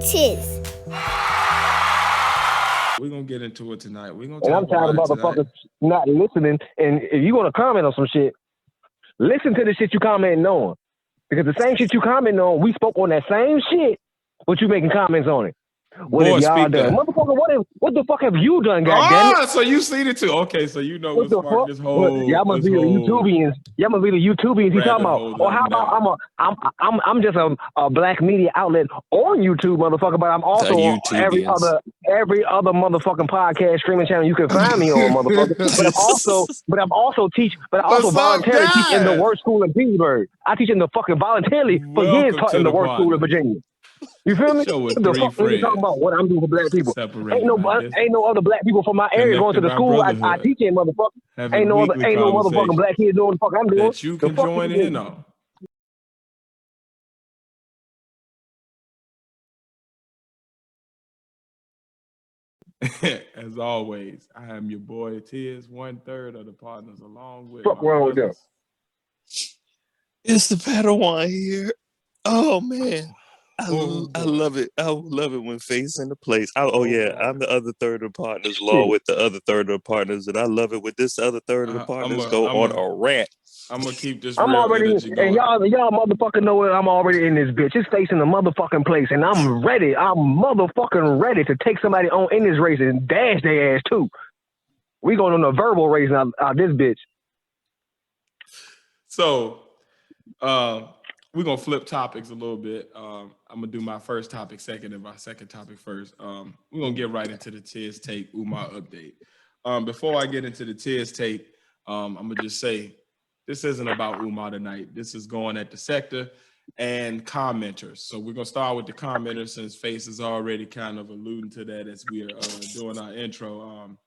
Tiz. We're going to get into it tonight. We're going to talk about it tonight. And I'm tired of motherfuckers not listening. And if you want to comment on some shit, listen to the shit you commenting on. Because the same shit you commenting on, we spoke on that same shit, but you making comments on it. What have y'all done? Motherfucker, what the fuck have you done, goddammit? So you seen it too. Okay, so you know what sparked this whole... Y'all must be the YouTubians. Y'all must be the YouTubians he talking about. Or how about I'm just a black media outlet on YouTube, motherfucker, but I'm also on every other motherfucking podcast streaming channel you can find me on, motherfucker. But I'm also voluntarily teach in the worst school in Pittsburgh. I teach in the fucking voluntarily for years taught in the worst school in Virginia. You feel me? What the fuck are you talking about? What I'm doing for black people? Ain't no other black people from my area going to the school I teach in, motherfucker. Ain't no motherfucking black kids doing the fuck I'm doing. That you can join in on. As always, I am your boy Tiz, 1/3 of the partners, along with fuck wrong with them. It's the Padawan here. Oh man. I love it. I love it when Faith's in the place. I'm the other third of the partners, along with the other third of the partners, and I love it when this other third of the partners go on a rant. I'm gonna keep this. I'm already, and y'all motherfucking know it. I'm already in this bitch. It's facing the motherfucking place, and I'm ready. I'm motherfucking ready to take somebody on in this race and dash their ass too. We going on a verbal race out this bitch. So, we're going to flip topics a little bit. I'm going to do my first topic second and my second topic first. We're going to get right into the Tiz Take Umar update. Before I get into the Tiz Take, I'm going to just say this isn't about Umar tonight. This is going at the sector and commenters. So we're going to start with the commenters since Face is already kind of alluding to that as we are doing our intro.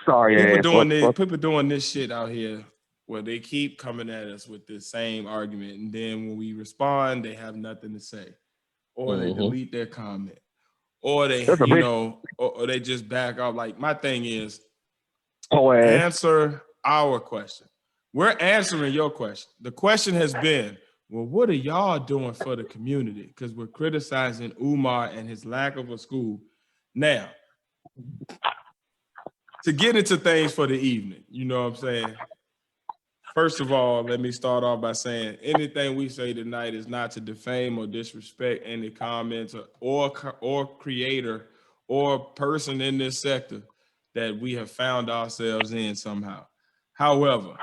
People doing this shit out here where they keep coming at us with this same argument, and then when we respond, they have nothing to say, or they delete their comment, or they, or they just back up. Like, my thing is, answer our question. We're answering your question. The question has been, well, what are y'all doing for the community? Because we're criticizing Umar and his lack of a school. Now, to get into things for the evening, you know what I'm saying? First of all, let me start off by saying anything we say tonight is not to defame or disrespect any comments or creator or person in this sector that we have found ourselves in somehow. However,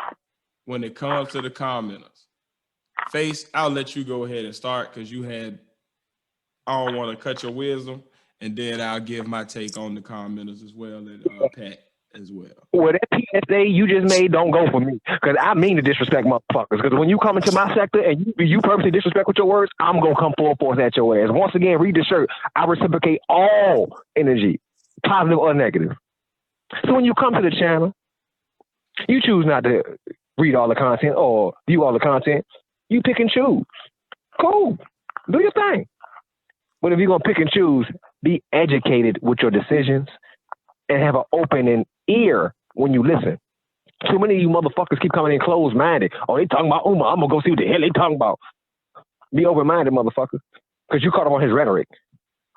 when it comes to the commenters, Face, I'll let you go ahead and start because I don't want to cut your wisdom, and then I'll give my take on the commenters as well, and Pat as well. Well, that PSA you just made don't go for me, because I mean to disrespect motherfuckers. Because when you come into my sector and you purposely disrespect with your words, I'm gonna come full force at your ass. Once again, read the shirt. I reciprocate all energy, positive or negative. So when you come to the channel, you choose not to read all the content or view all the content. You pick and choose. Cool, do your thing. But if you're gonna pick and choose, be educated with your decisions and have an open ear when you listen. Too many of you motherfuckers keep coming in closed-minded. Oh, they talking about Umar. I'm going to go see what the hell they talking about. Be open-minded, motherfucker, because you caught up on his rhetoric.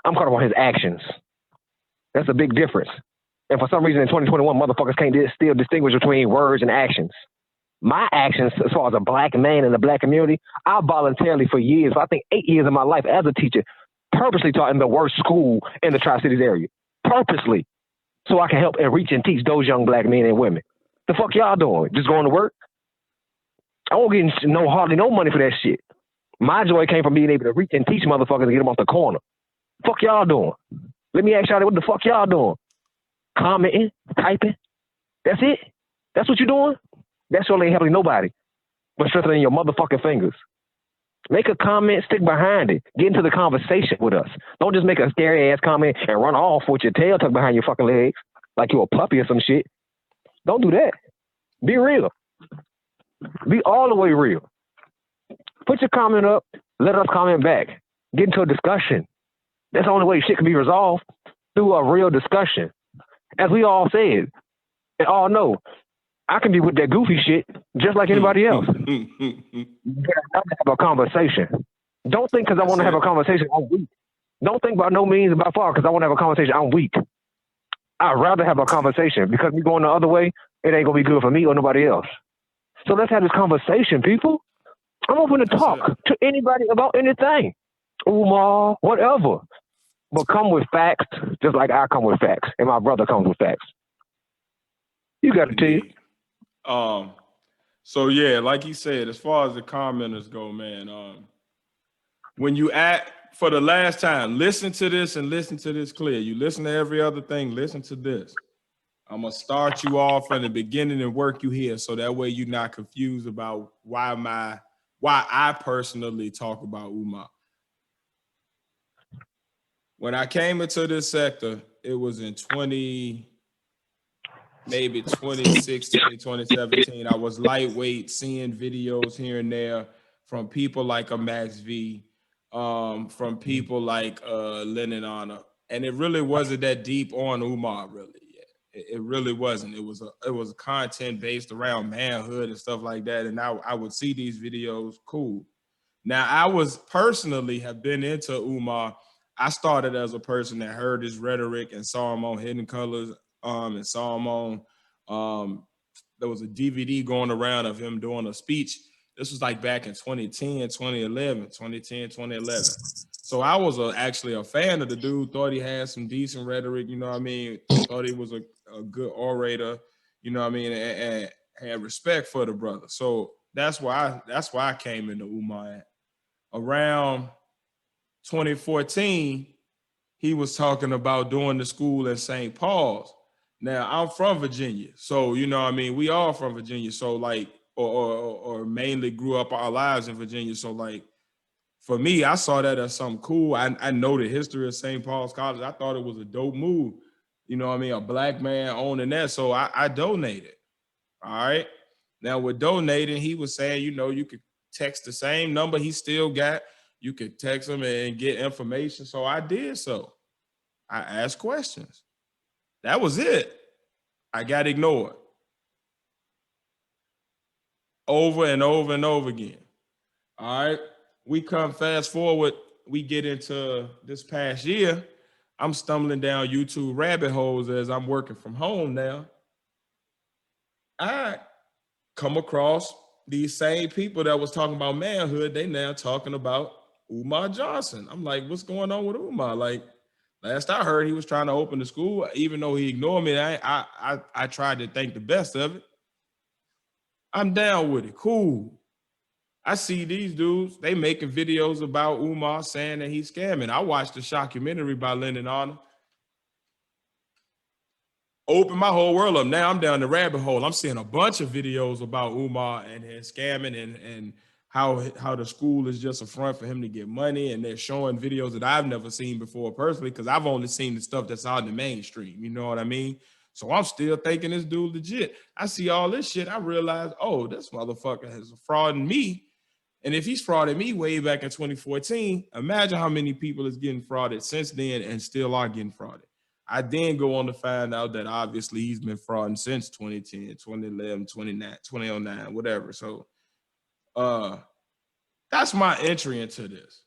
I'm caught up on his actions. That's a big difference. And for some reason in 2021, motherfuckers can't still distinguish between words and actions. My actions, as far as a black man in the black community, I voluntarily for years, I think 8 years of my life as a teacher, purposely taught in the worst school in the Tri-Cities area. Purposely. So I can help and reach and teach those young black men and women. The fuck y'all doing? Just going to work? I won't get hardly no money for that shit. My joy came from being able to reach and teach motherfuckers and get them off the corner. Fuck y'all doing? Let me ask y'all, what the fuck y'all doing? Commenting, typing. That's it? That's what you doing? That sure ain't helping nobody but strengthening your motherfucking fingers. Make a comment, stick behind it. Get into the conversation with us. Don't just make a scary ass comment and run off with your tail tucked behind your fucking legs like you're a puppy or some shit. Don't do that. Be real. Be all the way real. Put your comment up. Let us comment back. Get into a discussion. That's the only way shit can be resolved, through a real discussion. As we all said and all know, I can be with that goofy shit just like anybody else. But I have to have a conversation. Don't think because I want to have a conversation, I'm weak. Don't think by no means by far because I want to have a conversation. I'm weak. I'd rather have a conversation because me going the other way, it ain't gonna be good for me or nobody else. So let's have this conversation, people. I'm open to talk to anybody about anything. Umar, whatever. But come with facts, just like I come with facts, and my brother comes with facts. You got to tell you. So yeah, like he said, as far as the commenters go, man, when you act for the last time, listen to this and listen to this clear. You listen to every other thing, listen to this. I'm gonna start you off from the beginning and work you here, so that way you're not confused about why I personally talk about Umar. When I came into this sector, it was in 2016, 2017. I was lightweight, seeing videos here and there from people like a Max V, from people like Lennon Honor. And it really wasn't that deep on Umar, really. It really wasn't. It was content based around manhood and stuff like that. And I would see these videos, cool. Now, I was personally have been into Umar. I started as a person that heard his rhetoric and saw him on Hidden Colors, and saw him on, there was a DVD going around of him doing a speech. This was like back in 2010, 2011. So I was actually a fan of the dude, thought he had some decent rhetoric, you know what I mean? Thought he was a good orator, you know what I mean? And had respect for the brother. So that's why I came into Umar. Around 2014, he was talking about doing the school at St. Paul's. Now, I'm from Virginia. So, you know what I mean? We all from Virginia. So like, or mainly grew up our lives in Virginia. So like, for me, I saw that as something cool. I know the history of St. Paul's College. I thought it was a dope move. You know what I mean? A black man owning that. So I donated. All right. Now with donating, he was saying, you know, you could text the same number he still got. You could text him and get information. So I did so. I asked questions. That was it. I got ignored. Over and over and over again. All right. We come fast forward. We get into this past year. I'm stumbling down YouTube rabbit holes as I'm working from home now. I come across these same people that was talking about manhood. They now talking about Umar Johnson. I'm like, what's going on with Umar? Like, last I heard, he was trying to open the school. Even though he ignored me, I tried to think the best of it. I'm down with it. Cool. I see these dudes, they making videos about Umar saying that he's scamming. I watched the shockumentary by Lennon Honor. Open my whole world up. Now I'm down the rabbit hole. I'm seeing a bunch of videos about Umar and his scamming and how the school is just a front for him to get money. And they're showing videos that I've never seen before personally, because I've only seen the stuff that's out in the mainstream. You know what I mean? So I'm still thinking this dude legit. I see all this shit. I realize, oh, this motherfucker has frauded me. And if he's frauded me way back in 2014, imagine how many people is getting frauded since then and still are getting frauded. I then go on to find out that obviously he's been frauding since 2010, 2011, 2009, whatever. So that's my entry into this.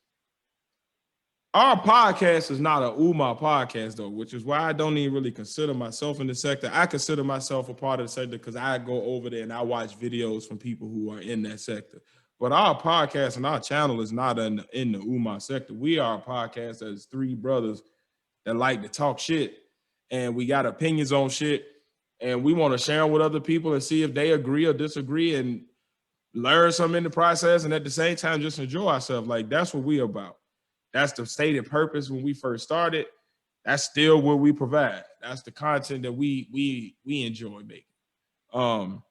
Our podcast is not an Umar podcast, though, which is why I don't even really consider myself in the sector. I consider myself a part of the sector because I go over there and I watch videos from people who are in that sector. But our podcast and our channel is not in the Umar sector. We are a podcast as three brothers that like to talk shit, and we got opinions on shit, and we want to share them with other people and see if they agree or disagree and learn something in the process, and at the same time just enjoy ourselves. Like, that's what we about. That's the stated purpose when we first started. That's still what we provide. That's the content that we enjoy making.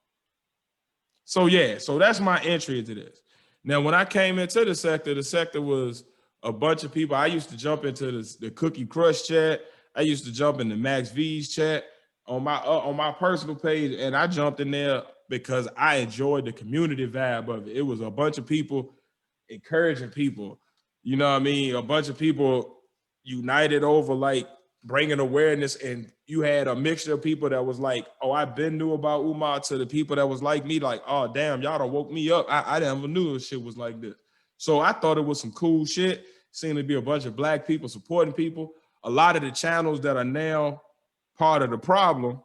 So yeah, so that's my entry into this. Now, when I came into the sector was a bunch of people. I used to jump into the Cookie Crush chat. I used to jump into Max V's chat on my personal page, and I jumped in there because I enjoyed the community vibe of it. It was a bunch of people encouraging people. You know what I mean? A bunch of people united over like bringing awareness, and you had a mixture of people that was like, oh, I've been knew about Umar, to the people that was like me, like, oh, damn, y'all done woke me up. I never knew this shit was like this. So I thought it was some cool shit. Seem to be a bunch of black people supporting people. A lot of the channels that are now part of the problem,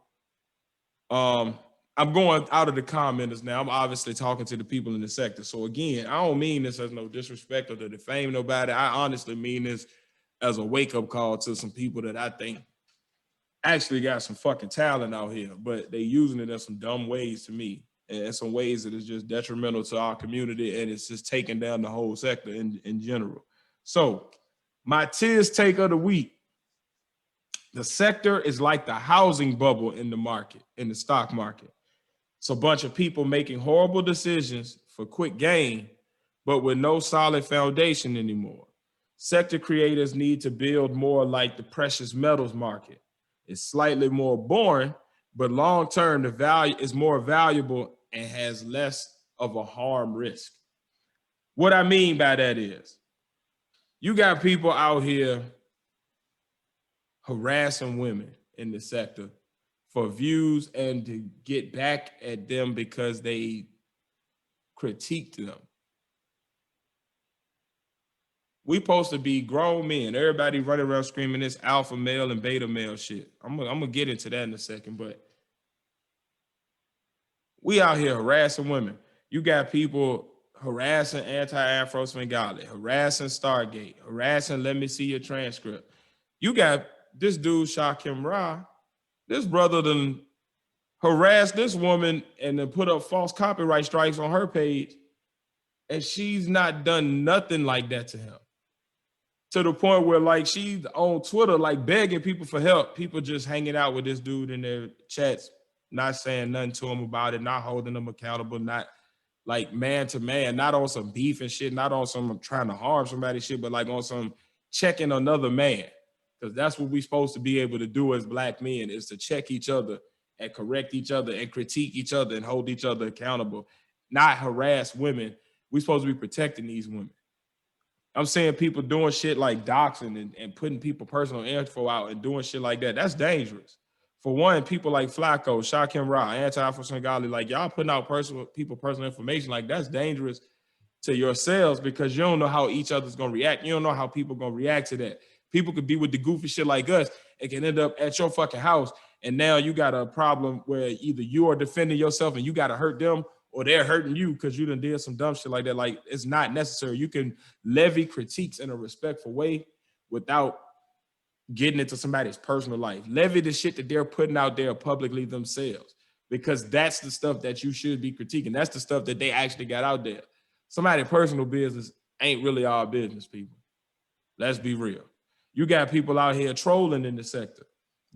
I'm going out of the commenters now. I'm obviously talking to the people in the sector. So again, I don't mean this as no disrespect or to defame nobody. I honestly mean this as a wake-up call to some people that I think actually got some fucking talent out here, but they using it in some dumb ways to me, and some ways that is just detrimental to our community, and it's just taking down the whole sector in general. So my tears take of the week. The sector is like the housing bubble in the market, in the stock market. It's a bunch of people making horrible decisions for quick gain, but with no solid foundation anymore. Sector creators need to build more like the precious metals market. It's slightly more boring, but long-term, the value is more valuable and has less of a harm risk. What I mean by that is, you got people out here harassing women in the sector for views and to get back at them because they critiqued them. We supposed to be grown men. Everybody running around screaming this alpha male and beta male shit. I'm gonna get into that in a second, but we out here harassing women. You got people harassing anti-Afro Svengali, harassing Stargate, harassing Let Me See Your Transcript. You got this dude, Shakim Ra, this brother done harassed this woman and then put up false copyright strikes on her page, and she's not done nothing like that to him. To the point where like she's on Twitter, like begging people for help, people just hanging out with this dude in their chats, not saying nothing to him about it, not holding them accountable, not like man to man, not on some beef and shit, not on some trying to harm somebody shit, but like on some checking another man. Because that's what we're supposed to be able to do as black men, is to check each other and correct each other and critique each other and hold each other accountable, not harass women. We're supposed to be protecting these women. I'm saying people doing shit like doxing and putting people personal info out and doing shit like that. That's dangerous. For one, people like Flacco, Shakim Ra, Anti-Afro Svengali, like y'all putting out personal information, like that's dangerous to yourselves because you don't know how each other's gonna react. You don't know how people gonna react to that. People could be with the goofy shit like us. It can end up at your fucking house, and now you got a problem where either you are defending yourself and you gotta hurt them, or they're hurting you because you done did some dumb shit like that. Like, it's not necessary. You can levy critiques in a respectful way without getting into somebody's personal life. Levy the shit that they're putting out there publicly themselves, because that's the stuff that you should be critiquing. That's the stuff that they actually got out there. Somebody's personal business ain't really our business, people. Let's be real. You got people out here trolling in the sector,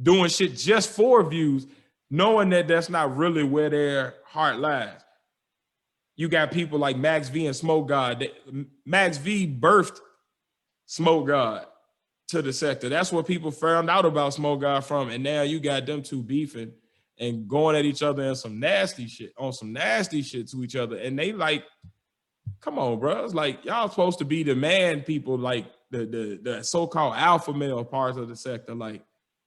doing shit just for views, knowing that that's not really where their heart lies. You got people like Max V and Smoke God. Max V birthed Smoke God to the sector. That's what people found out about Smoke God from. And now you got them two beefing and going at each other on some nasty shit to each other. And they like, come on, bro. It's like, y'all supposed to be the man people, like the so-called alpha male parts of the sector. Like,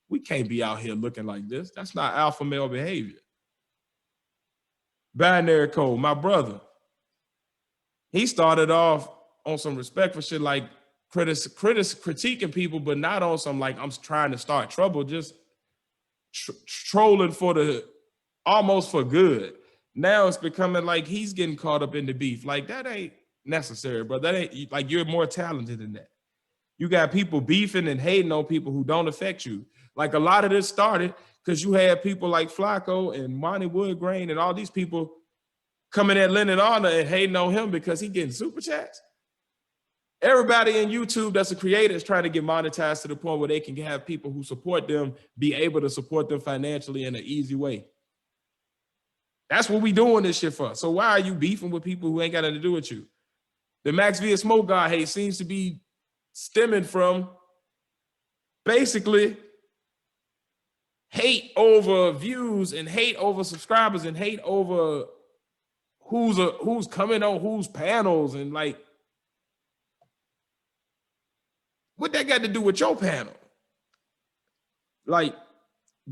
we can't be out here looking like this. That's not alpha male behavior. Binary Code, my brother, he started off on some respectful shit, like critiquing people, but not on some like I'm trying to start trouble, just trolling for the almost for good. Now it's becoming like he's getting caught up in the beef. Like, that ain't necessary, bro. That ain't, like, you're more talented than that. You got people beefing and hating on people who don't affect you. Like, a lot of this started because you had people like Flacco and Monty Woodgrain and all these people coming at Lennon Honor and hating on him because he getting super chats. Everybody in YouTube that's a creator is trying to get monetized to the point where they can have people who support them be able to support them financially in an easy way. That's what we doing this shit for. So why are you beefing with people who ain't got nothing to do with you? The Max V and Smoke God hate seems to be stemming from basically hate over views and hate over subscribers and hate over who's coming on whose panels, and like, what that got to do with your panel? Like,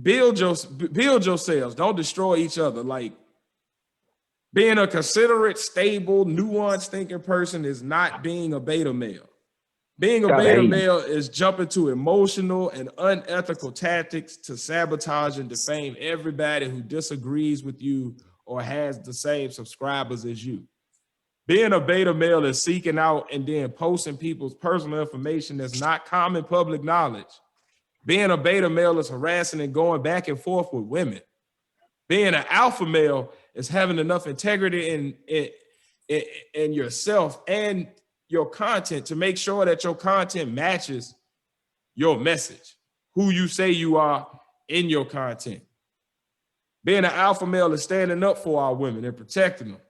build yourselves. Don't destroy each other. Like, being a considerate, stable, nuanced thinking person is not being a beta male. Being a beta male is jumping to emotional and unethical tactics to sabotage and defame everybody who disagrees with you or has the same subscribers as you. Being a beta male is seeking out and then posting people's personal information that's not common public knowledge. Being a beta male is harassing and going back and forth with women. Being an alpha male is having enough integrity in yourself and your content to make sure that your content matches your message, who you say you are in your content. Being an alpha male is standing up for our women and protecting them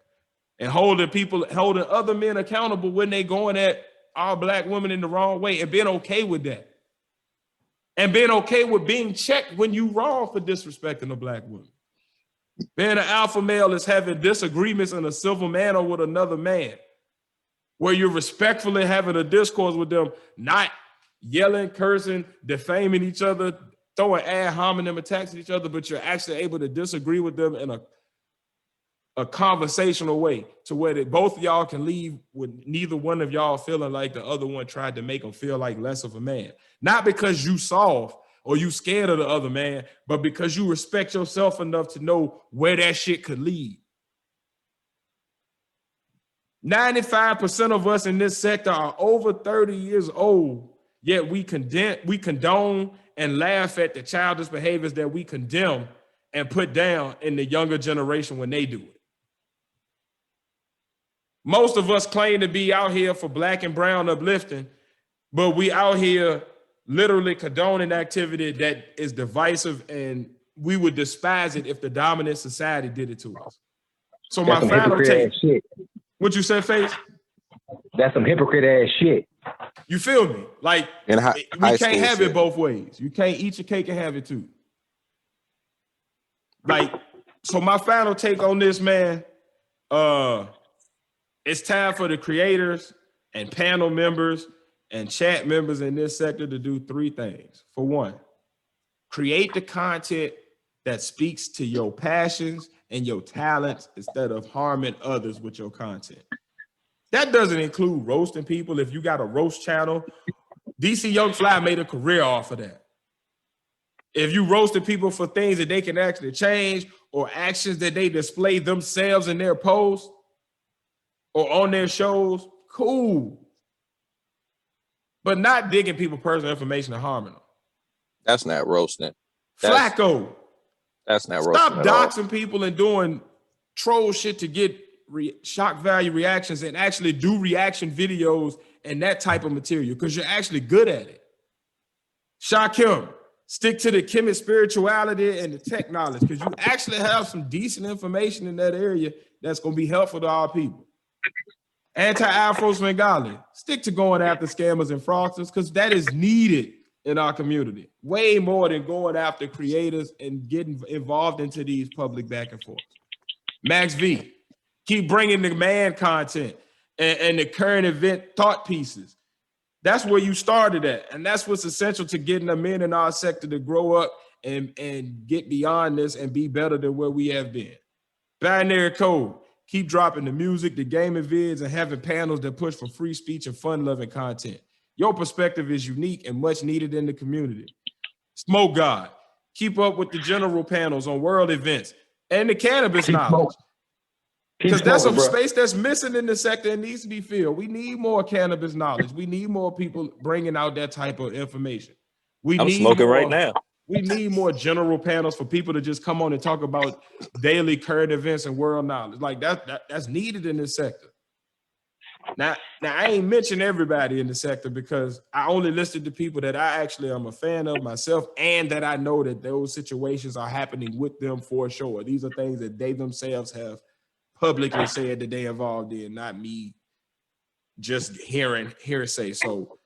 and holding other men accountable when they going at our Black women in the wrong way and being okay with that. And being okay with being checked when you wrong for disrespecting a Black woman. Being an alpha male is having disagreements in a civil manner with another man, where you're respectfully having a discourse with them, not yelling, cursing, defaming each other, throwing ad hominem attacks at each other, but you're actually able to disagree with them in a conversational way to where both of y'all can leave with neither one of y'all feeling like the other one tried to make them feel like less of a man. Not because you soft or you scared of the other man, but because you respect yourself enough to know where that shit could lead. 95% of us in this sector are over 30 years old, yet we condone and laugh at the childish behaviors that we condemn and put down in the younger generation when they do it. Most of us claim to be out here for Black and brown uplifting, but we out here literally condoning activity that is divisive, and we would despise it if the dominant society did it to us. So my final take. What you said, Face? That's some hypocrite ass shit. You feel me? Like, we can't have it both ways. You can't eat your cake and have it too. Like, so my final take on this, man, it's time for the creators and panel members and chat members in this sector to do three things. For one, create the content that speaks to your passions and your talents instead of harming others with your content. That doesn't include roasting people. If you got a roast channel, DC Young Fly made a career off of that. If you roasted people for things that they can actually change or actions that they display themselves in their posts or on their shows, cool. But not digging people's personal information and harming them. That's not roasting. Flacco. That's not roasting. Stop doxing people and doing troll shit to get shock value reactions and actually do reaction videos and that type of material because you're actually good at it. Shakim, stick to the chemist spirituality and the tech knowledge because you actually have some decent information in that area that's going to be helpful to our people. Anti-Afro Svengali, stick to going after scammers and fraudsters because that is needed in our community. Way more than going after creators and getting involved into these public back and forth. Max V, keep bringing the man content and the current event thought pieces. That's where you started at. And that's what's essential to getting the men in our sector to grow up and get beyond this and be better than where we have been. Binary Code, keep dropping the music, the gaming vids, and having panels that push for free speech and fun-loving content. Your perspective is unique and much needed in the community. Smoke God, keep up with the general panels on world events and the cannabis knowledge. Because that's a space that's missing in the sector and needs to be filled. We need more cannabis knowledge. We need more people bringing out that type of information. I'm smoking right now. We need more general panels for people to just come on and talk about daily current events and world knowledge. Like that's needed in this sector. Now I ain't mentioned everybody in the sector because I only listed the people that I actually am a fan of myself and that I know that those situations are happening with them for sure. These are things that they themselves have publicly said that they involved in, not me just hearsay. So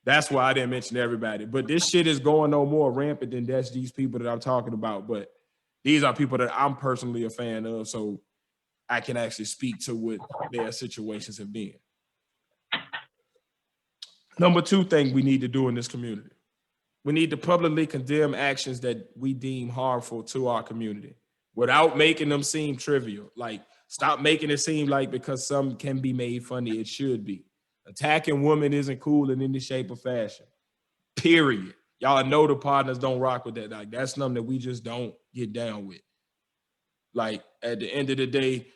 that's why I didn't mention everybody. But this shit is going no more rampant than that's these people that I'm talking about. But these are people that I'm personally a fan of, so I can actually speak to what their situations have been. Number two thing we need to do in this community. We need to publicly condemn actions that we deem harmful to our community without making them seem trivial. Like, stop making it seem like because some can be made funny, it should be. Attacking women isn't cool in any shape or fashion. Period. Y'all know the partners don't rock with that. Like, that's something that we just don't get down with. Like, at the end of the day,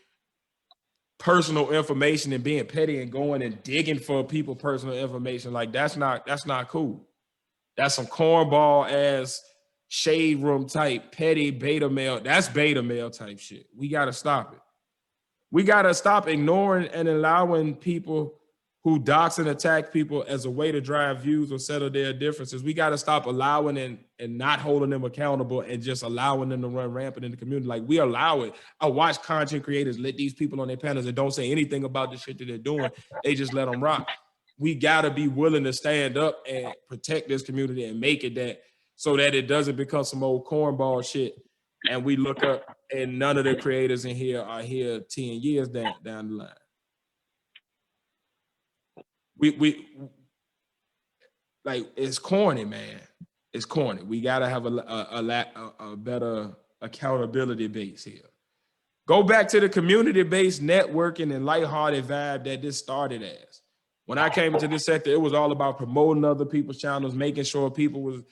personal information and being petty and going and digging for people's personal information, like, that's not cool. That's some cornball ass shade room type petty beta male. That's beta male type shit. We got to stop it. We got to stop ignoring and allowing people who dox and attack people as a way to drive views or settle their differences. We got to stop allowing and not holding them accountable and just allowing them to run rampant in the community. Like, we allow it. I watch content creators let these people on their panels that don't say anything about the shit that they're doing. They just let them rock. We got to be willing to stand up and protect this community and make it that, so that it doesn't become some old cornball shit. And we look up and none of the creators in here are here 10 years down the line. We like, it's corny, man. It's corny. We gotta have a better accountability base here. Go back to the community-based networking and lighthearted vibe that this started as. When I came into this sector, it was all about promoting other people's channels, making sure people was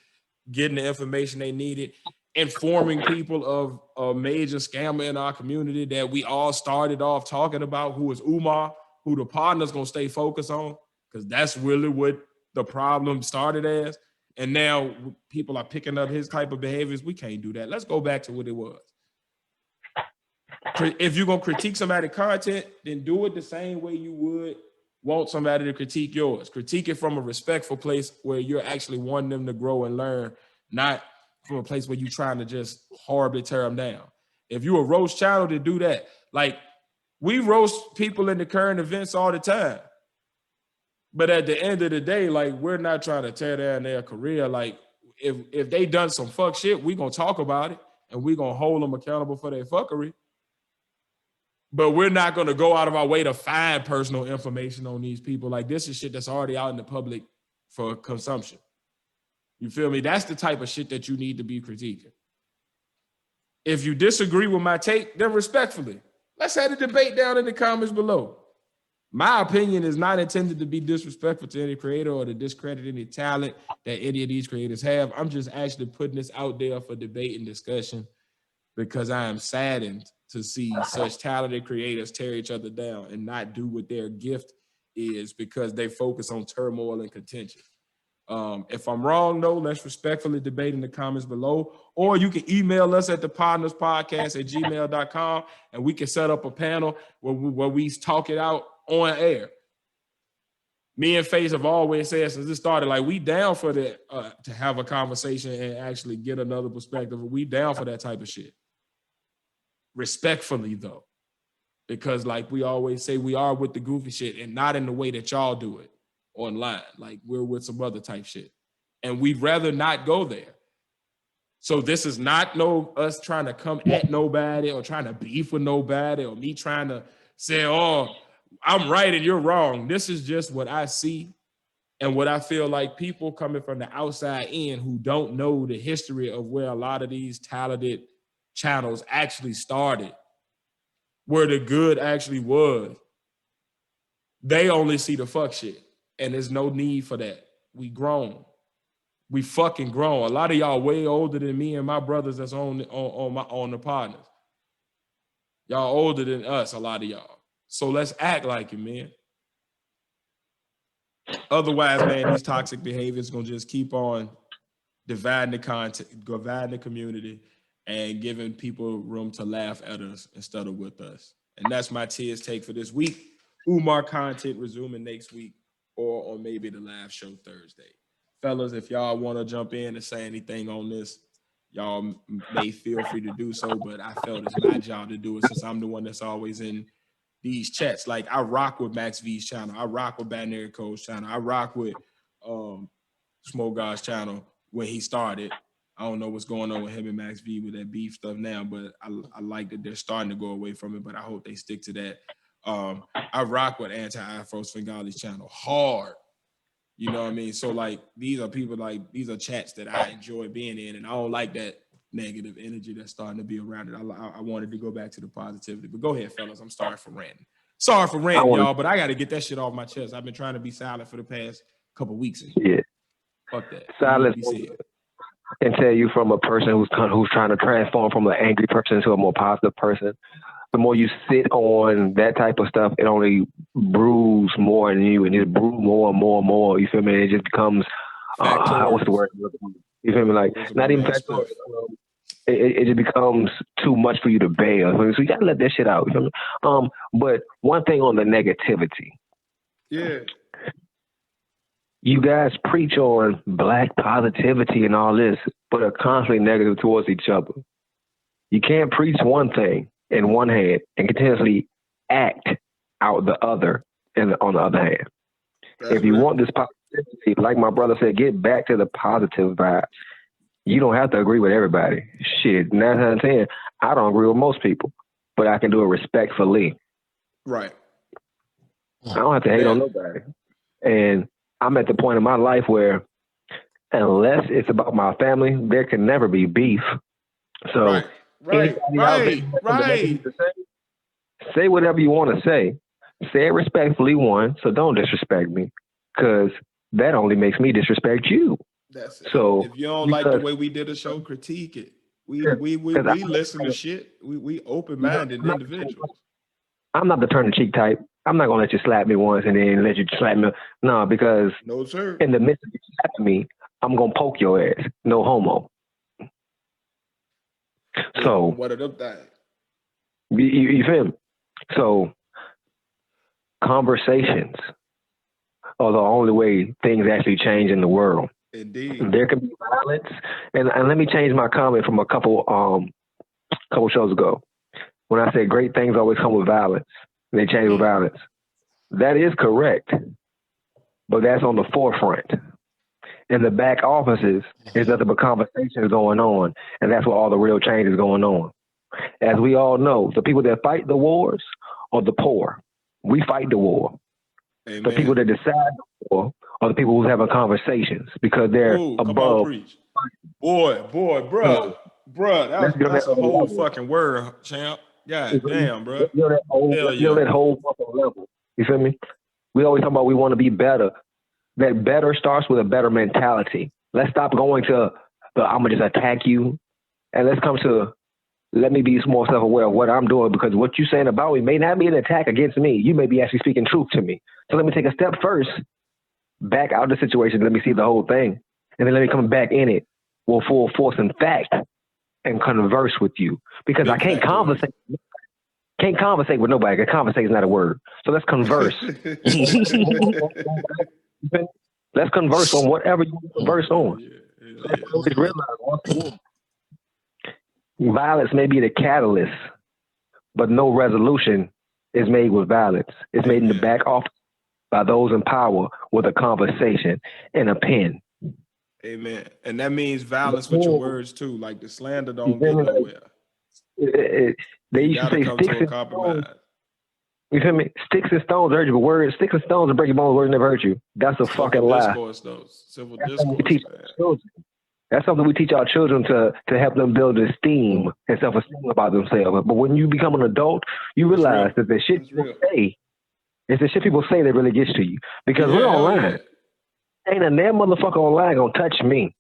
getting the information they needed, informing people of a major scammer in our community that we all started off talking about, who is Umar, who the partner's gonna stay focused on, because that's really what the problem started as. And now people are picking up his type of behaviors. We can't do that. Let's go back to what it was. If you're going to critique somebody's content, then do it the same way you would want somebody to critique yours. Critique it from a respectful place where you're actually wanting them to grow and learn, not from a place where you're trying to just horribly tear them down. If you're a roast channel, to do that. Like, we roast people in the current events all the time. But at the end of the day, like, we're not trying to tear down their career. Like, if they done some fuck shit, we gonna talk about it and we gonna hold them accountable for their fuckery. But we're not gonna go out of our way to find personal information on these people. Like, this is shit that's already out in the public for consumption. You feel me? That's the type of shit that you need to be critiquing. If you disagree with my take, then respectfully, let's have a debate down in the comments below. My opinion is not intended to be disrespectful to any creator or to discredit any talent that any of these creators have. I'm just actually putting this out there for debate and discussion because I am saddened to see such talented creators tear each other down and not do what their gift is because they focus on turmoil and contention. If I'm wrong, though, let's respectfully debate in the comments below, or you can email us at thepodnaspodcast@gmail.com and we can set up a panel where we talk it out on air. Me and Face have always said since it started, like, we down for that, to have a conversation and actually get another perspective. We down for that type of shit. Respectfully, though, because like we always say, we are with the goofy shit and not in the way that y'all do it online. Like, we're with some other type shit and we'd rather not go there. So this is not us trying to come at nobody or trying to beef with nobody or me trying to say, oh, I'm right and you're wrong. This is just what I see and what I feel like people coming from the outside in who don't know the history of where a lot of these talented channels actually started, where the good actually was. They only see the fuck shit and there's no need for that. We grown. We fucking grown. A lot of y'all way older than me and my brothers that's on the partners. Y'all older than us, a lot of y'all. So let's act like it, man. Otherwise, man, these toxic behaviors gonna just keep on dividing the content, dividing the community, and giving people room to laugh at us instead of with us. And that's my tears take for this week. Umar content resuming next week or maybe the live show Thursday. Fellas, if y'all want to jump in and say anything on this, y'all may feel free to do so, but I felt it's my job to do it since I'm the one that's always in these chats. Like, I rock with Max V's channel. I rock with Binary Code's channel. I rock with Smoke God's channel when he started. I don't know what's going on with him and Max V with that beef stuff now, but I like that they're starting to go away from it, but I hope they stick to that. I rock with Anti-Afro Svengali's channel hard. You know what I mean? So, like, these are people, like, these are chats that I enjoy being in, and I don't like that negative energy that's starting to be around it. I wanted to go back to the positivity. But go ahead, fellas. I'm sorry for ranting. Sorry for ranting, y'all, but I got to get that shit off my chest. I've been trying to be silent for the past couple weeks. Yeah. Fuck that. Silence. And tell you from a person who's trying to transform from an angry person to a more positive person. The more you sit on that type of stuff, it only brews more in you, and it brews more and more and more. You feel me? It just becomes what's the word? You feel me? Like not even factual. It just becomes too much for you to bear. So you gotta let that shit out. You feel me? But one thing on the negativity. Yeah. You guys preach on black positivity and all this, but are constantly negative towards each other. You can't preach one thing in one hand and continuously act out the other on the other hand. If you want this positivity, like my brother said, get back to the positive vibes. You don't have to agree with everybody. Shit, 9 out of 10, I don't agree with most people, but I can do it respectfully. Right. I don't have to hate on nobody. And I'm at the point in my life where unless it's about my family, there can never be beef. So right. Say whatever you want to say. Say it respectfully, one, so don't disrespect me, because that only makes me disrespect you. That's it. So if you don't like the way we did a show, critique it. We listen to shit. We open-minded individuals. I'm not the turn the cheek type. I'm not gonna let you slap me once and then let you slap me. No, because no, sir. In the midst of you slapping me, I'm gonna poke your ass. No homo. So what are them things? You feel me? So conversations are the only way things actually change in the world. Indeed. There can be violence, and let me change my comment from a couple shows ago. When I said great things always come with violence, and they change with violence. That is correct, but that's on the forefront. In the back offices, there's nothing but conversations going on, and that's where all the real change is going on. As we all know, the people that fight the wars are the poor. We fight the war. Amen. The people that decide the war are the people who's having conversations because they're above. Come on, preach. Boy, bruh, that's a whole fucking word, champ. God damn, bro. That whole fucking level. You feel me? We always talk about we want to be better. That better starts with a better mentality. Let's stop going to I'm gonna just attack you, and let's come to let me be more self-aware of what I'm doing, because what you're saying about me may not be an attack against me. You may be actually speaking truth to me. So let me take a step first, back out of the situation, let me see the whole thing, and then let me come back in it with full force and fact and converse with you, because I can't conversate. Can't conversate with nobody. Conversate is not a word. So let's converse. Let's converse on whatever you want to converse on. Let's realize once again, violence may be the catalyst, but no resolution is made with violence. It's made in the back office by those in power with a conversation and a pen. Amen. And that means violence with your words too. Like the slander don't get nowhere. They used to say sticks and stones. You feel me? Sticks and stones hurt you, but words, sticks and stones will break your bones. Words never hurt you. That's a fucking lie. Civil discourse. That's something we teach our children to help them build esteem and self-esteem about themselves. But when you become an adult, you realize that the shit people say, it's the shit people say that really gets to you. Because we're online. Ain't a damn motherfucker online gonna touch me.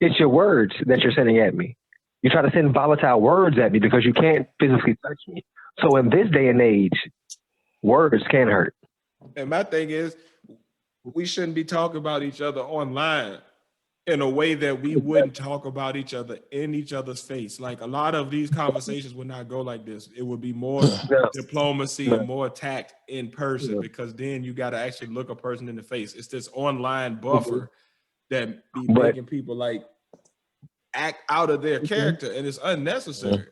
It's your words that you're sending at me. You try to send volatile words at me because you can't physically touch me. So in this day and age, words can hurt. And my thing is, we shouldn't be talking about each other online in a way that we wouldn't talk about each other in each other's face. Like a lot of these conversations would not go like this. It would be more diplomacy and more tact in person, because then you got to actually look a person in the face. It's this online buffer that be making people like act out of their character, and it's unnecessary.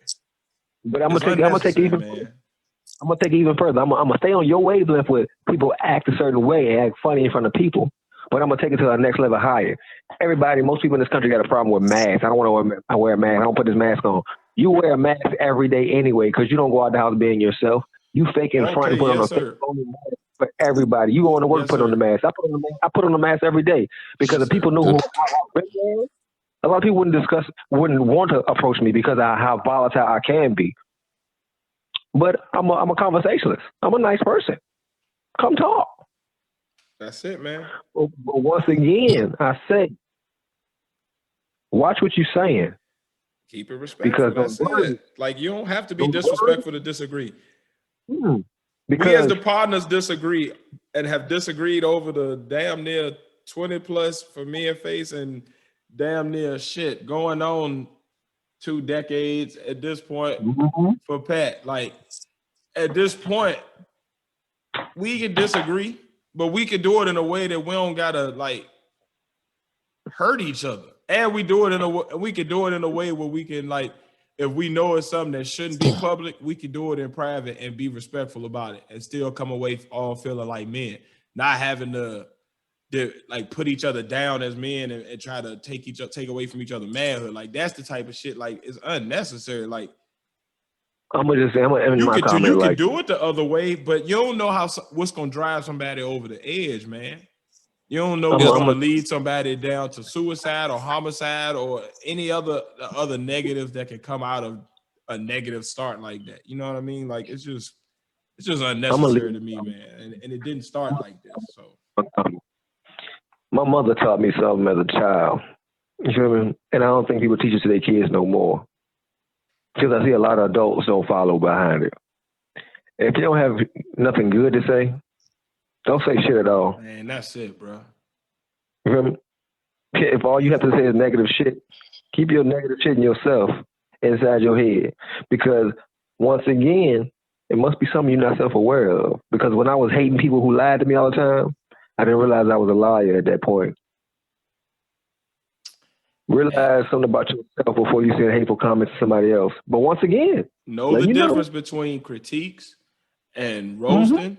But I'm gonna take it even further. I'm gonna stay on your wavelength with people act a certain way and act funny in front of people. But I'm gonna take it to the next level higher. Most people in this country got a problem with masks. I don't want to wear a mask. I don't put this mask on. You wear a mask every day anyway, because you don't go out the house being yourself. You fake in front and put on a mask for everybody. You go to work, put on the mask. I put on the mask every day, because if people knew who I was, a lot of people wouldn't want to approach me because of how volatile I can be. But I'm a conversationalist. I'm a nice person. Come talk. That's it, man. But once again, I say, watch what you're saying. Keep it respectful. That's it. Like, you don't have to be disrespectful to disagree. We as the partners disagree and have disagreed over the damn near 20 plus for me and Face and damn near shit going on 2 decades at this point for Pat. Like, at this point, we can disagree, but we can do it in a way that we don't gotta like hurt each other. And we can do it in a way where we can, like, if we know it's something that shouldn't be public, we can do it in private and be respectful about it and still come away all feeling like men, not having to like put each other down as men and try to take away from each other manhood. Like, that's the type of shit, like, it's unnecessary. Like, I'm gonna just say, you can do it the other way, but you don't know what's gonna drive somebody over the edge, man. You don't know what's gonna lead somebody down to suicide or homicide or any other negatives that can come out of a negative start like that. You know what I mean? Like, it's just unnecessary to me, man. And it didn't start like this. So my mother taught me something as a child. You feel me? And I don't think people teach it to their kids no more. Because I see a lot of adults don't follow behind it. If you don't have nothing good to say, don't say shit at all. Man, that's it, bro. You feel me? If all you have to say is negative shit, keep your negative shit in yourself inside your head. Because once again, it must be something you're not self-aware of. Because when I was hating people who lied to me all the time, I didn't realize I was a liar at that point. Realize something about yourself before you send hateful comments to somebody else. But once again, know the difference between critiques and roasting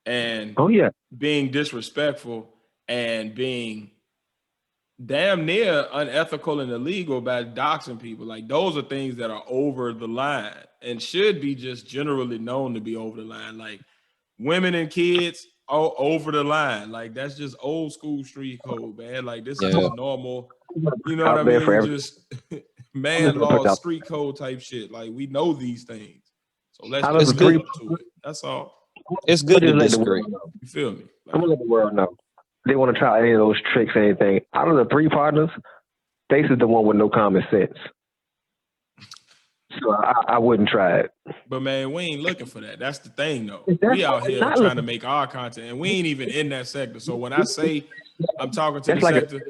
and being disrespectful and being damn near unethical and illegal by doxing people. Like, those are things that are over the line and should be just generally known to be over the line. Like, women and kids are over the line. Like, that's just old school street code, man. Like, this is just normal. You know what I mean? Just man law, street code type shit. Like, we know these things. So let's just go to it. That's all. It's good to disagree. You feel me? Like, I'm gonna let the world know. They want to try any of those tricks or anything. Out of the 3 partners, Face is the one with no common sense. So I wouldn't try it. But man, we ain't looking for that. That's the thing, though. We out here trying to make our content, and we ain't even in that sector. So when I say I'm talking to the sector,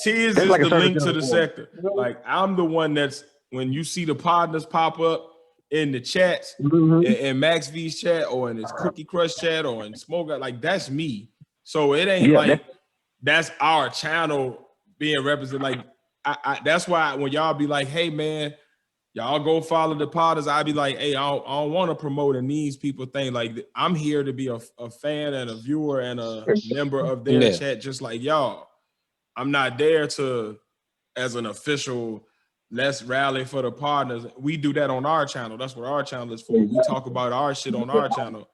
Tiz is the link to the sector. Like, I'm the one that's, when you see the partners pop up in the chats, in Max V's chat or in his Cookie Crush chat or in Smoke, like, that's me. So it ain't that's our channel being represented. Like, I that's why when y'all be like, hey man, y'all go follow the potters, I be like, hey, I don't want to promote and these people thing. Like, I'm here to be a fan and a viewer and a member of their chat, just like y'all. I'm not there to, as an official, let's rally for the partners. We do that on our channel. That's what our channel is for. We talk about our shit on our channel.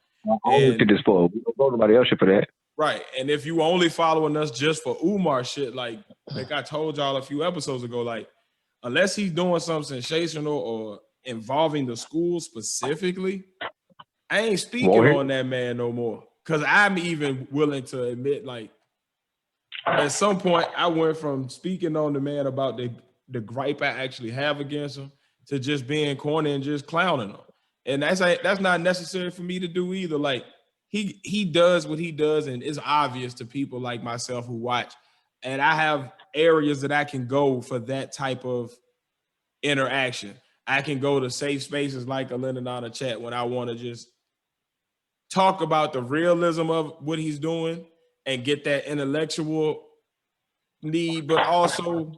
We don't go nobody else shit for that. Right. And if you only following us just for Umar shit, like I told y'all a few episodes ago, like, unless he's doing something sensational or involving the school specifically, I ain't speaking on that man no more. Because I'm even willing to admit, like, at some point, I went from speaking on the man about the gripe I actually have against him to just being corny and just clowning him. And that's not necessary for me to do either. Like, he does what he does, and it's obvious to people like myself who watch. And I have areas that I can go for that type of interaction. I can go to safe spaces like a Lennon chat when I want to just talk about the realism of what he's doing and get that intellectual need, but also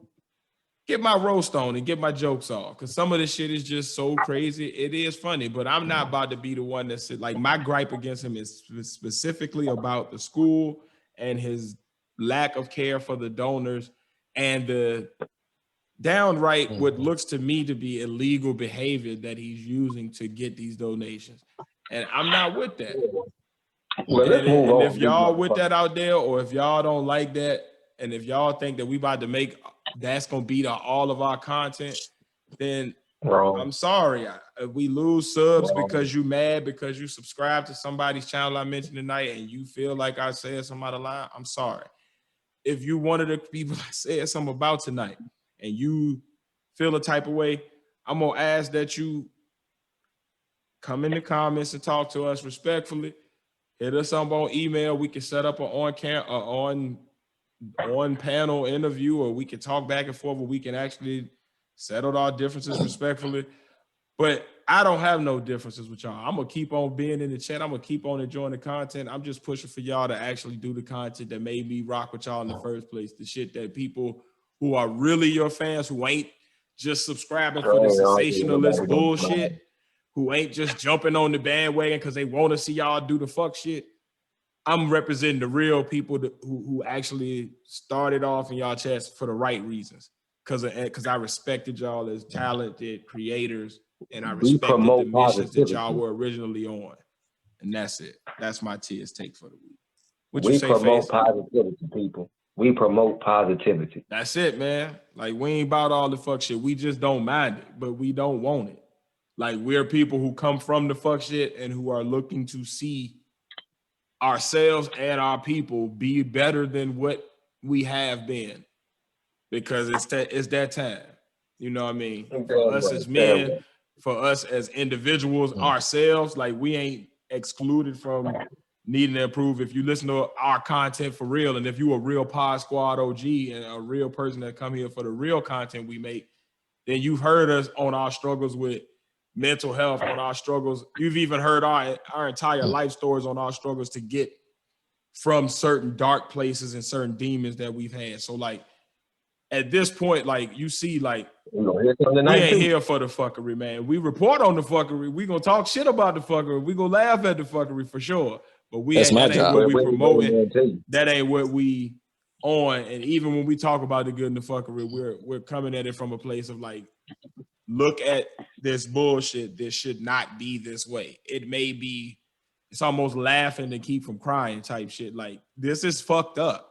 get my roast on and get my jokes off. Because some of this shit is just so crazy. It is funny, but I'm not about to be the one that's like, my gripe against him is specifically about the school and his lack of care for the donors and the downright what looks to me to be illegal behavior that he's using to get these donations. And I'm not with that. Well, and if y'all with that out there, or if y'all don't like that, and if y'all think that we about to make that's gonna beat all of our content, then Wrong. I'm sorry. If we lose subs Wrong. because you mad because you subscribe to somebody's channel I mentioned tonight and you feel like I said something out of line, I'm sorry. If you one of the people I said something about tonight and you feel a type of way, I'm gonna ask that you come in the comments and talk to us respectfully. Hit us up on email. We can set up an on panel interview, or we can talk back and forth, or we can actually settle our differences respectfully. But I don't have no differences with y'all. I'm gonna keep on being in the chat. I'm gonna keep on enjoying the content. I'm just pushing for y'all to actually do the content that made me rock with y'all in the first place. The shit that people who are really your fans, who ain't just subscribing for the sensationalist bullshit, who ain't just jumping on the bandwagon because they want to see y'all do the fuck shit. I'm representing the real people who actually started off in y'all chats for the right reasons. Because I respected y'all as talented creators, and I respected the missions that y'all were originally on. And that's it. That's my Tia's take for the week. What you say, promote Face? positivity, people. We promote positivity. That's it, man. Like, we ain't about all the fuck shit. We just don't mind it, but we don't want it. Like, we're people who come from the fuck shit and who are looking to see ourselves and our people be better than what we have been, because it's that time. You know what I mean? For us as men, for us as individuals, ourselves, like, we ain't excluded from needing to improve. If you listen to our content for real, and if you a real Pod Squad OG and a real person that come here for the real content we make, then you've heard us on our struggles with mental health, on our struggles. You've even heard our entire life stories on our struggles to get from certain dark places and certain demons that we've had. So, like, at this point, like, you see, like, we ain't here for the fuckery, man. We report on the fuckery. We gonna talk shit about the fuckery. We gonna laugh at the fuckery for sure. But that ain't what we promoting. That ain't what we on. And even when we talk about the good and the fuckery, we're coming at it from a place of, like, look at this bullshit. This should not be this way. It may be, it's almost laughing to keep from crying type shit. Like, this is fucked up.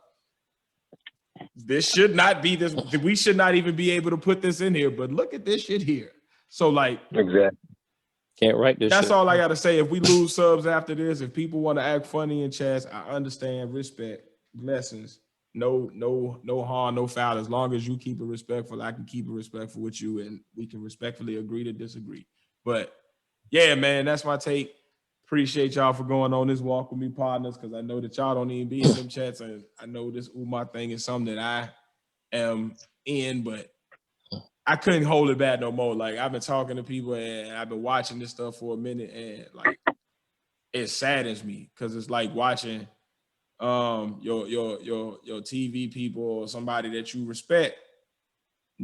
This should not be this. We should not even be able to put this in here, but look at this shit here. So, like, exactly. Can't write this that's shit. all I got to say. If we lose subs after this, if people want to act funny in chats, I understand, respect, blessings. No harm, no foul. As long as you keep it respectful, I can keep it respectful with you, and we can respectfully agree to disagree. But yeah, man, that's my take. Appreciate y'all for going on this walk with me, partners, because I know that y'all don't even be in them chats, and I know this Umar thing is something that I am in, but I couldn't hold it back no more. Like, I've been talking to people and I've been watching this stuff for a minute, and, like, it saddens me because it's like watching your TV people or somebody that you respect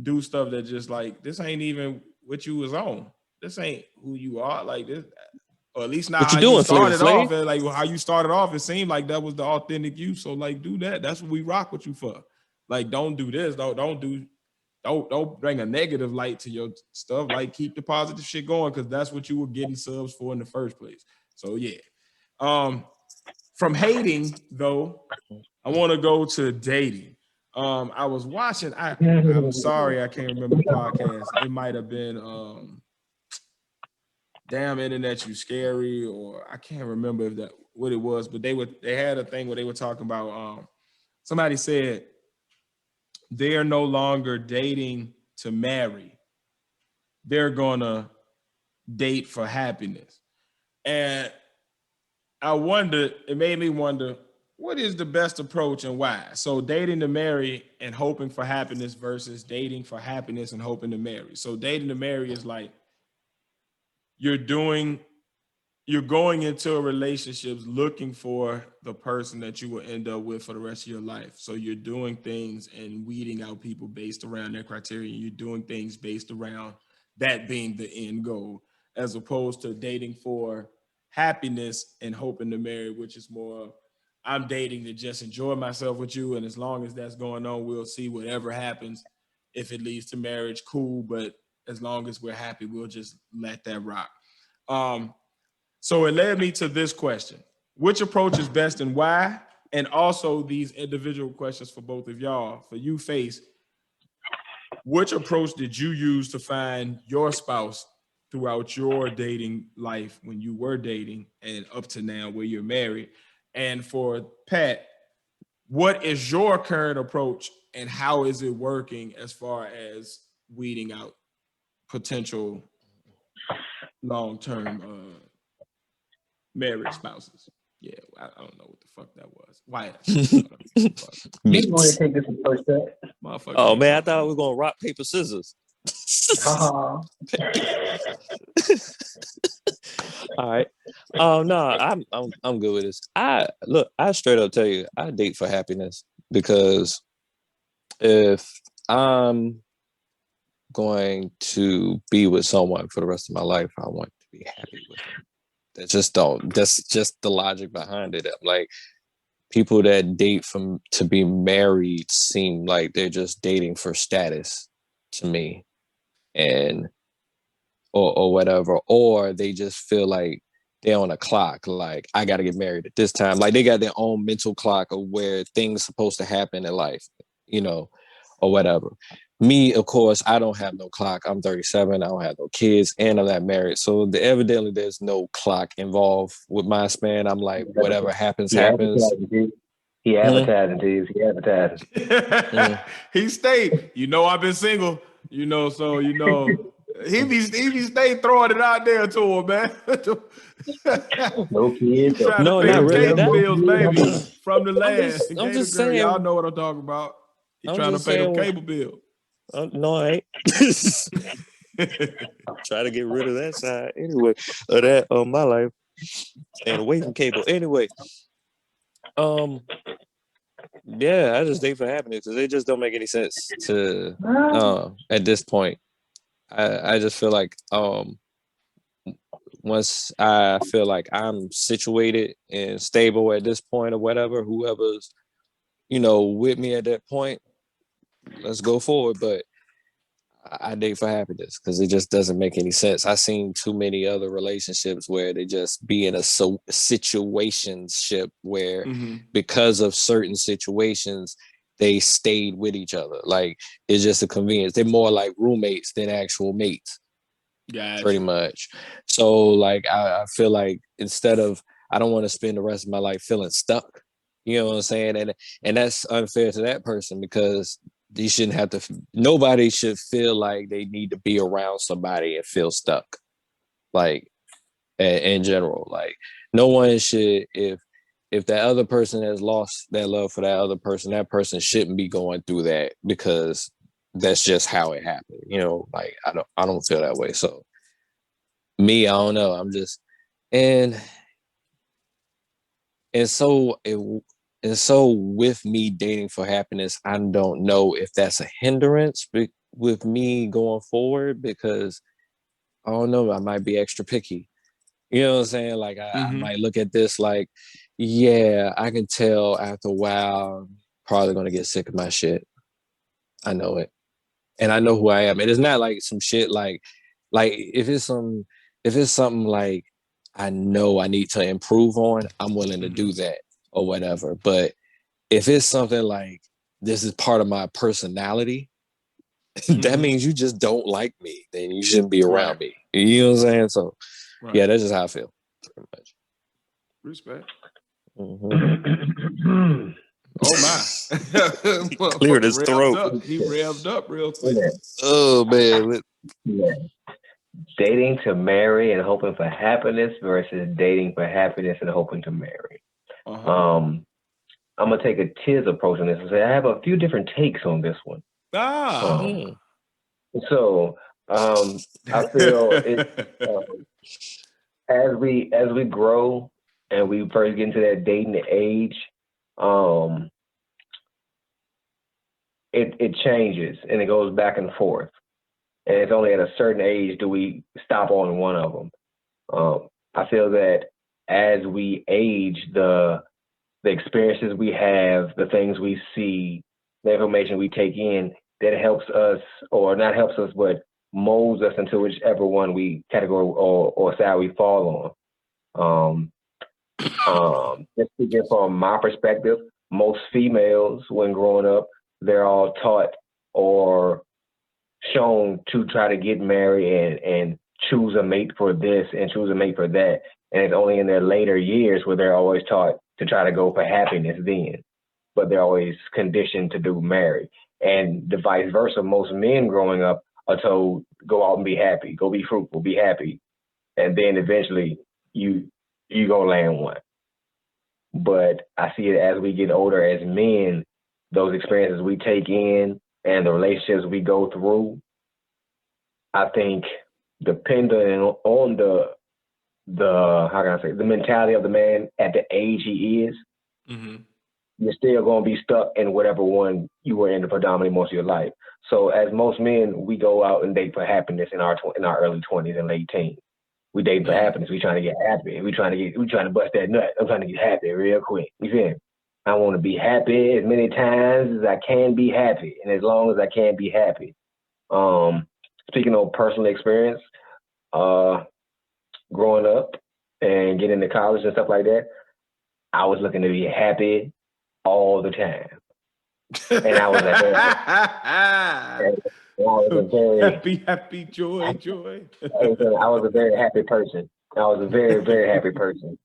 do stuff that just, like, this ain't even what you was on. This ain't who you are. Like, this, or at least not how you started off. Like, how you started off, it seemed like that was the authentic you. So, like, do that. That's what we rock with you for. Like, don't do this. Don't bring a negative light to your stuff. Like, keep the positive shit going, because that's what you were getting subs for in the first place. So yeah. From hating though, I want to go to dating. I was watching. I'm sorry, I can't remember the podcast. It might have been Damn Internet You Scary, or I can't remember if that what it was, but they had a thing where they were talking about somebody said they are no longer dating to marry. They're gonna date for happiness. And it made me wonder, what is the best approach and why? So, dating to marry and hoping for happiness versus dating for happiness and hoping to marry. So, dating to marry is like, you're going into a relationship looking for the person that you will end up with for the rest of your life. So you're doing things and weeding out people based around their criteria. You're doing things based around that being the end goal, as opposed to dating for happiness and hoping to marry, which is more, I'm dating to just enjoy myself with you. And as long as that's going on, we'll see whatever happens. If it leads to marriage, cool. But as long as we're happy, we'll just let that rock. So it led me to this question: which approach is best and why? And also these individual questions for both of y'all. For you, Face, which approach did you use to find your spouse throughout your dating life when you were dating and up to now where you're married? And for Pat, what is your current approach and how is it working as far as weeding out potential long-term married spouses? Yeah, I don't know what the fuck that was. Why? You want to take this first step? Oh man, I thought we were gonna rock paper scissors. Uh-huh. All right. No, I'm good with this. I straight up tell you, I date for happiness because if I'm going to be with someone for the rest of my life, I want to be happy with them. That's just the logic behind it. Like people that date to be married seem like they're just dating for status to me, and or whatever, or they just feel like they're on a clock. Like I got to get married at this time. Like they got their own mental clock of where things supposed to happen in life, or whatever. Me, of course, I don't have no clock. I'm 37. I don't have no kids, and I'm not married. So evidently, there's no clock involved with my span. I'm like, whatever happens, happens. He advertising to you. He advertising. He stayed. I've been single. So he be stay throwing it out there to him, man. No kids. No, not really. Bills, baby, from the land. I'm just saying. Y'all know what I'm talking about. He trying to pay the cable bill. No, I ain't. Try to get rid of that side anyway. Of that on my life. Staying away from cable. Anyway. Yeah, I just date for happiness because it just don't make any sense to at this point. I just feel like once I feel like I'm situated and stable at this point or whatever, whoever's with me at that point, let's go forward. But I date for happiness because it just doesn't make any sense. I've seen too many other relationships where they just be in a situationship where because of certain situations, they stayed with each other. Like it's just a convenience. They're more like roommates than actual mates. Gotcha. Pretty much. So like I feel like instead of I don't want to spend the rest of my life feeling stuck. You know what I'm saying? And that's unfair to that person because you shouldn't have to. Nobody should feel like they need to be around somebody and feel stuck. Like in general, like no one should. If that other person has lost that love for that other person, that person shouldn't be going through that because that's just how it happened. Like I don't feel that way. So me, I don't know. I'm just and so with me dating for happiness, I don't know if that's a hindrance with me going forward because I don't know. I might be extra picky. You know what I'm saying? Like I might look at this like, yeah, I can tell after a while, I'm probably gonna get sick of my shit. I know it. And I know who I am. And it's not like some shit like if it's something like I know I need to improve on, I'm willing to do that or whatever. But if it's something like this is part of my personality, that means you just don't like me. Then you shouldn't be around me. You know what I'm saying? So yeah, that's just how I feel. Pretty much. Respect. Oh my! Cleared his throat. He revved up real quick. Yeah. Oh man. Yeah. Dating to marry and hoping for happiness versus dating for happiness and hoping to marry. I'm gonna take a Tiz approach on this and say I have a few different takes on this one. So I feel as we grow and we first get into that dating age, it changes and it goes back and forth. And it's only at a certain age do we stop on one of them. I feel that as we age, the experiences we have, the things we see, the information we take in, that helps us, or not helps us, but molds us into whichever one we category or side we fall on. Just speaking from my perspective, most females, when growing up, they're all taught or shown to try to get married and choose a mate for this and choose a mate for that. And it's only in their later years where they're always taught to try to go for happiness then. But they're always conditioned to do marry. And the vice versa, most men growing up are told, go out and be happy, go be fruitful, be happy. And then eventually you gonna land one. But I see it as we get older as men, those experiences we take in and the relationships we go through, I think depending on the how can I say, the mentality of the man at the age he is, you're still going to be stuck in whatever one you were in the predominantly most of your life. So as most men, we go out and date for happiness in our early 20s and late teens. We date for happiness. We trying to get happy. We trying to bust that nut. I'm trying to get happy real quick. You feel me? I want to be happy as many times as I can be happy, and as long as I can be happy. Speaking of personal experience, growing up and getting into college and stuff like that, I was looking to be happy all the time. And I was happy, joy. I was a very happy person. I was a very, very happy person.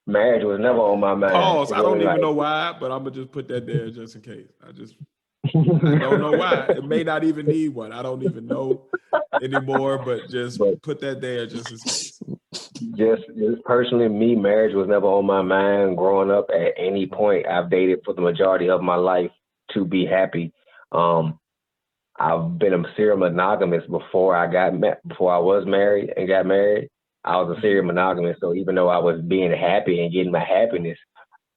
Marriage was never on my mind. Pause. I don't even know why, but I'm gonna just put that there just in case. I don't know why. It may not even need one. I don't even know anymore, but put that there just in case. Just personally, me, marriage was never on my mind growing up at any point. I've dated for the majority of my life to be happy. I've been a serial monogamous before I was married and got married. I was a serial monogamous, so even though I was being happy and getting my happiness,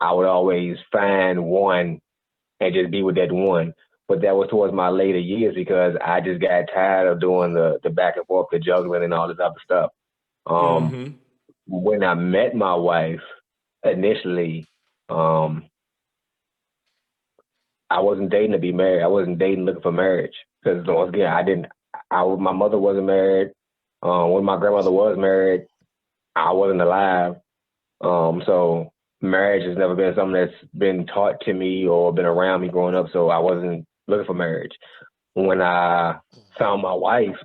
I would always find one and just be with that one. But that was towards my later years because I just got tired of doing the back and forth, the juggling and all this other stuff. When I met my wife initially, I wasn't dating to be married. I wasn't dating looking for marriage because once again, my mother wasn't married. When my grandmother was married, I wasn't alive. So marriage has never been something that's been taught to me or been around me growing up. So I wasn't looking for marriage. When I found my wife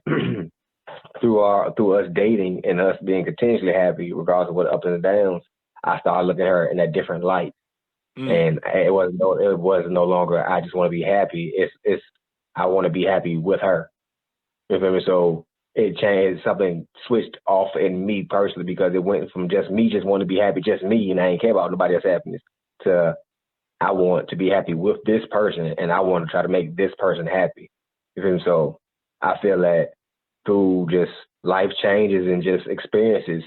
through us dating and us being continuously happy, regardless of what ups and downs, I started looking at her in a different light. And it was no longer I just want to be happy. It's I want to be happy with her. You feel me? So it changed, something switched off in me personally because it went from just me just want to be happy, just me, and I ain't care about nobody else's happiness, to I want to be happy with this person and I want to try to make this person happy. You feel me? So I feel that through just life changes and just experiences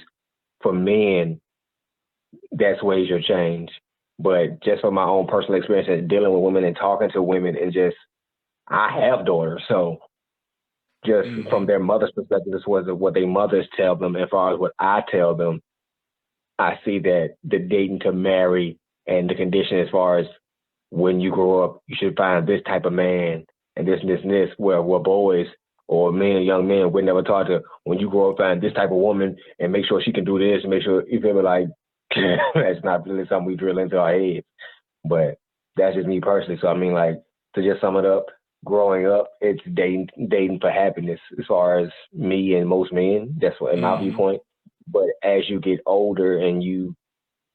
for men, that's ways you'll change. But just from my own personal experience and dealing with women and talking to women and just, I have daughters, so just from their mother's perspective, this was what their mothers tell them. As far as what I tell them, I see that the dating to marry and the condition as far as when you grow up, you should find this type of man and this and this and this, where boys or men, young men, would never taught to, when you grow up, find this type of woman and make sure she can do this and make sure, you feel me, like, that's not really something we drill into our heads. But that's just me personally. So, I mean, like, to just sum it up, growing up, it's dating for happiness as far as me and most men. That's what, in my viewpoint. But as you get older and you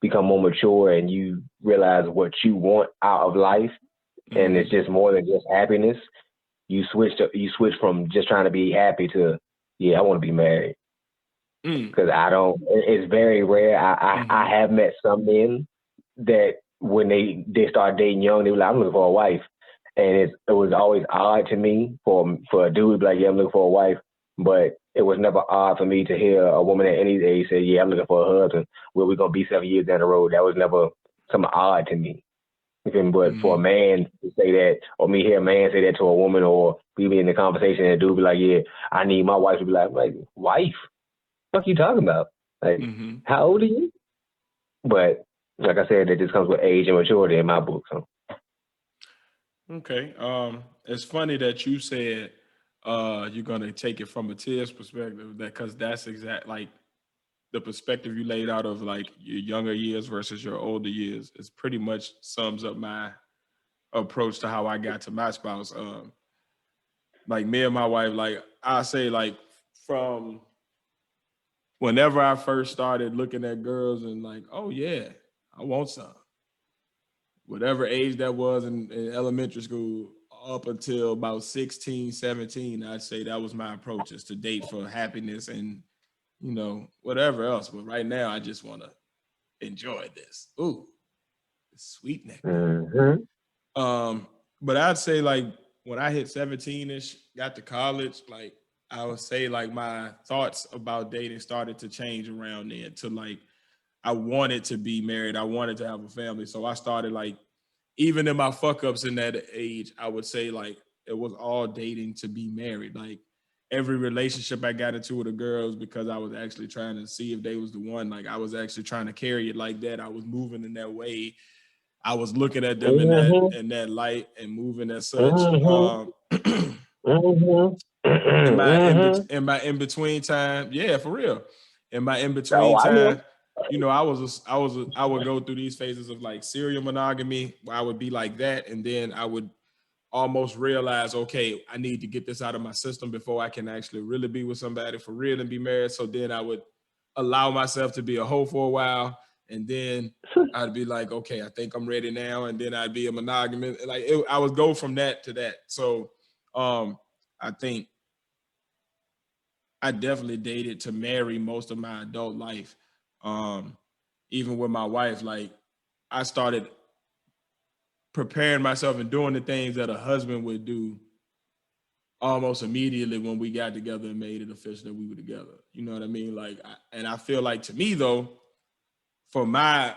become more mature and you realize what you want out of life, and it's just more than just happiness, you switch from just trying to be happy to, I want to be married. Because it's very rare. I have met some men that when they start dating young, they were like, I'm looking for a wife. And it was always odd to me for a dude to be like, I'm looking for a wife. But it was never odd for me to hear a woman at any age say, I'm looking for a husband. Where we're going to be 7 years down the road. That was never something odd to me. But for a man to say that, or me hear a man say that to a woman, or we be in the conversation and a dude be like, I need my wife, to be like, wife? What you talking about? Like, how old are you? But like I said, that just comes with age and maturity in my book. So. Okay. It's funny that you said you're gonna take it from a Tia's perspective, because that's exact like the perspective you laid out of like your younger years versus your older years is pretty much sums up my approach to how I got to my spouse. like me and my wife, like I say, like from whenever I first started looking at girls and like, oh yeah, I want some. Whatever age that was in elementary school up until about 16, 17, I'd say that was my approach, is to date for happiness and, you know, whatever else. But right now, I just want to enjoy this. Ooh, sweet nectar. But I'd say like when I hit 17-ish, got to college, like I would say like my thoughts about dating started to change around then to like, I wanted to be married. I wanted to have a family. So I started like, even in my fuck ups in that age, I would say like it was all dating to be married. Like every relationship I got into with a girl was because I was actually trying to see if they was the one. Like I was actually trying to carry it like that. I was moving in that way. I was looking at them in that light and moving as such. In my in between time, yeah, for real. In my in between time, you know, I would go through these phases of like serial monogamy where I would be like that, and then I would almost realize, okay, I need to get this out of my system before I can actually really be with somebody for real and be married. So then I would allow myself to be a hoe for a while, and then I'd be like, okay, I think I'm ready now, and then I'd be a monogamous. Like I would go from that to that. So I think I definitely dated to marry most of my adult life. Even with my wife, like I started preparing myself and doing the things that a husband would do almost immediately when we got together and made it official that we were together. You know what I mean? Like, I feel like to me though, for my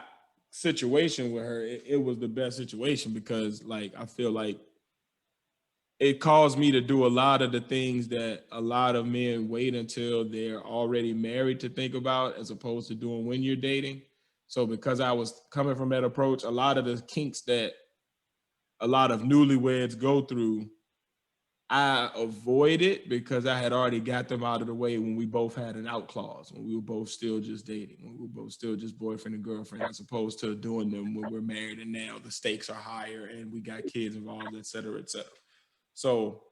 situation with her, it was the best situation because like, I feel like it caused me to do a lot of the things that a lot of men wait until they're already married to think about, as opposed to doing when you're dating. So because I was coming from that approach, a lot of the kinks that a lot of newlyweds go through, I avoided because I had already got them out of the way when we both had an out clause, when we were both still just dating, when we were both still just boyfriend and girlfriend, as opposed to doing them when we're married and now the stakes are higher and we got kids involved, et cetera, et cetera. So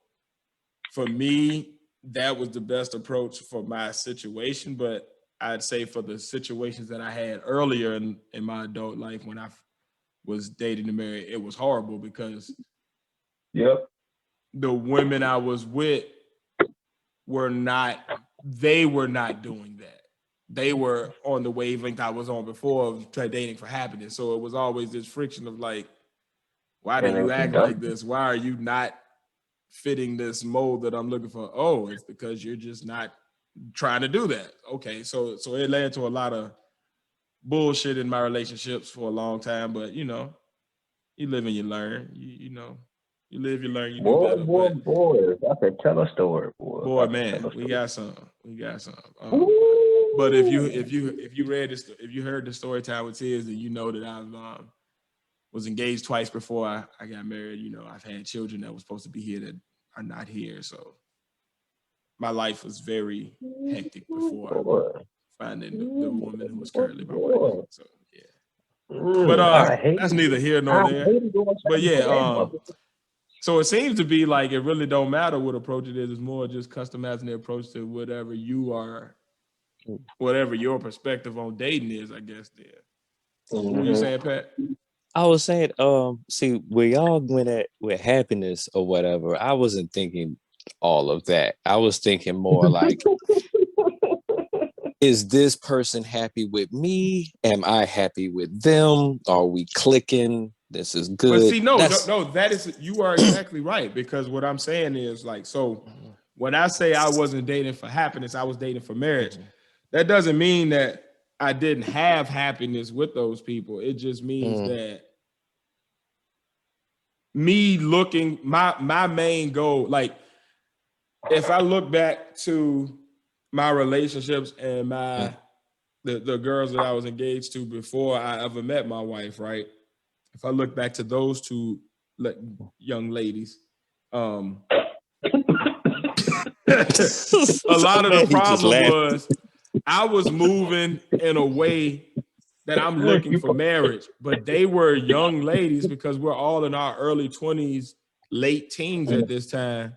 for me, that was the best approach for my situation. But I'd say for the situations that I had earlier in my adult life when I was dating and married, it was horrible because the women I was with were not doing that. They were on the wavelength I was on before of dating for happiness. So it was always this friction of like, why do you act like this? Why are you not fitting this mold that I'm looking for? Oh, it's because you're just not trying to do that. Okay, so it led to a lot of bullshit in my relationships for a long time, but you know, you live and you learn. You know, you live, you learn, you do better. Boy, I could tell a story, boy, man, we got some. But if you heard the story time with Tiz, then you know that I've was engaged twice before I got married. You know, I've had children that were supposed to be here that are not here. So my life was very hectic before finding the woman who was currently my wife. So yeah. But that's neither here nor there. But yeah, so it seems to be like it really don't matter what approach it is. It's more just customizing the approach to whatever your perspective on dating is, I guess. There. What were you saying, Pat? I was saying, see, where y'all went at with happiness or whatever, I wasn't thinking all of that. I was thinking more like, is this person happy with me? Am I happy with them? Are we clicking? This is good. But see, no, that is, you are exactly right. Because what I'm saying is like, so when I say I wasn't dating for happiness, I was dating for marriage. That doesn't mean that I didn't have happiness with those people. It just means that me looking, my main goal, like if I look back to my relationships and the girls that I was engaged to before I ever met my wife, right? If I look back to those two young ladies, a lot of the problem was I was moving in a way that I'm looking for marriage, but they were young ladies because we're all in our early 20s, late teens at this time.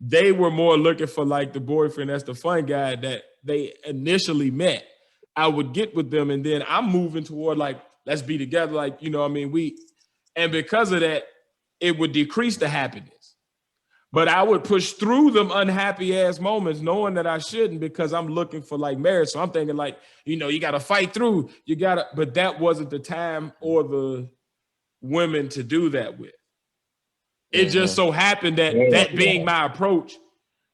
they were more looking for like the boyfriend that's the fun guy that they initially met. I would get with them, and then I'm moving toward like, let's be together. Like, you know what I mean? And because of that, it would decrease the happiness. But I would push through them unhappy ass moments knowing that I shouldn't because I'm looking for like marriage. So I'm thinking like, you know, you got to fight through. But that wasn't the time or the women to do that with. It just so happened that being my approach,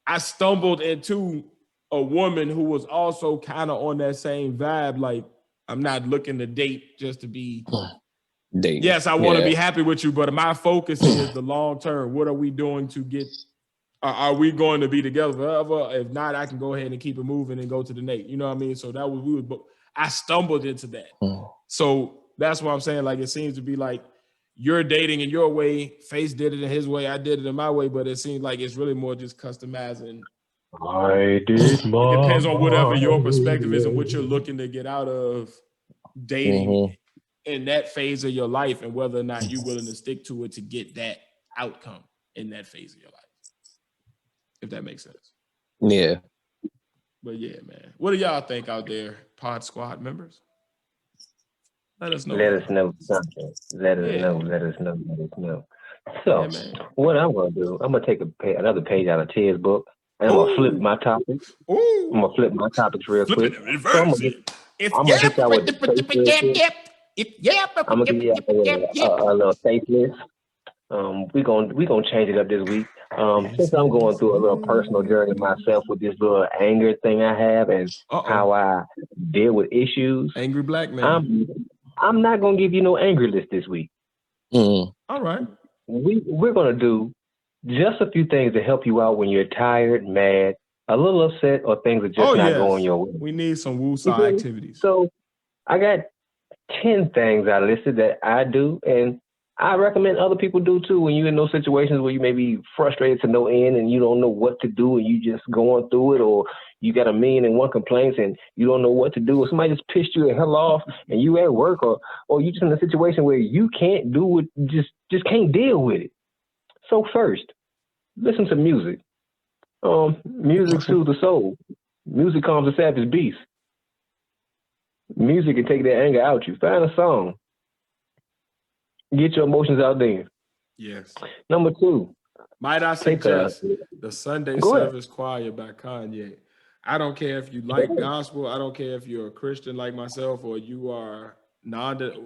I stumbled into a woman who was also kind of on that same vibe. Like, I'm not looking to date just to be dating. Yes, I want to be happy with you, but my focus is the long term. What are we doing to get? Are we going to be together forever? If not, I can go ahead and keep it moving and go to the next. You know what I mean? So that was I stumbled into that. So that's what I'm saying. Like, it seems to be like you're dating in your way. Face did it in his way. I did it in my way. But it seems like it's really more just customizing. I did my. It depends on whatever your perspective is and what you're looking to get out of dating in that phase of your life, and whether or not you're willing to stick to it to get that outcome in that phase of your life. If that makes sense. Yeah. But yeah, man. What do y'all think out there, Pod Squad members? Let us know. Let us know something. Let us know. So, what I'm going to do, I'm going to take another page out of Ted's book, and I'm going to flip my topics. I'm going to flip my topics real quick. So I'm going to hit y'all with the I'm going to give you a little facelift. We're gonna change it up this week. Since I'm going through a little personal journey myself with this little anger thing I have and how I deal with issues. Angry black man. I'm not gonna give you no angry list this week. All right. We're gonna do just a few things to help you out when you're tired, mad, a little upset, or things are just not going your way. We need some woosah activities. So I got 10 things I listed that I do, and I recommend other people do too. When you're in those situations where you may be frustrated to no end and you don't know what to do and you just going through it, or you got 1,000,001 complaints and you don't know what to do, or somebody just pissed you the hell off and you at work, or you just in a situation where you can't do it, just can't deal with it. So first, listen to music. Music soothes the soul. Music calms the savage beast. Music can take that anger out you. Find a song. Get your emotions out there. Yes. Number 2. Might I suggest the Sunday Service Choir by Kanye? I don't care if you like gospel. I don't care if you're a Christian like myself or you are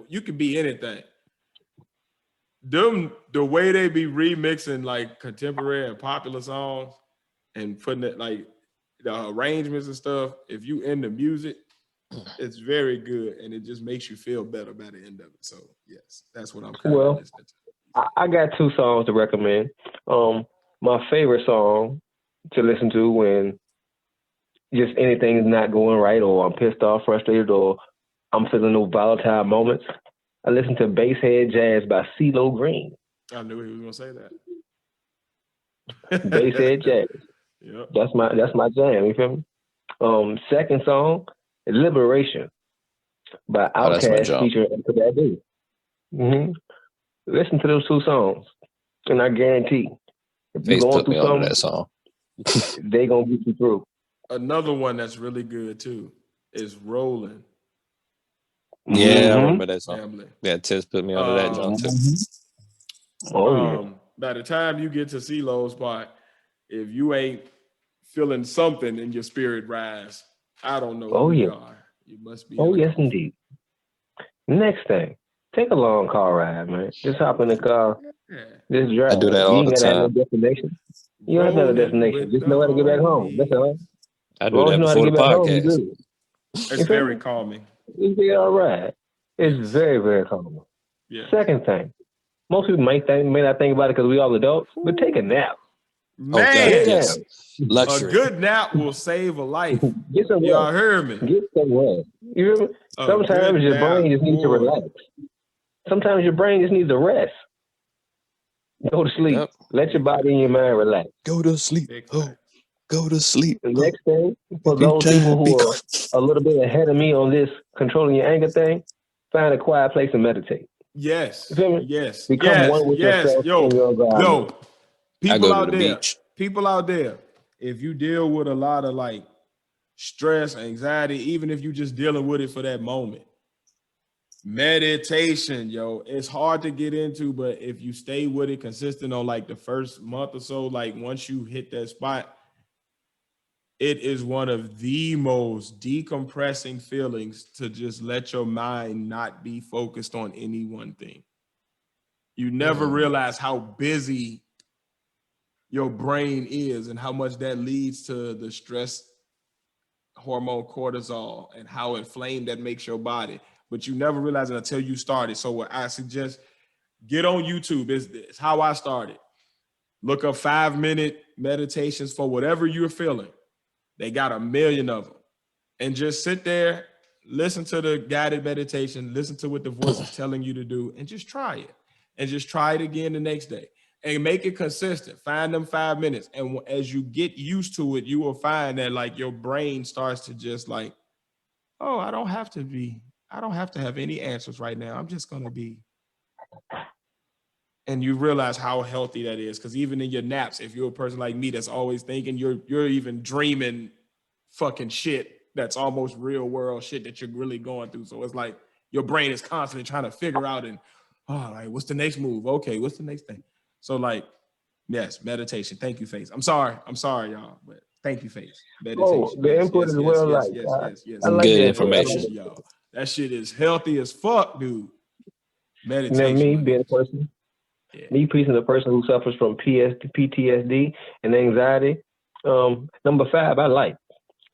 you can be anything. The way they be remixing like contemporary and popular songs and putting it like the arrangements and stuff, if you into music, it's very good, and it just makes you feel better by the end of it. So, yes, that's what I'm kind of listening to. I got 2 songs to recommend. My favorite song to listen to when just anything's not going right, or I'm pissed off, frustrated, or I'm feeling those volatile moments, I listen to Basshead Jazz by CeeLo Green. I knew he was going to say that. Basshead Jazz. Yep. That's my jam, you feel me? Second song, Liberation by Outkast featuring Crusaders. Listen to those 2 songs, and I guarantee if you're going through something, that song, they gonna get you through. Another one that's really good too is Rolling. Yeah, I remember that song. Family. Yeah, Tiz put me onto that song too. By the time you get to CeeLo's part, if you ain't feeling something in your spirit rise, I don't know who you are. You must be. Yes, indeed. Next thing, take a long car ride, man. Just hop in the car, just drive. I do that all the time. Have no destination. You don't have to have a destination. Just know how to get back home. That's all. I do that before the podcast. It's very calming. It's all right. It's very, very calming. Yeah. Second thing, most people may not think about it because we all adults, but take a nap. Man, yes. A good nap will save a life. Get some Y'all heard me. Get some rest. You hear me? Sometimes your brain just needs to relax. Sometimes your brain just needs to rest. Go to sleep. Yep. Let your body and your mind relax. Go to sleep. Go to sleep. The next thing, for those people who are a little bit ahead of me on this controlling your anger thing, find a quiet place and meditate. Yes. You feel me? Yes. Become one with yourself. Yo. People out there, people out there, if you deal with a lot of like stress, anxiety, even if you just dealing with it for that moment, meditation, yo, it's hard to get into, but if you stay with it consistent on like the first month or so, like once you hit that spot, it is one of the most decompressing feelings to just let your mind not be focused on any one thing. You never realize how busy your brain is and how much that leads to the stress hormone cortisol and how inflamed that makes your body. But you never realize it until you start it. So what I suggest, get on YouTube. It's how I started. Look up 5-minute meditations for whatever you're feeling. They got a million of them. And just sit there, listen to the guided meditation, listen to what the voice is telling you to do, and just try it. And just try it again the next day. And make it consistent. Find them 5 minutes. And as you get used to it, you will find that like your brain starts to just like, oh, I don't have to have any answers right now. I'm just going to be. And you realize how healthy that is. Because even in your naps, if you're a person like me that's always thinking, you're even dreaming fucking shit that's almost real world shit that you're really going through. So it's like your brain is constantly trying to figure out and, like, what's the next move? Okay, what's the next thing? So like, yes, meditation. Thank you, Face. I'm sorry, y'all, but thank you, Face. Meditation. Oh, the input is well like. Yes. I like Good that. information. Y'all. That shit is healthy as fuck, dude. Meditation. Now, me being a person, me being a person who suffers from PTSD and anxiety. Number 5, I like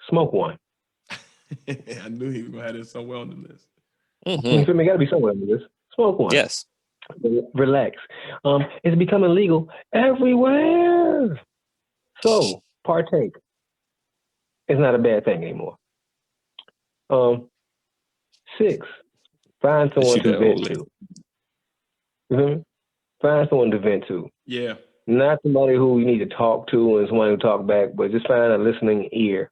smoke one. I knew he was gonna have this somewhere on the list. You feel me? Got to be somewhere on the list. Smoke one. Yes. Relax. It's becoming legal everywhere. So partake. It's not a bad thing anymore. 6, find someone to vent to. Find someone to vent to. Yeah. Not somebody who you need to talk to and somebody who talk back, but just find a listening ear.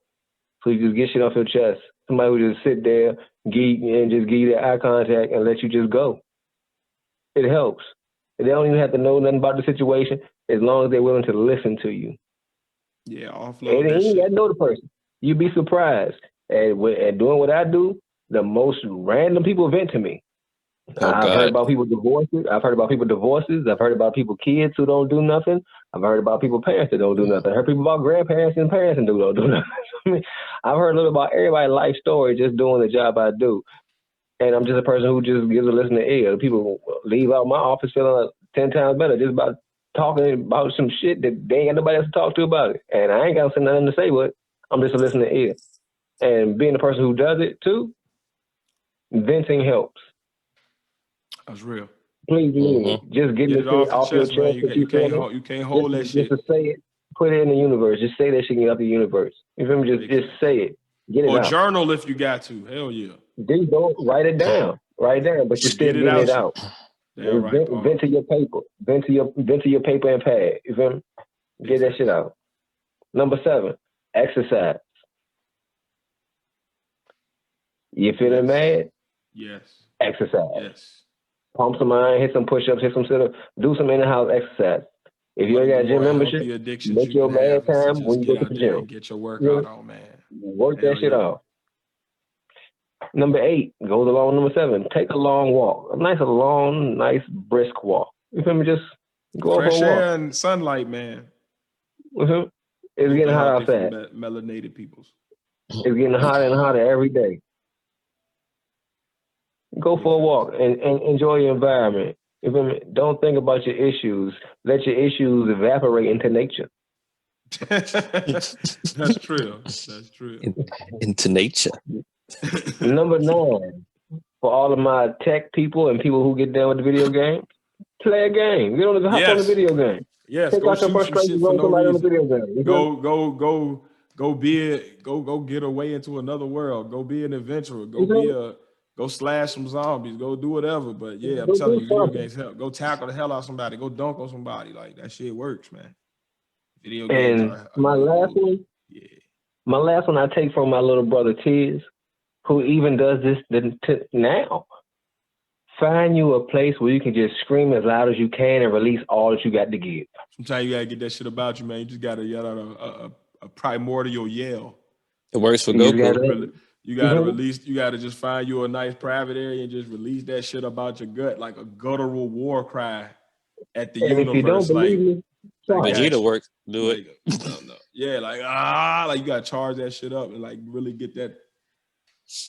So you just get shit off your chest. Somebody who just sit there and just give you that eye contact and let you just go. It helps. They don't even have to know nothing about the situation as long as they're willing to listen to you. Yeah, offload and you got to know the person. You'd be surprised. And doing what I do, the most random people vent to me. I've heard about people divorces. I've heard about people divorces. I've heard about people kids who don't do nothing. I've heard about people parents that don't do nothing. I've heard people about grandparents and parents that don't do nothing. I mean, I've heard a little about everybody's life story just doing the job I do. And I'm just a person who just gives a listening ear. People leave out my office feeling 10 times better just about talking about some shit that they ain't got nobody else to talk to about it. And I ain't got nothing to say, but I'm just a listening ear. And being the person who does it too, venting helps. That's real. Please believe me. Just get it off your chest. Man. You can't hold that shit. Just to say it, put it in the universe. Just say that shit out the universe. You feel me? Just say it. Get it out. Or journal if you got to. Hell yeah. Then don't write it down. Write it down, but you still get it out. Vent to your paper. Vent to your paper and pad. You feel me? Get that shit out. Number 7, exercise. You feeling mad? Yes. Exercise. Yes. Pump some iron, hit some push-ups, hit some sit-ups, do some in-the-house exercise. If you ain't got a gym membership, make your mad time when you go to the gym. Get your workout on, man. Work that shit off. Number 8 goes along with number 7. Take a long walk. A nice brisk walk. You feel me? Just go for a walk. Fresh air and sunlight, man. It's getting hot outside. Melanated peoples. It's getting hotter and hotter every day. Go for a walk and enjoy your environment. You feel me? Don't think about your issues. Let your issues evaporate into nature. That's true. That's true. Into nature. Number 9, for all of my tech people and people who get down with the video game, play a game. Get on the hop on the video game. Yes, take go out your frustrations on somebody on the video game. Go get away into another world. Go be an adventurer. Go slash some zombies. Go do whatever. But yeah, I'm telling you, video games help. Go tackle the hell out of somebody. Go dunk on somebody. Like that shit works, man. Video games are my last one. Yeah. My last one I take from my little brother Tiz, who even does this now. find you a place where you can just scream as loud as you can and release all that you got to give. Sometimes you gotta get that shit about you, man. You just gotta yell out a primordial yell. It works for You Goku. You gotta release. You gotta just find you a nice private area and just release that shit about your gut, like a guttural war cry at the And universe. if you don't believe me, Vegeta works. Do it. No. Yeah, like like you gotta charge that shit up and like really get that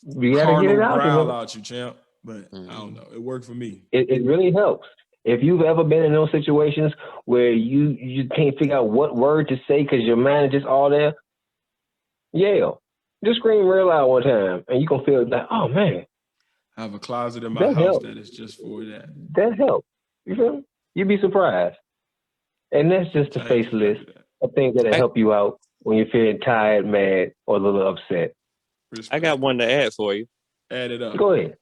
you gotta get it out, growl out you, champ. But I don't know. It worked for me. It really helps. If you've ever been in those situations where you can't figure out what word to say because your mind is just all there, yell. Just scream real loud one time, and you gonna feel like, oh man. I have a closet in my house that is just for that. That helps. You feel me? You'd be surprised. And that's just the face list of things that'll help you out when you're feeling tired, mad, or a little upset. Respect. I got one to add for you. Add it up. Go ahead.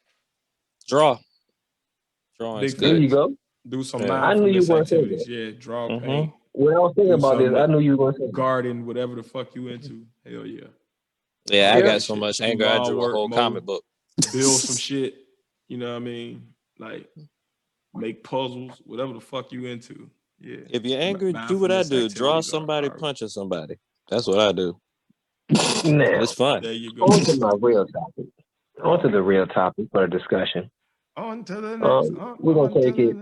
Draw. Drawing is good. There you go. Do some mindfulness activities. Yeah, draw, paint. When I was thinking about this, I knew you were going to say garden, whatever the fuck you into. Hell yeah. Yeah, I got so much anger. I drew a whole comic book. Build some shit. You know what I mean? Like make puzzles, whatever the fuck you into. Yeah. If you're angry, do what I do. Draw somebody punching somebody. That's what I do. Now, it's fun. There you go. On to my real topic. On to the real topic for the discussion. On to the next. We're gonna take it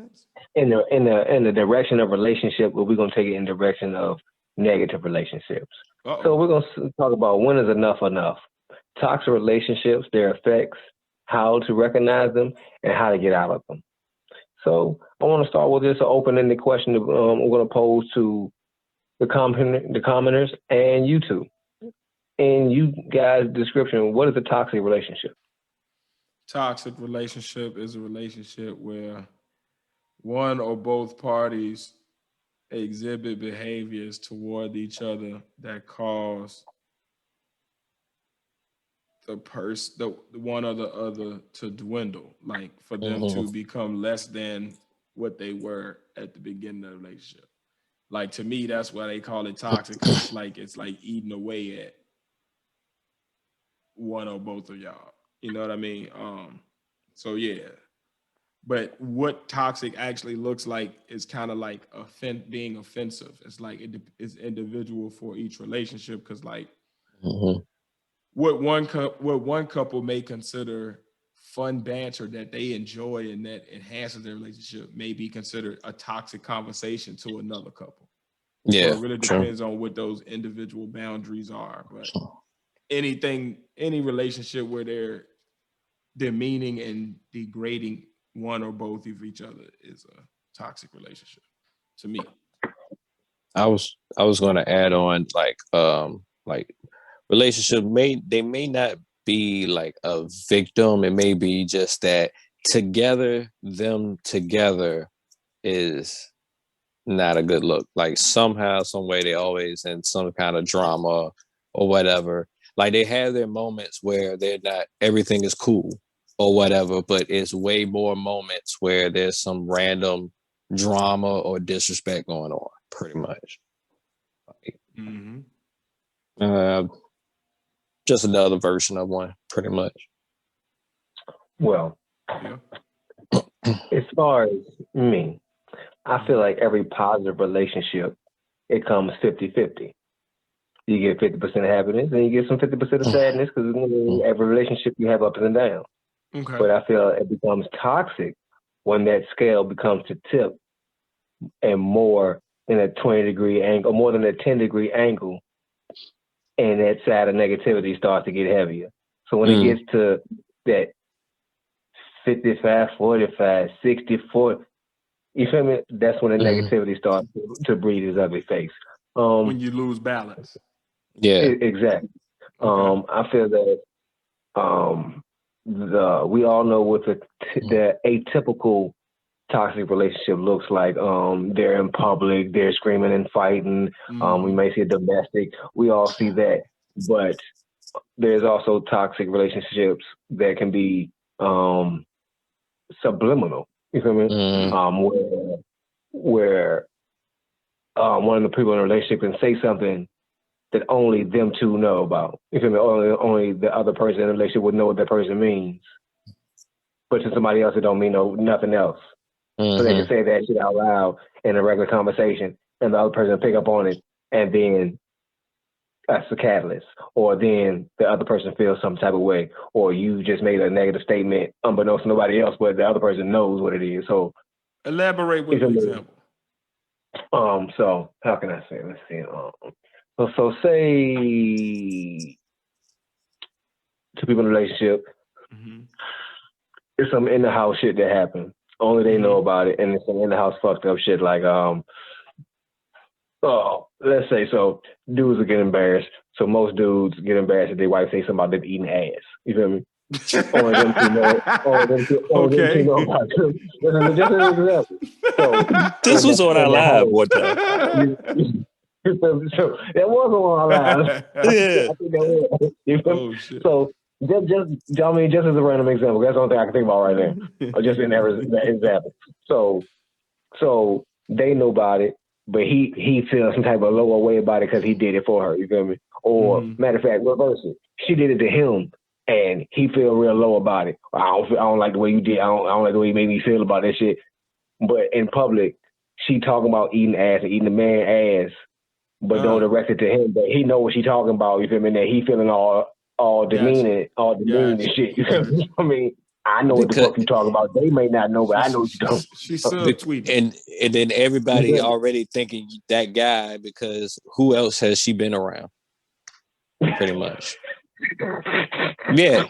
in the direction of relationship, but we're gonna take it in the direction of negative relationships. So we're gonna talk about when is enough enough. Toxic relationships, their effects, how to recognize them, and how to get out of them. So I want to start with this open-ended question we're going to pose to the commoners and you two. In you guys' description, what is a toxic relationship? Toxic relationship is a relationship where one or both parties exhibit behaviors toward each other that cause the one or the other to dwindle, like for them to become less than what they were at the beginning of the relationship. Like to me, that's why they call it toxic. It's like eating away at one or both of y'all. You know what I mean? So yeah. But what toxic actually looks like is kind of like being offensive. It's like it's individual for each relationship because like what one couple may consider fun banter that they enjoy and that enhances their relationship may be considered a toxic conversation to another couple. Yeah, so it really depends on what those individual boundaries are. But any relationship where they're demeaning and degrading one or both of each other is a toxic relationship to me. I was going to add on like relationship may not be like a victim. It may be just that them together is not a good look. Like somehow, some way they always in some kind of drama or whatever. Like they have their moments where they're not, everything is cool or whatever, but it's way more moments where there's some random drama or disrespect going on, pretty much. Just another version of one, pretty much. Well, as far as me, I feel like every positive relationship, it comes 50-50. You get 50% happiness and you get some 50% of sadness because every relationship you have ups and downs. Okay. But I feel it becomes toxic when that scale becomes to tip and more than a 20-degree angle, more than a 10-degree angle, and that side of negativity starts to get heavier. So when it gets to that 55, 45, 60, 40, you feel me? That's when the negativity starts to breed his ugly face. When you lose balance. Yeah. Exactly. Okay. I feel that we all know what the atypical toxic relationship looks like. They're in public, they're screaming and fighting. We may see a domestic. We all see that. But there's also toxic relationships that can be subliminal. You feel me? Where one of the people in a relationship can say something that only them two know about. You feel me? Only the other person in the relationship would know what that person means. but to somebody else it don't mean nothing else. So they can say that shit out loud in a regular conversation, and the other person pick up on it, and then that's the catalyst. Or then the other person feels some type of way, or you just made a negative statement unbeknownst to nobody else, but the other person knows what it is. So elaborate with an example. So how can I say? Let's see. So say two people in a relationship, it's some in the house shit that happened. Only they know about it, and it's some in the house fucked up shit like let's say so dudes will get embarrassed. So most dudes get embarrassed if their wife say something about them eating ass. You feel me? Only them two know. Only them two know about it. Just an example. So this was on our live one time. So that was on our live. Yeah. I think that was. You feel me? Shit. So just as a random example, that's the only thing I can think about right now. Or just in that example. So they know about it, but he feels some type of lower way about it because he did it for her. You feel me? Or matter of fact, reverse it. She did it to him, and he feel real low about it. I don't like the way you did. I don't like the way you made me feel about that shit. But in public, she talking about eating ass and eating the man ass, but don't direct it to him. But he know what she talking about. You feel me? That he feeling all demeaning, and shit. You feel me? I mean, I know what the fuck you talking about. They may not know, but I know what you don't. She's subtweeting. And then everybody already thinking that guy because who else has she been around? Pretty much. Yeah.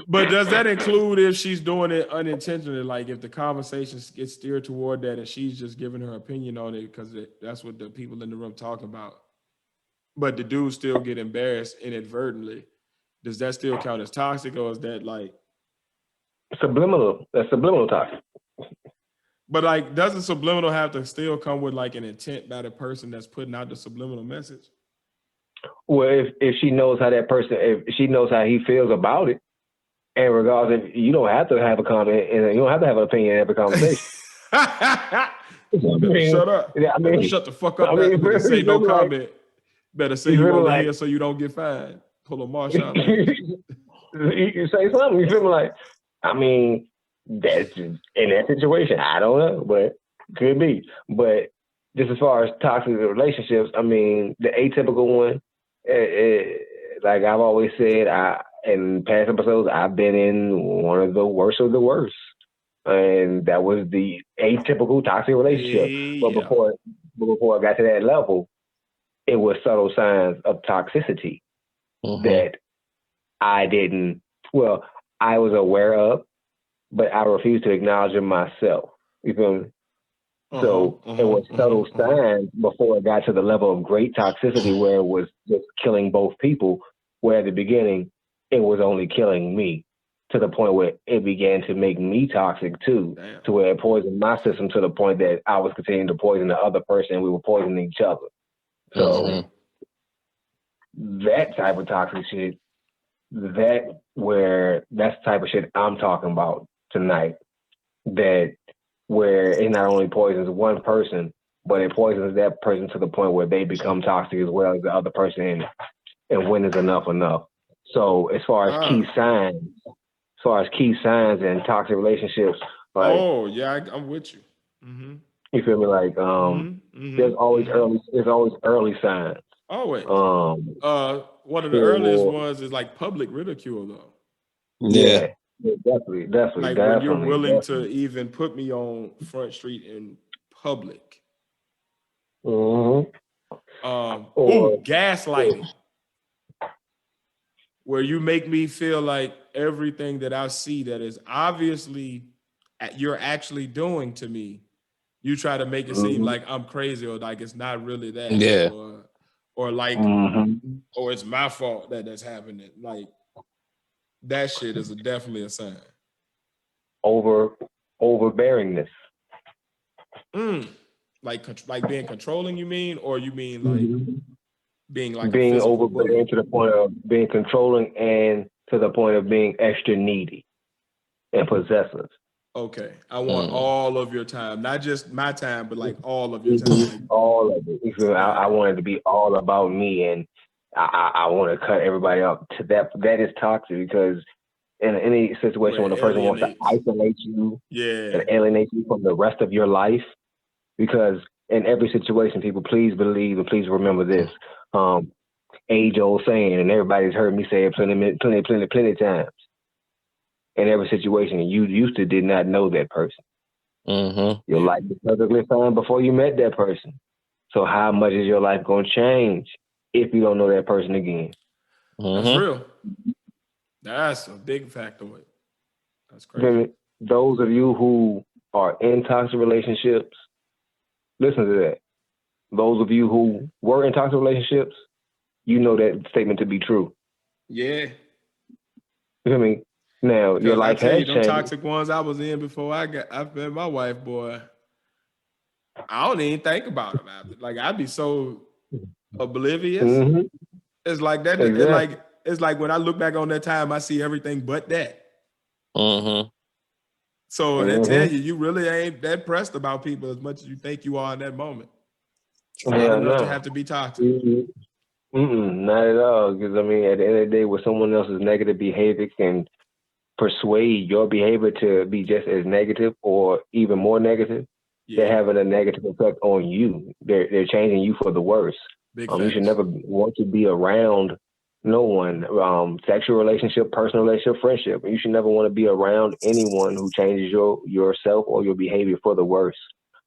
But does that include if she's doing it unintentionally? Like if the conversation gets steered toward that and she's just giving her opinion on it because that's what the people in the room talk about. But the dudes still get embarrassed inadvertently. Does that still count as toxic, or is that like subliminal? That's subliminal toxic. But like, doesn't subliminal have to still come with like an intent by the person that's putting out the subliminal message? Well, if she knows how that person, if she knows how he feels about it, and regardless, you don't have to have a comment, and you don't have to have an opinion in every conversation. Shut up. I mean, shut the fuck up. Say no comment. Better say you over here so you don't get fined. Pull a Marshall. You say something. You feel me? Like, I mean, that's in that situation. I don't know, but could be. But just as far as toxic relationships, I mean, the atypical one, like I've always said, in past episodes, I've been in one of the worst of the worst. And that was the atypical toxic relationship. But before I got to that level, it was subtle signs of toxicity that I was aware of, but I refused to acknowledge in myself. You feel me? So it was subtle signs before it got to the level of great toxicity where it was just killing both people, where at the beginning it was only killing me, to the point where it began to make me toxic too. Damn. To where it poisoned my system to the point that I was continuing to poison the other person and we were poisoning each other. So that type of toxic shit, that's the type of shit I'm talking about tonight. That where it not only poisons one person, but it poisons that person to the point where they become toxic as well as the other person. And when is enough? So as far as key signs in toxic relationships, like, I'm with you. You feel me? Like there's always early signs. Always. One of the earliest ones is like public ridicule, though. Yeah, definitely. Like when you're willing to even put me on Front Street in public. Gaslighting. Where you make me feel like everything that I see that is obviously you're actually doing to me, you try to make it seem like I'm crazy or like it's not really that. Yeah. Or like, or it's my fault that that's happening. Like that shit is definitely a sign. Overbearingness. Like being controlling, you mean? Or you mean like being overbearing to the point of being controlling and to the point of being extra needy and possessive. Okay, I want all of your time, not just my time, but like all of your time. All of it. I want it to be all about me, and I want to cut everybody up. To that is toxic because in any situation when a person wants to isolate you and alienate you from the rest of your life. Because in every situation, people, please believe and please remember this. Age-old saying, and everybody's heard me say it plenty times. In every situation, you used to did not know that person. Your life was perfectly fine before you met that person. So how much is your life going to change if you don't know that person again? That's real. That's a big factor. That's crazy. Those of you who are in toxic relationships, listen to that. Those of you who were in toxic relationships, you know that statement to be true. Yeah. You feel me? Now, your life has changed. Them toxic ones I was in before I met my wife, boy, I don't even think about them after. Like, I'd be so oblivious. It's like that. Exactly. It's like when I look back on that time, I see everything but that. So they tell you really ain't that pressed about people as much as you think you are in that moment. It's not enough to have to be toxic. Not at all. Because I mean, at the end of the day, with someone else's negative behavior can persuade your behavior to be just as negative or even more negative, they're having a negative effect on you. They're changing you for the worse. You should never want to be around no one. Sexual relationship, personal relationship, friendship. You should never want to be around anyone who changes yourself or your behavior for the worse.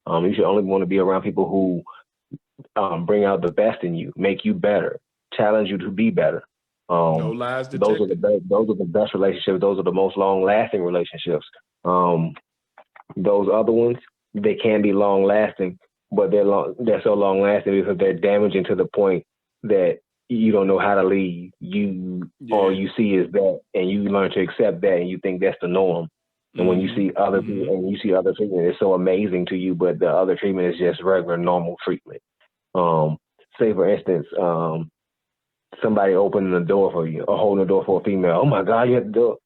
You should only want to be around people who bring out the best in you, make you better, challenge you to be better. No lies detected. Those are the best relationships. Those are the most long-lasting relationships. Those other ones, they can be long-lasting, but they're so long-lasting because they're damaging to the point that you don't know how to leave. All you see is that, and you learn to accept that, and you think that's the norm. And when you see other people, and you see other treatment, it's so amazing to you, but the other treatment is just regular, normal treatment. Say, for instance, somebody opening the door for you or holding the door for a female. Oh my God, you have the door.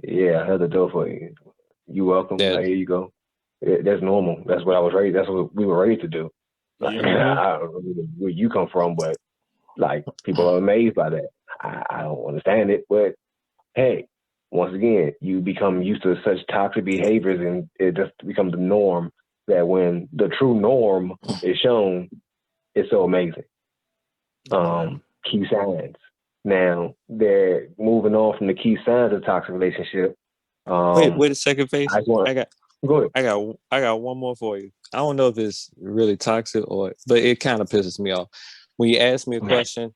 Yeah, I have the door for you. You welcome. Like, here you go. That's normal. That's what I was raised. That's what we were raised to do. Like, I don't know where you come from, but like people are amazed by that. I don't understand it, but hey, once again, you become used to such toxic behaviors, and it just becomes the norm. That when the true norm is shown, it's so amazing. Key signs. Now they're moving on from the key signs of toxic relationship. Wait a second, Face. Go ahead. I got one more for you. I don't know if it's really toxic but it kind of pisses me off. When you ask me a question,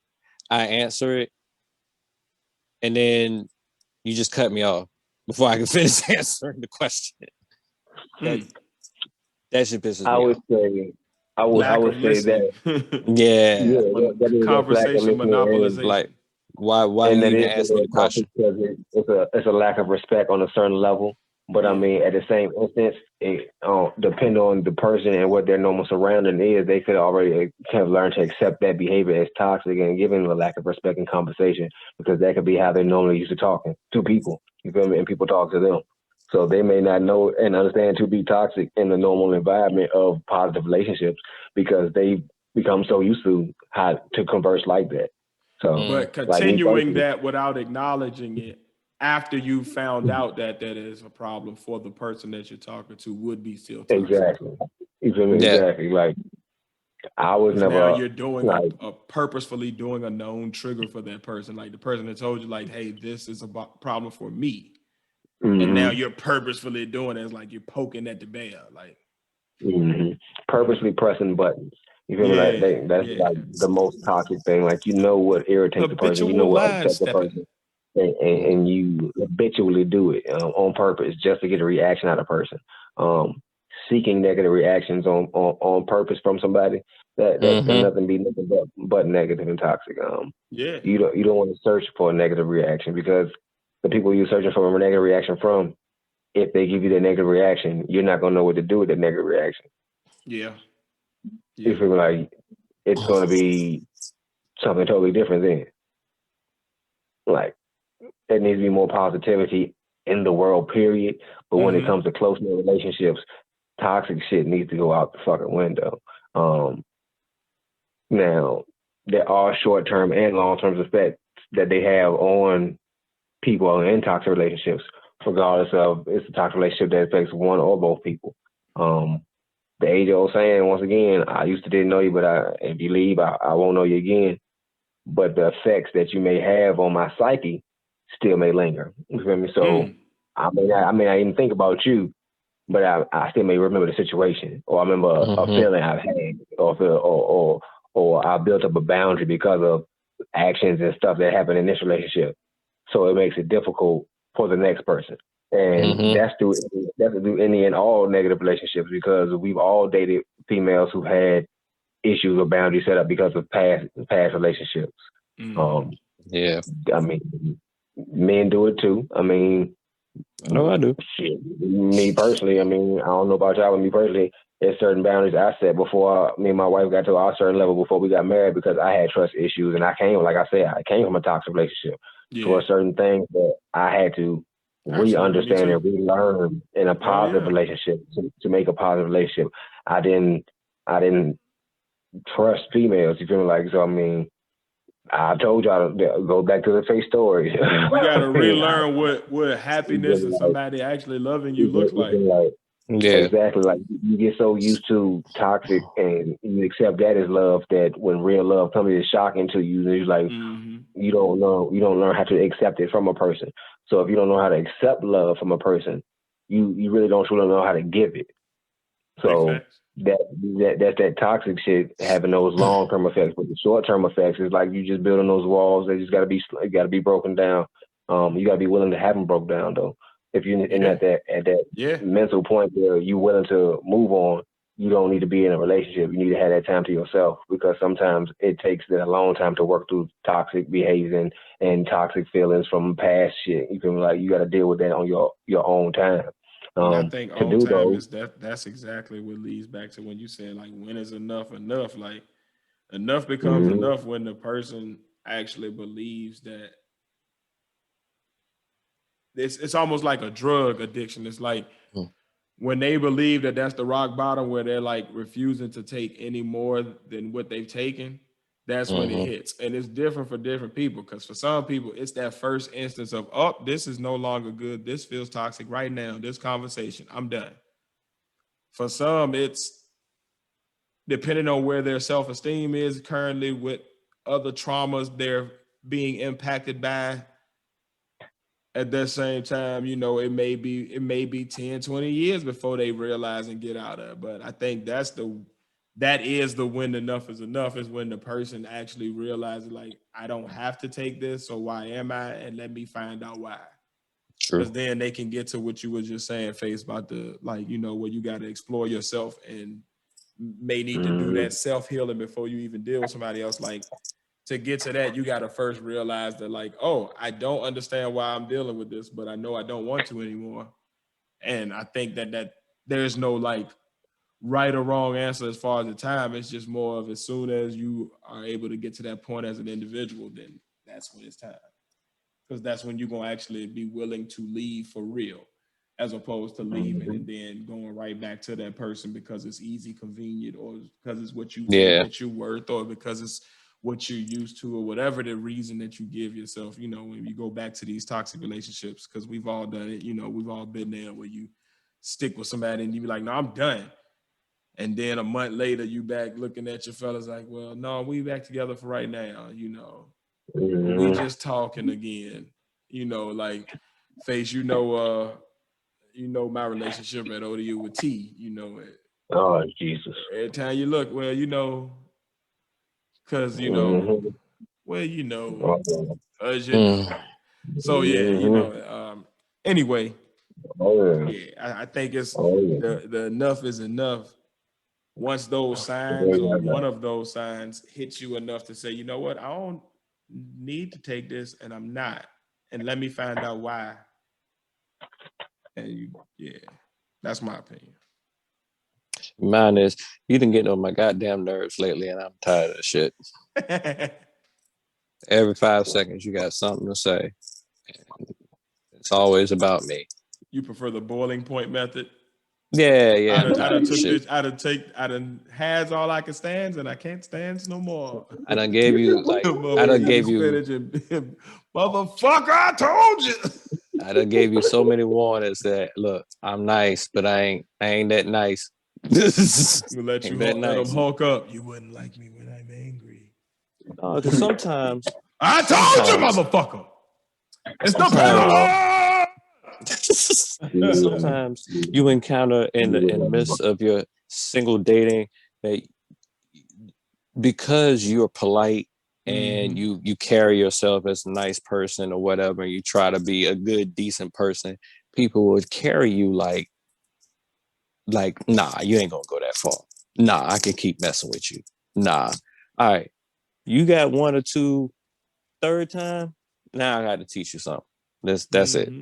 I answer it, and then you just cut me off before I can finish answering the question. That shit pisses me off. I would say that. Yeah. Conversation monopolization. Like, why you even ask me the question? It's a lack of respect on a certain level. But I mean, at the same instance, it depend on the person and what their normal surrounding is. They could already have learned to accept that behavior as toxic and give them a lack of respect in conversation, because that could be how they normally used to talking to people. You feel me? And people talk to them. So they may not know and understand to be toxic in the normal environment of positive relationships, because they become so used to how to converse like that. So, but continuing that without acknowledging it after you found out that is a problem for the person that you're talking to would be still toxic. Exactly. You feel me? Yeah. Exactly. Like, I was never. Now you're doing purposefully doing a known trigger for that person. Like the person that told you, like, hey, this is a problem for me. And now you're purposefully doing it. It's like you're poking at the bear. Like, purposely pressing buttons. You feel me? That's like the most toxic thing. Like, you know what irritates the person. You know what upsets the person. And you habitually do it on purpose just to get a reaction out of a person. Seeking negative reactions on purpose from somebody, that can nothing be nothing but negative and toxic. You don't want to search for a negative reaction, because the people you're searching for a negative reaction from, if they give you that negative reaction, you're not gonna know what to do with that negative reaction. You feel like it's gonna be something totally different then. Like, there needs to be more positivity in the world, period. But when it comes to close-knit relationships, toxic shit needs to go out the fucking window. Now, there are short-term and long-term effects that they have on people are in toxic relationships, regardless of it's a toxic relationship that affects one or both people. The age-old saying, once again, I used to didn't know you, but if you leave, I won't know you again. But the effects that you may have on my psyche still may linger. You feel me? So I may not even think about you, but I still may remember the situation, or I remember a feeling I've had, or I built up a boundary because of actions and stuff that happened in this relationship. So it makes it difficult for the next person. And that's through any and all negative relationships, because we've all dated females who had issues or boundaries set up because of past relationships. Yeah. I mean, men do it too. I mean, no, I do. Shit. Me personally, I mean, I don't know about y'all, but me personally, there's certain boundaries I set before me and my wife got to a certain level before we got married, because I had trust issues, and I came from a toxic relationship. So there were certain things that I had to re-understand and relearn in a positive relationship to make a positive relationship. I didn't trust females. You feel me? Like, so I mean, I told y'all to go back to the face story. You got to relearn what happiness and somebody actually loving you looks like. Exactly. Like, you get so used to toxic and you accept that as love, that when real love comes, it's shocking to you. It's like you don't learn how to accept it from a person. So if you don't know how to accept love from a person, you really don't truly know how to give it. So that's that toxic shit having those long-term effects. But the short-term effects is like you just building those walls. They just got to be broken down. You got to be willing to have them broke down, though. If you're at that mental point where you're willing to move on, you don't need to be in a relationship. You need to have that time to yourself, because sometimes it takes a long time to work through toxic behavior and toxic feelings from past shit. You feel me? Like, you got to deal with that on your own time. I think own time is that's exactly what leads back to when you said, like, when is enough? Like, enough becomes enough when the person actually believes that it's almost like a drug addiction. It's like when they believe that that's the rock bottom, where they're like refusing to take any more than what they've taken, that's when it hits. And it's different for different people, because for some people, it's that first instance of, oh, this is no longer good. This feels toxic right now. This conversation, I'm done. For some, it's depending on where their self-esteem is currently, with other traumas they're being impacted by. At that same time, you know, it may be 10, 20 years before they realize and get out of it. But I think that is the when enough is enough, is when the person actually realizes, like, I don't have to take this, so why am I? And let me find out why. Because then they can get to what you were just saying, Face, about the, like, you know, where you got to explore yourself and may need to do that self-healing before you even deal with somebody else. Like, to get to that, you got to first realize that, like, oh, I don't understand why I'm dealing with this, but I know I don't want to anymore. And I think that there's no, like, right or wrong answer as far as the time. It's just more of, as soon as you are able to get to that point as an individual, then that's when it's time. Because that's when you're going to actually be willing to leave for real, as opposed to leaving and then going right back to that person because it's easy, convenient, or because it's what you think that you're worth, or because it's what you're used to, or whatever the reason that you give yourself. You know, when you go back to these toxic relationships, because we've all done it, you know, we've all been there, where you stick with somebody and you be like, no, I'm done. And then a month later, you back looking at your fellas like, well, no, we back together for right now, you know. We just talking again, you know, like, Face, you know my relationship at ODU with T, you know. Oh, Jesus. Every time you look, well, you know, because, you know, well, you know, you know. So, yeah, you know, anyway, I think it's the enough is enough. Once those signs, or one of those signs, hits you enough to say, you know what, I don't need to take this, and I'm not. And let me find out why. And that's my opinion. Mine is, you done getting on my goddamn nerves lately, and I'm tired of shit. Every 5 seconds, you got something to say. It's always about me. You prefer the boiling point method? Yeah. I done has all I can stand, and I can't stand no more. I done gave you, like, spinach and Motherfucker, I told you. I done gave you so many warnings that look, I'm nice, but I ain't that nice. We'll let you Ain't that let them nice. hulk up. You wouldn't like me when I'm angry. Because sometimes I told you, motherfucker. It's the pedal. sometimes you encounter in the midst of your single dating that because you're polite and you carry yourself as a nice person or whatever, and you try to be a good, decent person, people would carry you like, nah, you ain't gonna go that far. Nah, I can keep messing with you. Nah. All right. You got one or two third time. Now I got to teach you something. That's it.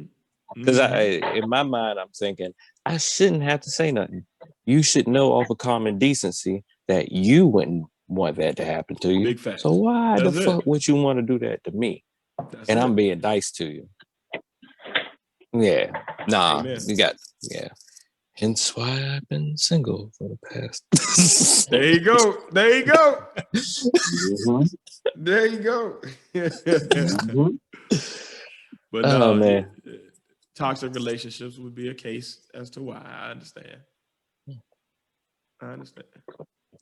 Because in my mind, I'm thinking I shouldn't have to say nothing. You should know off of common decency that you wouldn't want that to happen to you. Big fact. So why That's the fuck would you want to do that to me? That's I'm being nice to you. Yeah. Nah. Amen. You got hence why I've been single for the past. There you go. There you go. There you go. But no, man. Toxic relationships would be a case as to why. I understand.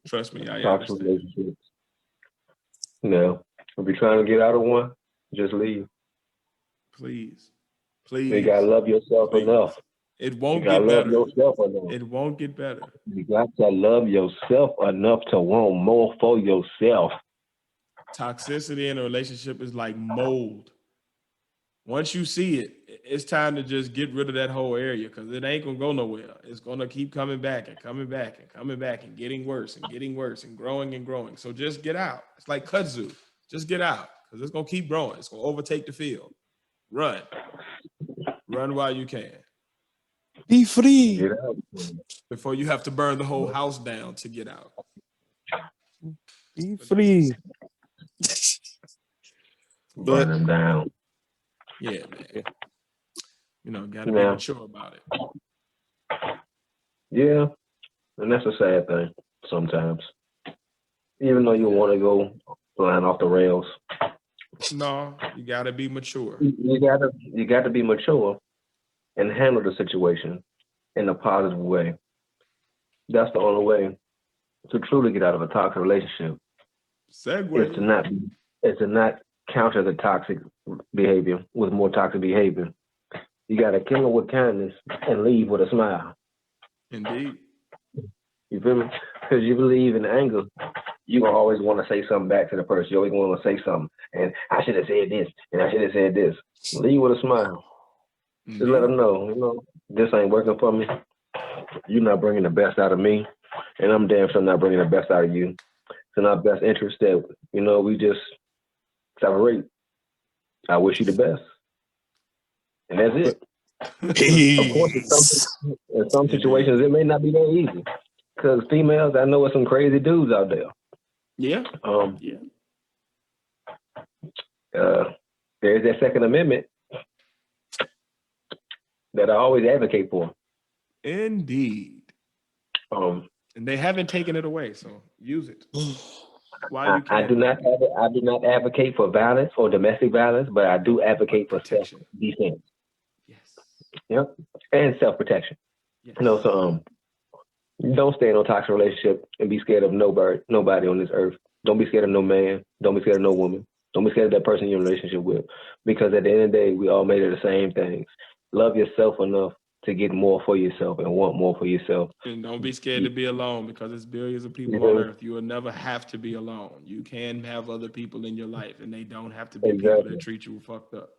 Trust me, I Toxic understand. relationships. No. If you're trying to get out of one, just leave. Please. You gotta love yourself enough. It won't get better. It won't get better. You got to love yourself enough to want more for yourself. Toxicity in a relationship is like mold. Once you see it, it's time to just get rid of that whole area because it ain't gonna go nowhere. It's gonna keep coming back and coming back and coming back and getting worse and growing and growing. So just get out. It's like kudzu. Just get out because it's gonna keep growing. It's gonna overtake the field. Run while you can. Be free. Get out. Before you have to burn the whole house down to get out. Be free. Burn them down. Yeah, man. Gotta be mature about it. Yeah, and that's a sad thing sometimes. Even though you want to go flying off the rails. No, you gotta be mature. You gotta be mature and handle the situation in a positive way. That's the only way to truly get out of a toxic relationship. Segue. Is to not counter the toxic behavior with more toxic behavior. You gotta kill it with kindness and leave with a smile. Indeed. You feel me? Because you believe in anger, you gonna always want to say something back to the person. You always want to say something, and I should have said this, and I should have said this. Leave with a smile. Just let them know, this ain't working for me. You're not bringing the best out of me, and I'm damn sure not bringing the best out of you. It's in our best interest that, we just separate. I wish you the best. And that's it. Of course, in some situations, it may not be that easy. Because females, I know there's some crazy dudes out there. Yeah. There's that Second Amendment that I always advocate for. Indeed. And they haven't taken it away, so use it. I do not advocate for violence or domestic violence, but I do advocate for self-defense. Yes. Yep. And self-protection. Yes. So don't stay in a toxic relationship and be scared of nobody on this earth. Don't be scared of no man. Don't be scared of no woman. Don't be scared of that person you're in a relationship with. Because at the end of the day, we all made of the same things. Love yourself enough to get more for yourself and want more for yourself. And don't be scared to be alone because there's billions of people on earth. You will never have to be alone. You can have other people in your life, and they don't have to be people that treat you fucked up.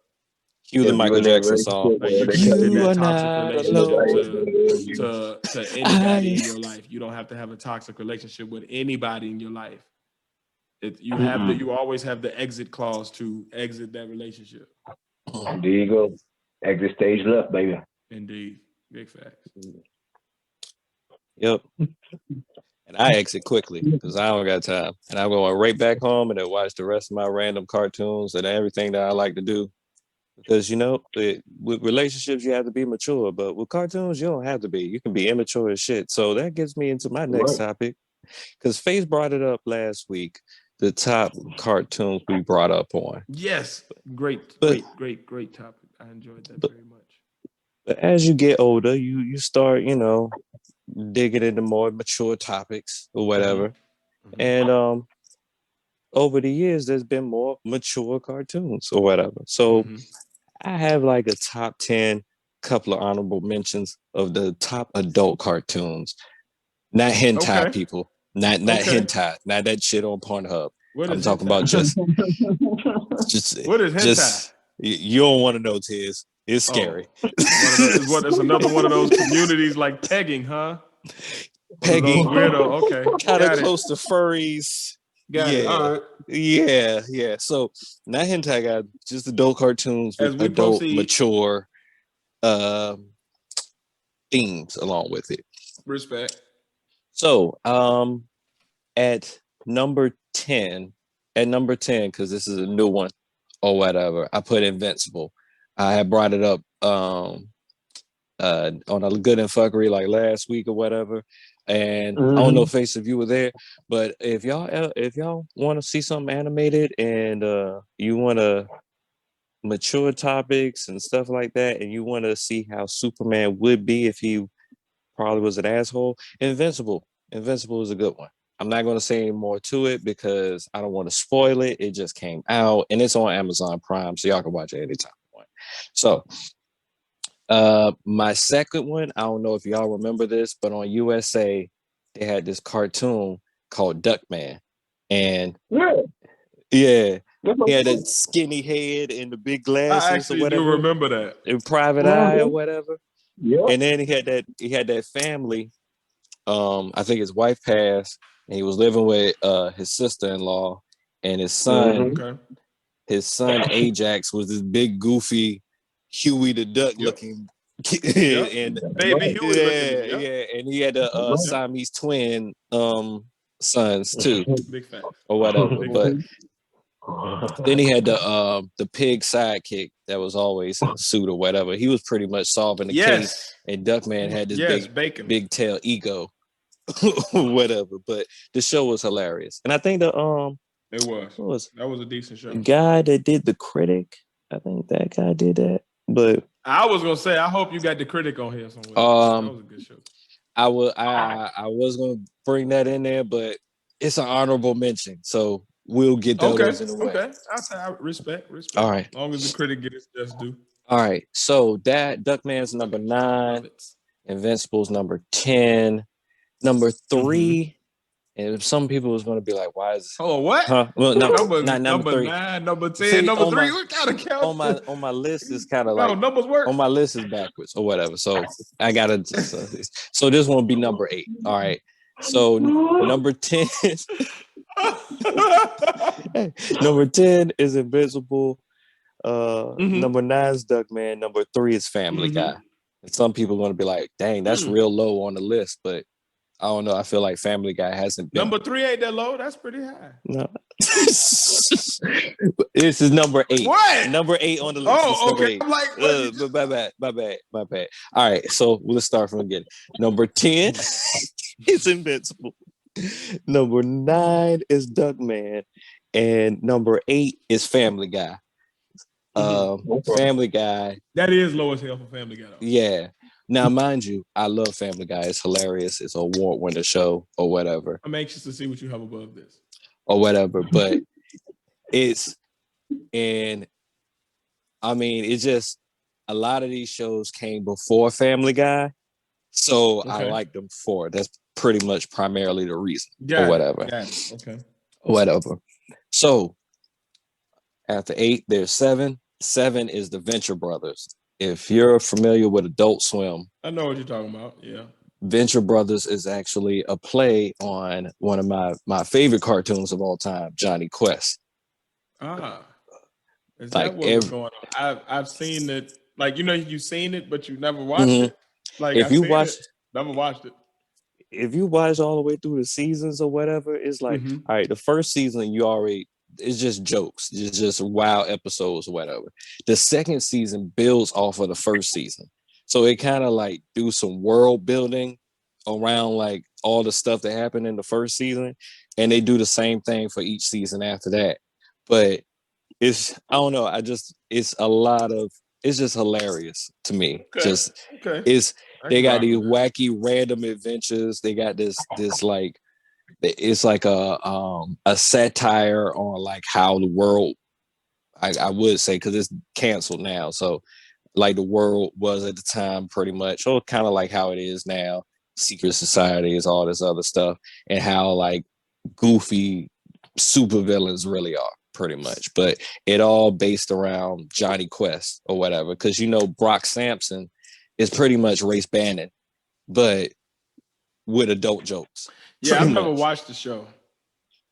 Cue the Michael Jackson song. Like you can extend that toxic relationship to anybody in your life. You don't have to have a toxic relationship with anybody in your life. You always have the exit clause to exit that relationship. There you go. Exit stage left, baby. Indeed. Big facts. Yep. And I exit quickly because I don't got time. And I'm going right back home and then watch the rest of my random cartoons and everything that I like to do. Because, with relationships, you have to be mature. But with cartoons, you don't have to be. You can be immature as shit. So that gets me into my next topic. Because Faith brought it up last week. the top cartoons we brought up on. Yes, great topic. I enjoyed that very much. But as you get older, you start, digging into more mature topics or whatever. Mm-hmm. And over the years, there's been more mature cartoons or whatever. So I have like a top 10, couple of honorable mentions of the top adult cartoons. Not hentai people. Not hentai. Not that shit on Pornhub. I'm talking about just what is hentai? You don't want to know, Tiz. It's scary. It's another one of those communities like pegging, huh? Pegging. Weirdo. Okay. Kind of close to furries. Got it. All right. Yeah. So not hentai guy, just adult cartoons with adult mature themes along with it. Respect. So at number 10, because this is a new one or whatever, I put Invincible. I had brought it up on a Good and Fuckery like last week or whatever. And I don't know, Face, if you were there, but if y'all want to see something animated and you want to mature topics and stuff like that, and you want to see how Superman would be if he probably was an asshole, Invincible is a good one. I'm not going to say any more to it because I don't want to spoil it. It just came out and it's on Amazon Prime, so y'all can watch it anytime you want. So my second one, I don't know if y'all remember this, but on USA, they had this cartoon called Duckman. And yeah, he had a skinny head and the big glasses or whatever. I remember that. In Private Eye or whatever. Yeah. And then he had that family. I think his wife passed, and he was living with his sister-in-law and his son. His son Ajax was this big, goofy Huey the Duck looking kid, and baby Huey looking. And he had a Siamese twin sons too, big fan or whatever. But then he had the pig sidekick that was always in a suit or whatever. He was pretty much solving the case, and Duckman had this big tail ego, whatever. But the show was hilarious, and I think that was a decent show. The guy that did The Critic, I think that guy did that. But I was gonna say, I hope you got The Critic on here somewhere. That was a good show. I was gonna bring that in there, but it's an honorable mention, so we'll get those in the way. Okay, I respect. All right, as long as The Critic gets just due. All right, so that Duckman's number 9, Invincible's number 10, number 3. And some people was going to be like, "Why is?" Oh, what? Huh? Well, number 3, 9, number 10, number 3. What kind of count? On my list is kind of like numbers work. On my list is backwards or whatever. So I gotta. So this one will be number 8. All right. So number 10. Number 10 is Invincible. Number 9 is Duckman. Number 3 is Family Guy. And some people are going to be like, "Dang, that's real low on the list," but I don't know. I feel like Family Guy hasn't been. Number 3 ain't that low. That's pretty high. No. This is number 8. What? Number 8 on the list. Oh, okay. I'm like, my bad. All right. So let's start from the beginning. Number 10 is Invincible. Number 9 is Duckman. And number 8 is Family Guy. Family Guy. That is low as hell for Family Guy, though. Yeah. Now, mind you, I love Family Guy. It's hilarious. It's an award-winning show or whatever. I'm anxious to see what you have above this. Or whatever, but it's just a lot of these shows came before Family Guy, so I like them for it. That's pretty much primarily the reason or whatever. Okay. Whatever. So after 8, there's 7. 7 is the Venture Brothers. If you're familiar with Adult Swim, I know what you're talking about. Yeah. Venture Brothers is actually a play on one of my favorite cartoons of all time, Johnny Quest. Is that what's going on? I've seen it. Like, you've seen it, but you never watched it. Like, never watched it. If you watch all the way through the seasons or whatever, it's like, all right, the first season it's just jokes. It's just wild episodes or whatever. The second season builds off of the first season. So it kind of like do some world building around like all the stuff that happened in the first season, and they do the same thing for each season after that. But I don't know. It's a lot of, it's just hilarious to me. Okay. Just Okay. they got these wacky random adventures. They got this like, it's like a satire on like how the world, I would say, because it's canceled now. So like the world was at the time pretty much, or kind of like how it is now. Secret societies, all this other stuff, and how like goofy supervillains really are, pretty much. But it all based around Johnny Quest or whatever, because Brock Sampson is pretty much Race Bannon, but with adult jokes. Yeah, I've never watched the show.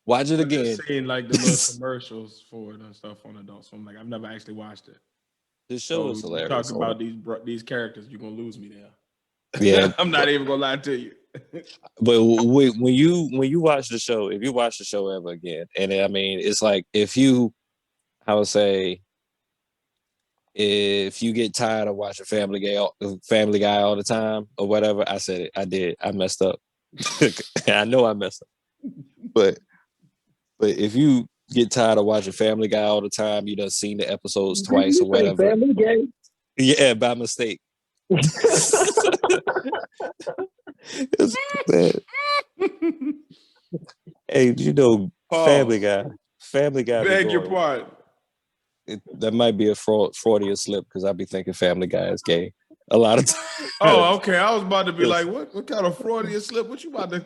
Watch it I've again. just seen like the little commercials for it and stuff on Adult Swim. Like I've never actually watched it. This show is hilarious. Talk about these characters, you're gonna lose me there. Yeah, I'm not even gonna lie to you. But when you watch the show, if you watch the show ever again, and I mean, it's like I would say, if you get tired of watching Family Guy all the time or whatever, I said it. I did. I messed up. I know I messed up. But if you get tired of watching Family Guy all the time, you done seen the episodes twice or whatever. Family Guy? Yeah, by mistake. It's bad. Hey, Family Guy. Beg your pardon. That might be a Freudian slip, because I be thinking Family Guy is gay a lot of times. Oh, okay. I was about to be like, what kind of Freudian slip? What you about to?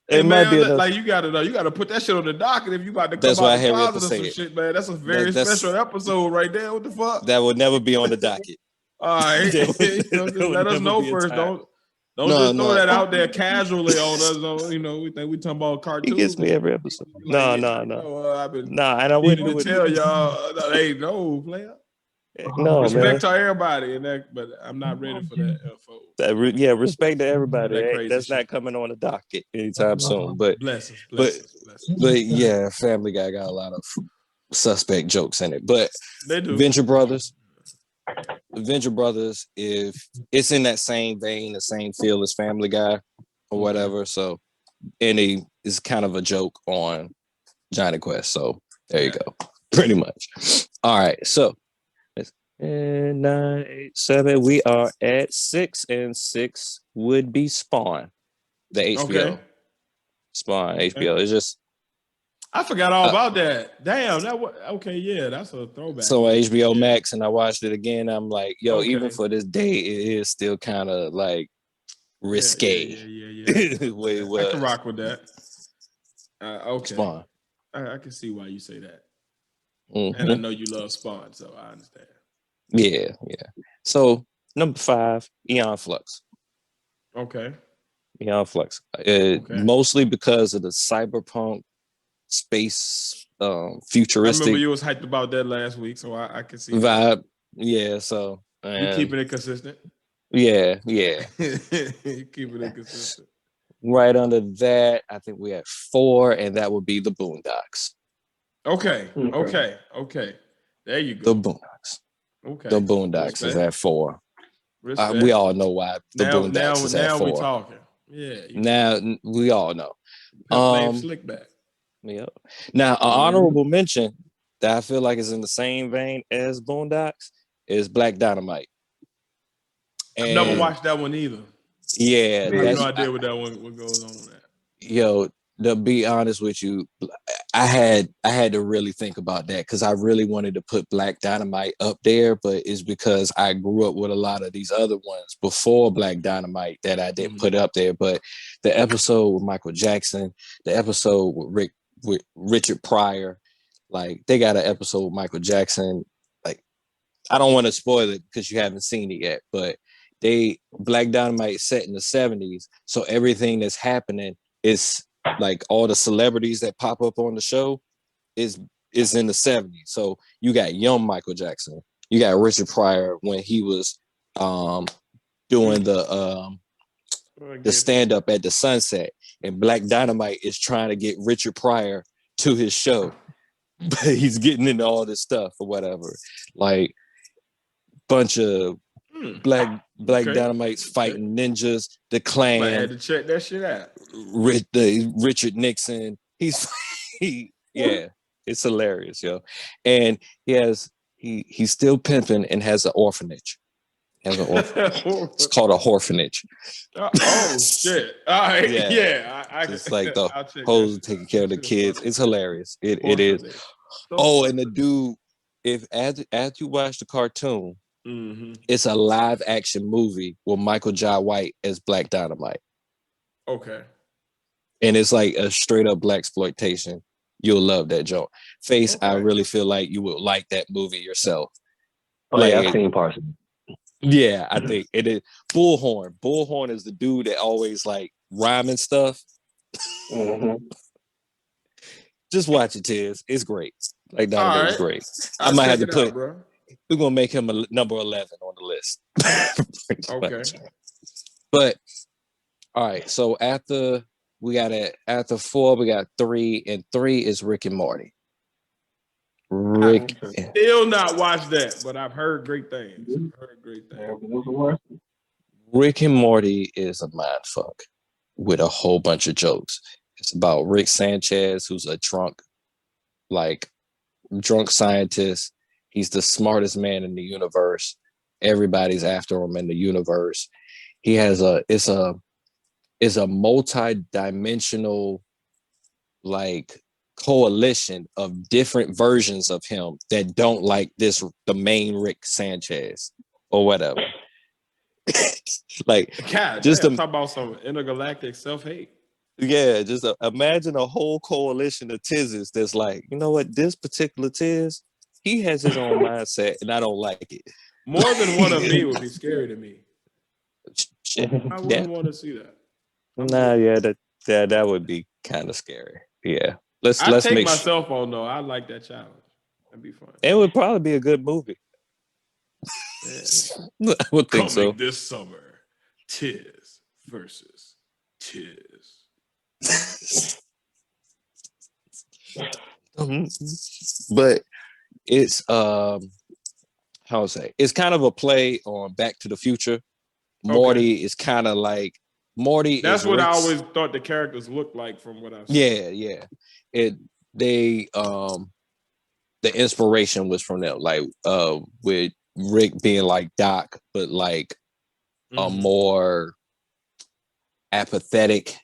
Hey, It man, might be like you gotta put that shit on the docket if you about to come That's out why I the had to closet or say some it. shit, man. That's a very special episode right there. What the fuck? That would never be on the docket. All right, just let us know first. Don't just throw that out there casually on us. We think we talking about cartoons. He gets me every episode. Like, No. I've been And I wouldn't do it. tell y'all, hey, no, player. No, respect man. to everybody, but I'm not ready for that info. Respect to everybody. That's not coming on the docket anytime soon. But blessings. But yeah, Family Guy got a lot of suspect jokes in it. But they do. Venture Brothers, if it's in that same vein, the same feel as Family Guy or whatever. So, and it's kind of a joke on Johnny Quest. So there you go. Pretty much. All right. So, and 9, 8, 7. We are at 6, and 6 would be Spawn, the HBO. Okay. Spawn, HBO. It's just, I forgot all about that. Damn, that's a throwback. So HBO Max, and I watched it again. I'm like, even for this day, it is still kind of like risque. Yeah. I can rock with that. Okay. Spawn. I can see why you say that. Mm-hmm. And I know you love Spawn, so I understand. Yeah. So number 5, Eon Flux. Okay. Eon Flux. Mostly because of the cyberpunk space futuristic. I remember you was hyped about that last week, so I can see vibe. That. Yeah, so you keeping it consistent. Yeah. You keeping it consistent. Right under that, I think we had 4, and that would be the Boondocks. Okay. There you go. The Boondocks. Okay. The Boondocks is at 4. We all know why the Boondocks is at 4. Now we're talking. Yeah. Now we all know. Slickback. Yep. Now, an honorable mention that I feel like is in the same vein as Boondocks is Black Dynamite. I've never watched that one either. Yeah. I have no idea what that one what goes on with that. Yo, to be honest with you, I had to really think about that, because I really wanted to put Black Dynamite up there, but it's because I grew up with a lot of these other ones before Black Dynamite that I didn't put up there. But the episode with Michael Jackson, the episode with Richard Pryor, like they got an episode with Michael Jackson. Like, I don't want to spoil it because you haven't seen it yet, but Black Dynamite set in the 70s, so everything that's happening is like all the celebrities that pop up on the show is in the 70s. So you got young Michael Jackson, you got Richard Pryor when he was doing the stand-up at the Sunset, and Black Dynamite is trying to get Richard Pryor to his show, but he's getting into all this stuff or whatever, like bunch of Black Okay. Dynamite's fighting ninjas, the Might have Klan, to check that shit out. Richard Nixon. Yeah, it's hilarious, yo. And he's still pimping and has an orphanage. It's called a orphanage. Oh shit! All right, yeah. I Just like the I'll check hoes that shit taking out. care of the kids. It's hilarious. It is. Oh, and the dude, if as you watch the cartoon, it's a live action movie with Michael Jai White as Black Dynamite. Okay. And it's like a straight up black exploitation. You'll love that joke. Face, I really feel like you would like that movie yourself. Oh, yeah, I've seen parts. Yeah, I think it is. Bullhorn. Bullhorn is the dude that always like rhyming stuff. Just watch it, Tiz. It's great. Like Dynamite is great. I might have to put. Bro. We're gonna make him a number 11 on the list. Okay. But all right. So after 4, we got 3, and 3 is Rick and Morty. Still not watched that, but I've heard great things. Rick and Morty is a mind fuck with a whole bunch of jokes. It's about Rick Sanchez, who's a drunk scientist. He's the smartest man in the universe. Everybody's after him in the universe. He has it's a multi-dimensional like coalition of different versions of him that don't like the main Rick Sanchez or whatever. Like, God, just talk about some intergalactic self-hate. Yeah, just imagine a whole coalition of Tizzes that's like, you know what, this particular Tiz, he has his own mindset, and I don't like it. More than one of me would be scary to me. Shit. I wouldn't want to see that. That would be kind of scary. Yeah. Let's take make myself on though. I like that challenge. That'd be fun. It would probably be a good movie. I would think so. This summer, Tiz versus Tiz. But it's it's kind of a play on Back to the Future. Morty is kind of like Morty. That's what I always thought the characters looked like from what I've seen. Yeah. The inspiration was from them, like with Rick being like Doc, but like a more apathetic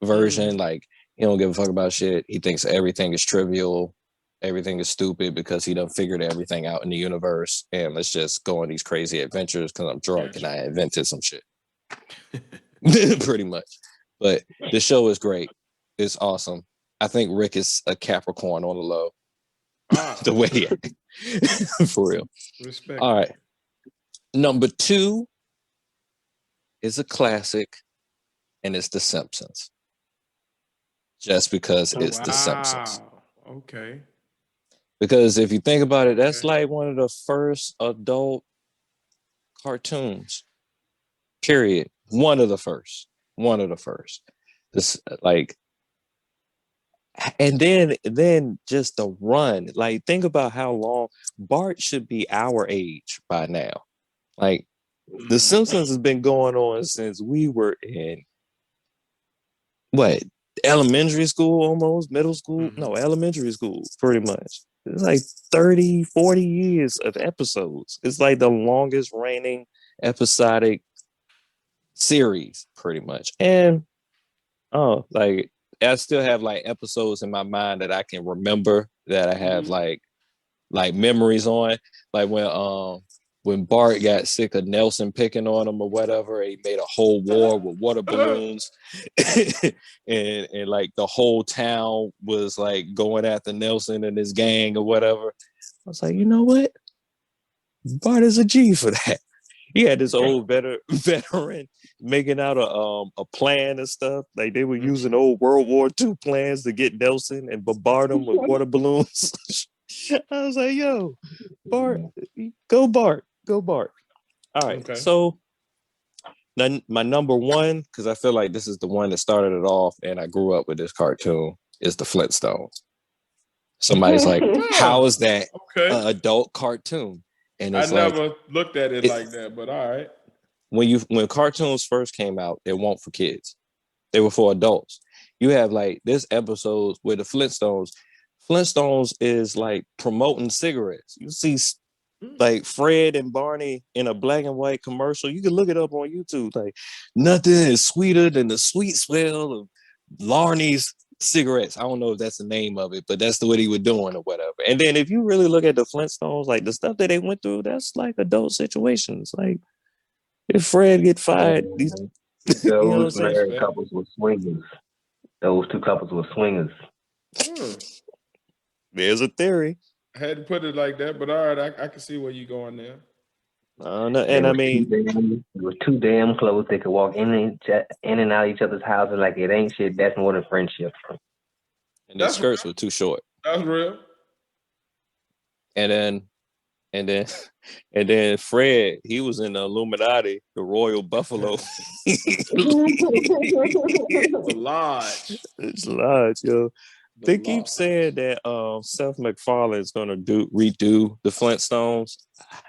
version. Like he don't give a fuck about shit. He thinks everything is trivial, everything is stupid because he done figured everything out in the universe. And let's just go on these crazy adventures because I'm drunk and I invented some shit. Pretty much. But the show is great. It's awesome. I think Rick is a Capricorn on the low. The way he acts. For real. Respect. All right. Number 2 is a classic, and it's The Simpsons. Just because it's The Simpsons. Okay. Because if you think about it, that's like one of the first adult cartoons. Period. One of the first. This like, and then just the run. Like, think about how long Bart should be our age by now. Like, The Simpsons has been going on since we were in elementary school, almost middle school. No, elementary school, pretty much. It's like 30, 40 years of episodes. It's like the longest reigning episodic series, pretty much. And like I still have like episodes in my mind that I can remember, that I have like memories on. Like when Bart got sick of Nelson picking on him or whatever, he made a whole war with water balloons, and like the whole town was like going after Nelson and his gang or whatever. I was like, you know what? Bart is a G for that. He had this old veteran making out a plan and stuff. Like, they were using old World War II plans to get Nelson and bombard him with water balloons. I was like, yo, Bart, go Bart. All right. Okay. So my number 1, because I feel like this is the one that started it off, and I grew up with this cartoon, is the Flintstones. Somebody's like, how is that an adult cartoon? And I it's like never looked at it like that, but all right. when cartoons first came out, they weren't for kids. They were for adults. You have like this episode where the Flintstones is like promoting cigarettes. You see like Fred and Barney in a black and white commercial. You can look it up on YouTube. Like nothing is sweeter than the sweet smell of Larney's cigarettes. I don't know if that's the name of it, but that's the what he was doing or whatever. And then if you really look at the Flintstones, like the stuff that they went through, that's like adult situations. Like if Fred get fired, these you know what I'm Those saying? married couples were swingers. Those two couples were swingers. There's a theory. I hadn't put it like that, but all right, I can see where you're going there. And I mean, it was too damn close. They could walk in and out of each other's houses like it ain't shit. That's more than friendship. And their skirts were too short. That's real. And then Fred, he was in the Illuminati, the Royal Buffalo. Lodge. it's large, yo. They keep saying that Seth MacFarlane is gonna redo the Flintstones.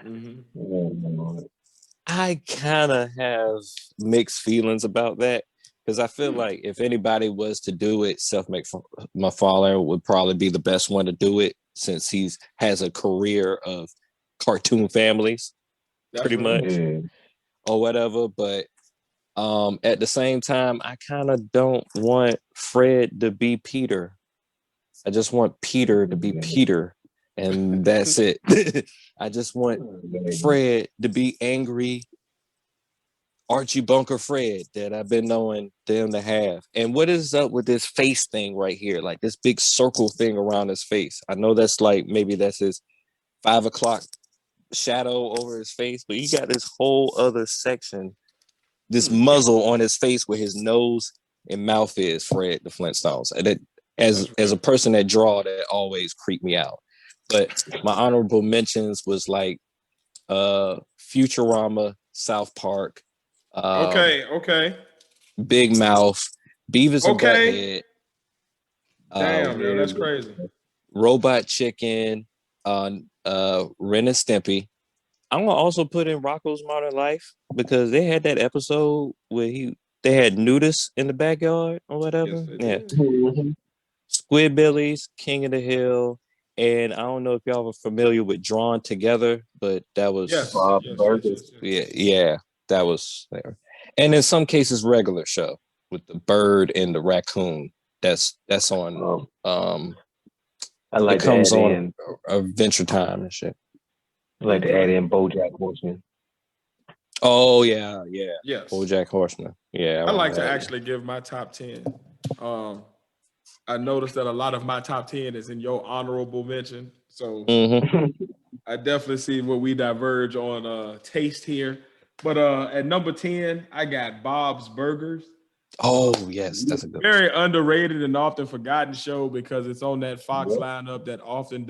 Mm-hmm. I kind of have mixed feelings about that because I feel like if anybody was to do it, Seth MacFarlane would probably be the best one to do it since has a career of cartoon families, pretty much, or whatever. But at the same time, I kind of don't want Fred to be Peter. I just want Peter to be Peter, and that's it. I just want Fred to be angry Archie Bunker Fred that I've been knowing them to have. And what is up with this face thing right here? Like this big circle thing around his face. I know that's like, maybe that's his 5 o'clock shadow over his face, but he got this whole other section, this muzzle on his face where his nose and mouth is, Fred the Flintstones. And it, as a person that draw, that always creeped me out. But my honorable mentions was like Futurama, South Park, Okay. Big Mouth, Beavis and Butthead. Damn, man, that's crazy. Robot Chicken, Ren and Stimpy. I'm gonna also put in Rocko's Modern Life because they had that episode where they had nudists in the backyard or whatever. Yes, Squidbillies, King of the Hill, and I don't know if y'all were familiar with Drawn Together, but that was yeah, that was there. And in some cases, regular show with the bird and the raccoon. That's on. I like it comes to add on in Adventure Time and shit. I like to add in BoJack Horseman. Oh yeah. Yes. BoJack Horseman. Yeah, I like to actually give my top 10. I noticed that a lot of my top 10 is in your honorable mention. So I definitely see where we diverge on taste here. But at number 10, I got Bob's Burgers. Oh, yes, that's a good Very underrated and often forgotten show because it's on that Fox lineup that often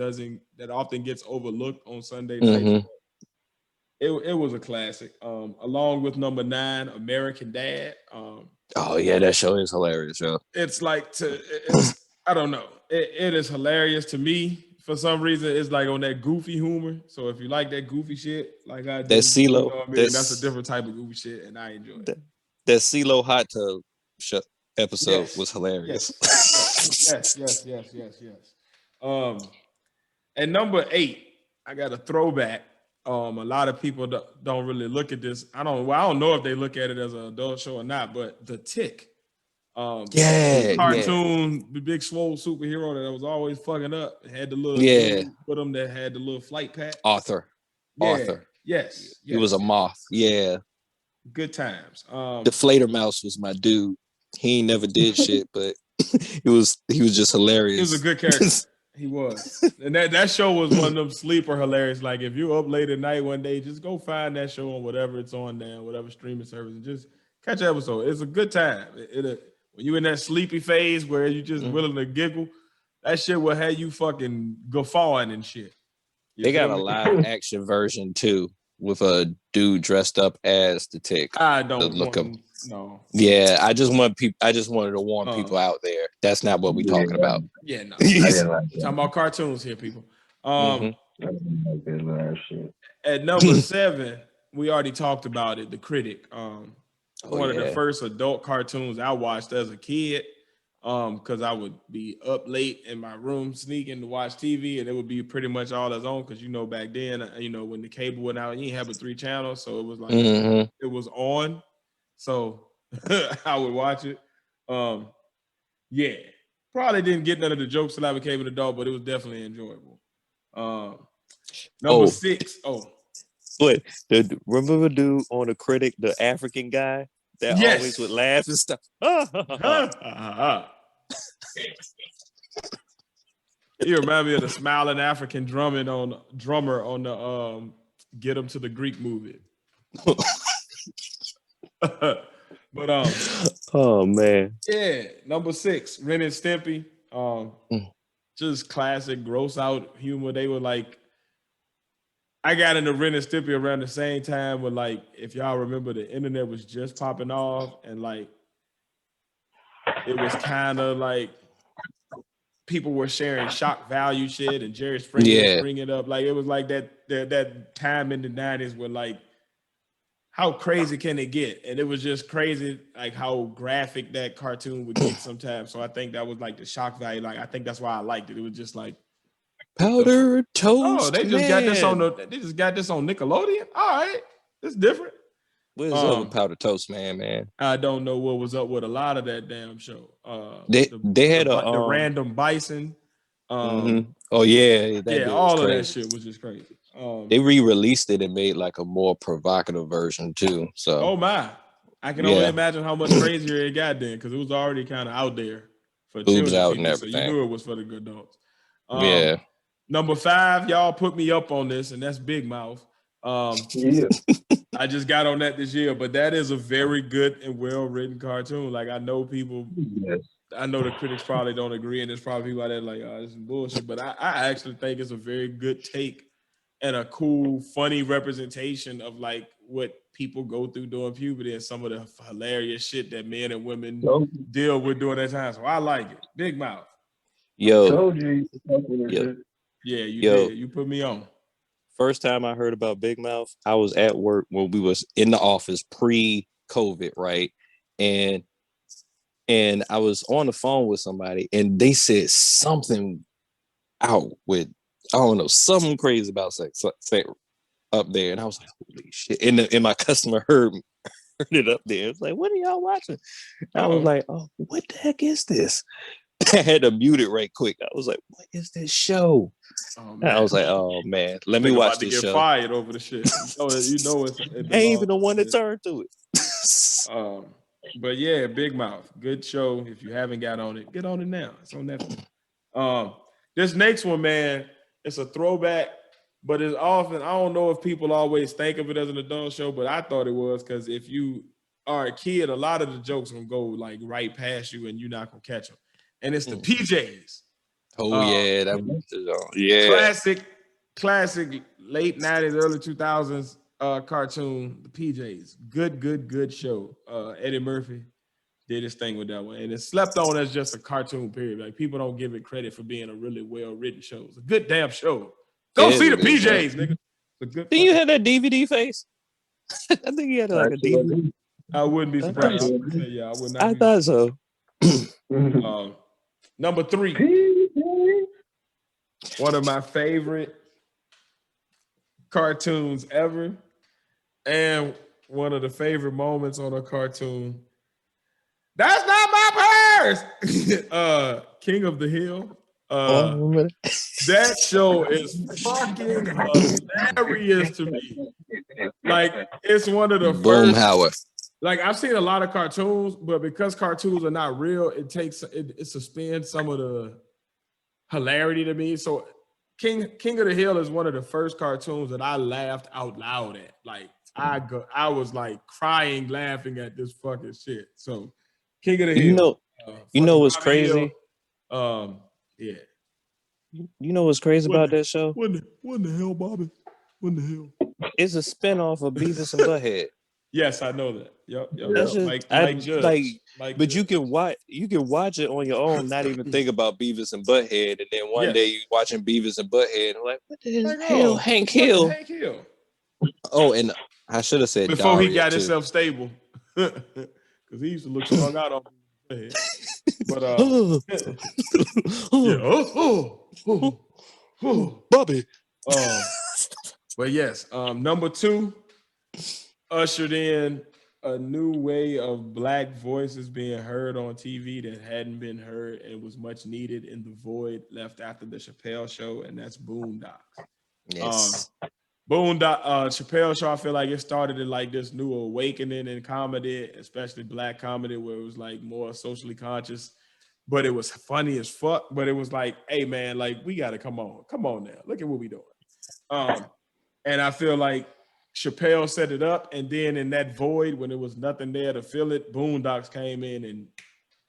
gets overlooked on Sunday nights. It was a classic. Along with number 9, American Dad. Oh yeah, that show is hilarious, yo. It's like I don't know. It is hilarious to me. For some reason, it's like on that goofy humor. So if you like that goofy shit, like I do, that CeeLo, you know what I mean? That's a different type of goofy shit, and I enjoy it. That CeeLo hot tub episode was hilarious. Yes. At number 8, I got a throwback. A lot of people don't really look at this. I don't know if they look at it as an adult show or not, but The Tick. Cartoon, the big swole superhero that was always fucking up. It had the little dude with him that had the little flight pack. Arthur. Yes. He was a moth. Yeah. Good times. Deflator Mouse was my dude. He ain't never did shit, but he was just hilarious. He was a good character. He was. And that show was one of them sleeper hilarious. Like if you're up late at night one day, just go find that show on whatever it's on now, whatever streaming service, and just catch an episode. It's a good time. When you in that sleepy phase where you just willing to giggle, that shit will have you fucking guffawing and shit. They got a live action version too with a dude dressed up as the Tick. I don't look him. No. Yeah, I just wanted to warn people out there. That's not what we're talking about. Yeah, no. Talking about cartoons here, people. At number 7, we already talked about it. The Critic. One of the first adult cartoons I watched as a kid. Because I would be up late in my room sneaking to watch TV, and it would be pretty much all that's on. Because back then, when the cable went out, you didn't have but 3 channels, so it was like it was on. So I would watch it. Yeah, probably didn't get none of the jokes till I became an adult, but it was definitely enjoyable. Number 6. Wait, remember the dude on the Critic, the African guy that always would laugh and stuff? You remind me of the smiling African drummer on the Get Him to the Greek movie. But oh man, yeah, number 6, Ren and Stimpy. Just classic gross out humor. They were like, I got into Ren and Stimpy around the same time when, like, if y'all remember, the internet was just popping off, and like it was kind of like people were sharing shock value shit, and Jerry Springer was bringing it up. Like, it was like that time in the 90s where, like, how crazy can it get? And it was just crazy, like, how graphic that cartoon would get sometimes. So I think that was like the shock value. Like, I think that's why I liked it. It was just like powdered toast. Oh, they just got this on Nickelodeon. All right, it's different. What is up with powdered toast, man? I don't know what was up with a lot of that damn show. They had the random bison. Oh yeah, all of that shit was just crazy. They re-released it and made like a more provocative version too. So oh my, I can only imagine how much crazier it got then, because it was already kind of out there for children out people, and so you knew it was for the good adults. Yeah. Number 5, y'all put me up on this, and that's Big Mouth. I just got on that this year, but that is a very good and well-written cartoon. Like, I know people, I know the critics probably don't agree, and there's probably people out there like, oh, this is bullshit, but I actually think it's a very good take and a cool, funny representation of like what people go through during puberty and some of the hilarious shit that men and women deal with during that time. So I like it. Big Mouth. Yo. I told you. Yeah, you did. You put me on. First time I heard about Big Mouth, I was at work when we was in the office pre-COVID, right? And I was on the phone with somebody, and they said something out with, I don't know, something crazy about sex up there, and I was like, holy shit! And my customer heard it up there. It's like, what are y'all watching? I was like, oh, what the heck is this? I had to mute it right quick. I was like, what is this show? And I was like, oh man, let me watch this show. Fired over the shit. You know it ain't even the one that turned to it. But yeah, Big Mouth, good show. If you haven't got on it, get on it now. It's on Netflix. This next one, man, it's a throwback, but it's often, I don't know if people always think of it as an adult show, but I thought it was, because if you are a kid, a lot of the jokes gonna go like right past you and you're not gonna catch them. And it's the PJs. Oh yeah, classic late 90s, early 2000s cartoon, the PJs. Good show. Eddie Murphy did his thing with that one, and it's slept on as just a cartoon, period. Like, people don't give it credit for being a really well-written show. It's a good damn show. Go see the PJs, nigga. Didn't you have that DVD face? I think you had like a DVD. I wouldn't be surprised. I would not. I thought so. Number 3, one of my favorite cartoons ever, and one of the favorite moments on a cartoon. That's not my purse. King of the Hill. That show is fucking hilarious to me. Like, it's one of the Boom first. Howard. Like, I've seen a lot of cartoons, but because cartoons are not real, it suspends some of the hilarity to me. So King of the Hill is one of the first cartoons that I laughed out loud at. Like, I was like crying laughing at this fucking shit. So King of the Hill. You know what's crazy? Yeah. You know what's crazy about that show? What the hell, Bobby? What the hell? It's a spinoff of Beavis and Butthead. Yes, I know that. That's just, Like Judge. But you can watch it on your own, not even think about Beavis and Butthead, and then one day you're watching Beavis and Butthead, and like, what the hell, Hank Hill? Hank Hill. Oh, and I should have said before Daria he got too. himself stable, because he used to look strung out on Butthead. But Bobby. But yes, number 2 ushered in a new way of Black voices being heard on TV that hadn't been heard and was much needed in the void left after the Chappelle Show, and that's Boondocks. Yes. Chappelle Show, I feel like it started in like this new awakening in comedy, especially Black comedy, where it was like more socially conscious, but it was funny as fuck. But it was like, hey man, like we gotta come on now, look at what we doing. And I feel like Chappelle set it up, and then in that void when there was nothing there to fill it, Boondocks came in and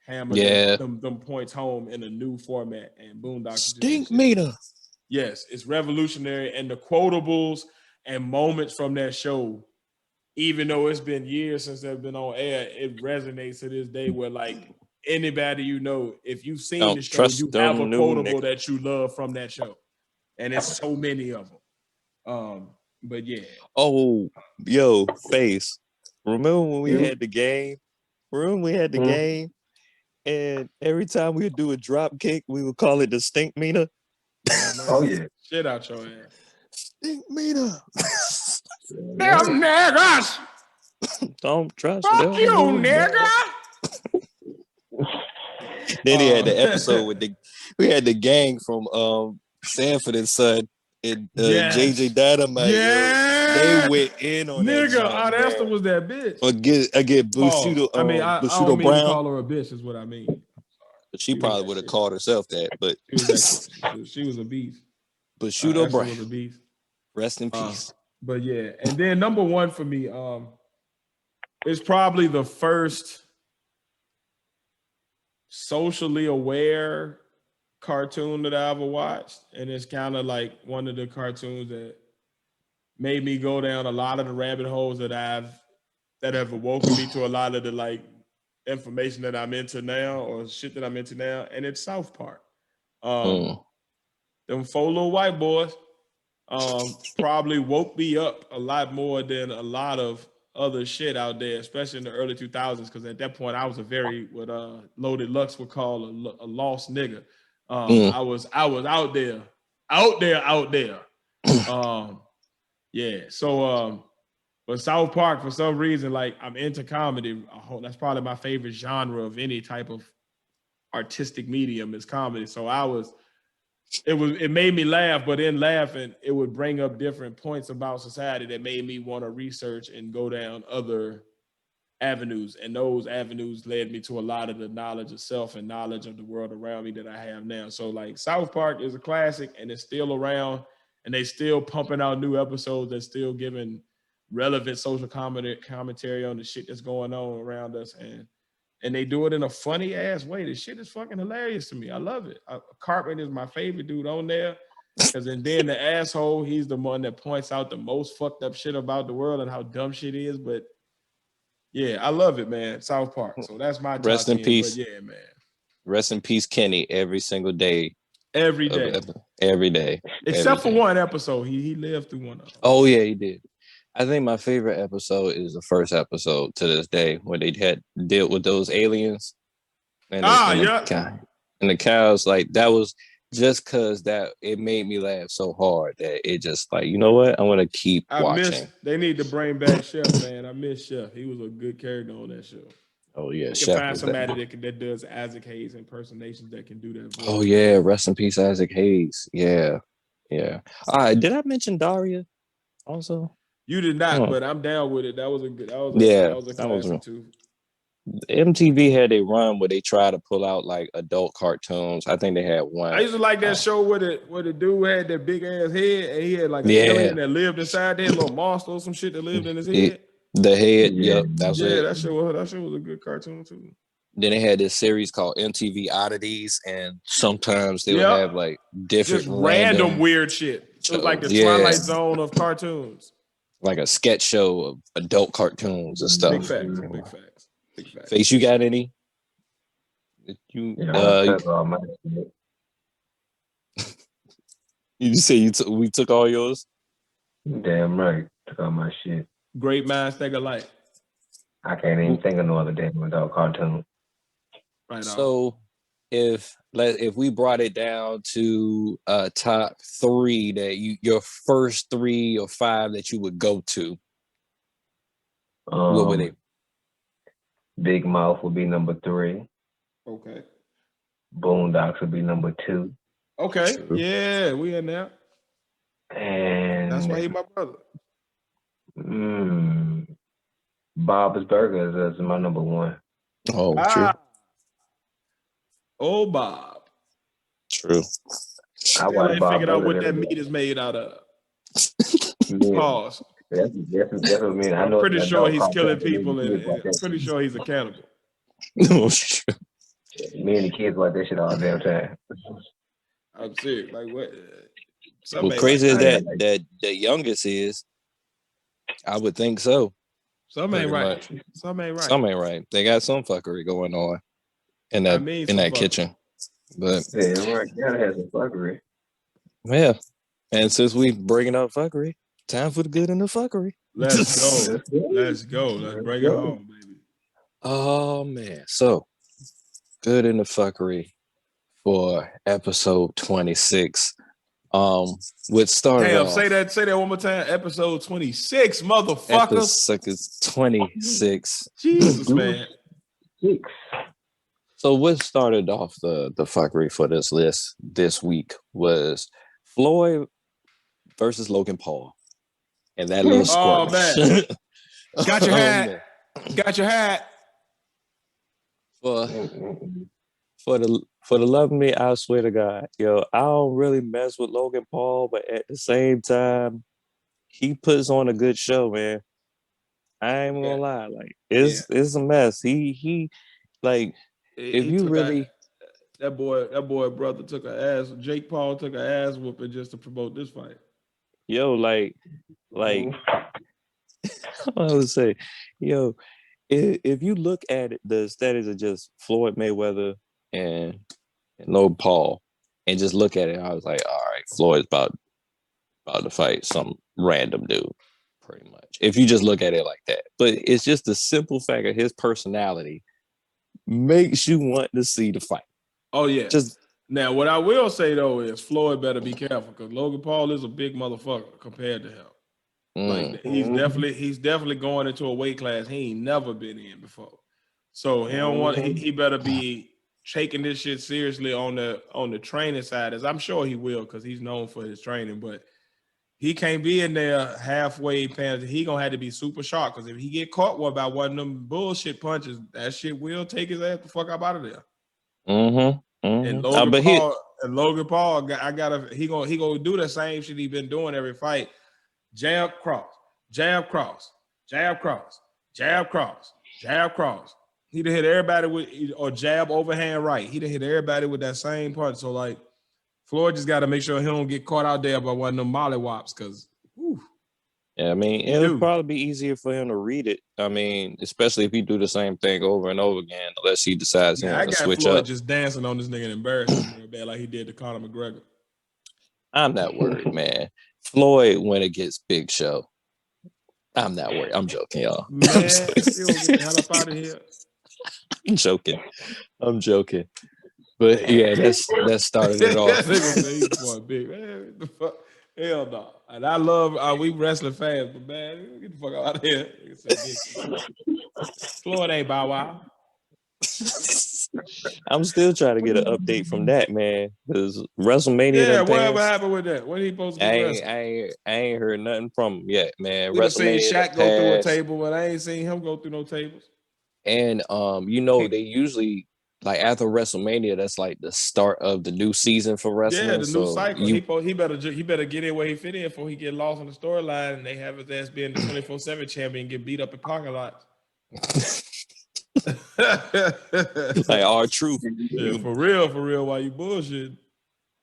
hammered them points home in a new format. And Boondocks Stink meter. Yes, it's revolutionary, and the quotables and moments from that show, even though it's been years since they've been on air, it resonates to this day. Where like anybody you know, if you've seen the show, you have a quotable that you love from that show, and it's so many of them. But yeah. Oh, yo, Face. Remember when we had the game? Game, and every time we would do a drop kick, we would call it the stink meter. Oh yeah. Shit out your ass. Stink meter. Damn niggas. Don't trust them. Fuck you, nigga. Then he had the episode with we had the gang from Sanford and Son and JJ Dynamite. They went in on nigga. that. Nigga, Esther was that bitch. Again, Bushido. I mean, I don't mean to call her a bitch, is what I mean. She probably would have called herself that, but she was a beast. Bushido Brown was a beast. Rest in peace. But yeah, and then number 1 for me is probably the first socially aware cartoon that I ever watched, and it's kind of like one of the cartoons that made me go down a lot of the rabbit holes that have awoken me to a lot of the like information that I'm into now or shit that I'm into now, and it's South Park. Them 4 little white boys probably woke me up a lot more than a lot of other shit out there, especially in the early 2000s, because at that point I was what Loaded Lux would call a lost nigga. I was out there. Yeah. So but South Park, for some reason, like I'm into comedy. That's probably my favorite genre of any type of artistic medium is comedy. So it made me laugh, but in laughing, it would bring up different points about society that made me want to research and go down other avenues. And those avenues led me to a lot of the knowledge of self and knowledge of the world around me that I have now. So like South Park is a classic and it's still around, and they still pumping out new episodes that's still giving relevant social commentary on the shit that's going on around us. And they do it in a funny ass way. The shit is fucking hilarious to me. I love it. Cartman is my favorite dude on there. Because then the asshole, he's the one that points out the most fucked up shit about the world and how dumb shit is. But yeah, I love it, man. South Park. So that's my top Rest in 10. peace. But yeah, man. Rest in peace, Kenny, every single day. Every day. Every day. Except for one episode. He lived through one of them. Oh, yeah, he did. I think my favorite episode is the first episode to this day where they had dealt with those aliens. And the cows, like that was just because that it made me laugh so hard that it just like, you know what? I'm gonna keep watching. They need to bring back Chef, man. I miss Chef. He was a good character on that show. Oh yeah, Chef. You can find somebody that does Isaac Hayes impersonations that can do that voice. Oh yeah, rest in peace, Isaac Hayes. Yeah. All right, did I mention Daria also? You did not, but I'm down with it. That was a classic too. MTV had a run where they try to pull out like adult cartoons. I think they had one. I used to like that show where the dude had that big ass head and he had like an alien that lived inside there, a little monster or some shit that lived in his head. The head, yep. That's it. That show was a good cartoon too. Then they had this series called MTV Oddities, and sometimes they would have like different just random weird shit. It was like the Twilight Zone of cartoons. like a sketch show of adult cartoons and stuff. Big facts. Big facts. Big facts. Face, you got any? You that's all my shit. you say we took all yours? Damn right. Took all my shit. Great minds think alike. I can't even think of no other damn adult cartoon. Right on. So if we brought it down to top 3 that your first 3 or 5 that you would go to, what would they? Big Mouth would be number 3. Okay. Boondocks would be number 2. Okay. True. Yeah, we in there. And that's why he my brother. Bob's Burgers is my number 1. Oh, true. Oh, Bob. True. I watch Bob figured out what Burgers that meat is made out of. Yeah. Pause. That's what I mean. I'm pretty sure he's killing people, and I'm pretty sure he's a cannibal. No, true. Me and the kids watch that shit all the damn time. I'm serious. Like what? Well, crazy is that the youngest is. I would think so. Some ain't right. Some ain't right. Some ain't right. They got some fuckery going on in that kitchen. But yeah, right. Gotta have some fuckery. Yeah. And since we bringing up fuckery, time for the good in the fuckery. Let's go. Let's go. Let's bring it home, baby. Oh man. So good in the fuckery for episode 26. Which started Damn, off, say that one more time. Episode 26, motherfuckers. Episode 26. Jesus, man. 6. So what started off the fuckery for this list this week was Floyd versus Logan Paul. And that little Oh skirmish. man. Got your hat. Got your hat. For the love of me, I swear to God, yo, I don't really mess with Logan Paul, but at the same time, he puts on a good show, man. I ain't gonna lie, like it's a mess. He like if you really that boy brother took an ass. Jake Paul took an ass whooping just to promote this fight. Yo, like I would say, yo, if you look at it, the status of just Floyd Mayweather and Logan Paul, and just look at it, I was like, all right, Floyd's about to fight some random dude, pretty much. If you just look at it like that, but it's just the simple fact of his personality makes you want to see the fight. Oh yeah. Just now, what I will say though is Floyd better be careful because Logan Paul is a big motherfucker compared to him. Like he's definitely going into a weight class he ain't never been in before. So he better be taking this shit seriously on the training side, as I'm sure he will, because he's known for his training, but he can't be in there halfway pants. He gonna have to be super sharp because if he get caught by one of them bullshit punches, that shit will take his ass the fuck up out of there. And Logan Paul, he gonna do the same shit he been doing every fight. Jab cross, jab cross, jab cross, jab cross, jab cross. He done hit everybody with, or jab overhand right. He done hit everybody with that same punch. So like Floyd just got to make sure he don't get caught out there by one of them mollywops, because yeah, I mean, it would probably be easier for him to read it. I mean, especially if he do the same thing over and over again, unless he decides he wants to switch Floyd up. Just dancing on this nigga and embarrassing him real bad like he did to Conor McGregor. I'm not worried, man. Floyd when it gets Big Show. I'm not worried. I'm joking, y'all. Man, you get the hell up out of here. I'm joking. But yeah, that started it off. Big, man, the fuck? Hell no. And I love we wrestling fans, but man, get the fuck out of here. Floyd ain't Bow Wow. I'm still trying to get an update from that, man. Because WrestleMania. Yeah, whatever happened with that? When he supposed to get I ain't heard nothing from him yet, man. We seen Shaq go through a table, but I ain't seen him go through no tables. And they usually, like, after WrestleMania, that's like the start of the new season for wrestling. Yeah, the new cycle. He better get in where he fit in before he get lost in the storyline and they have his ass being the 24/7 champion and get beat up in parking lots. Like R-Truth. Yeah, for real, why you bullshit?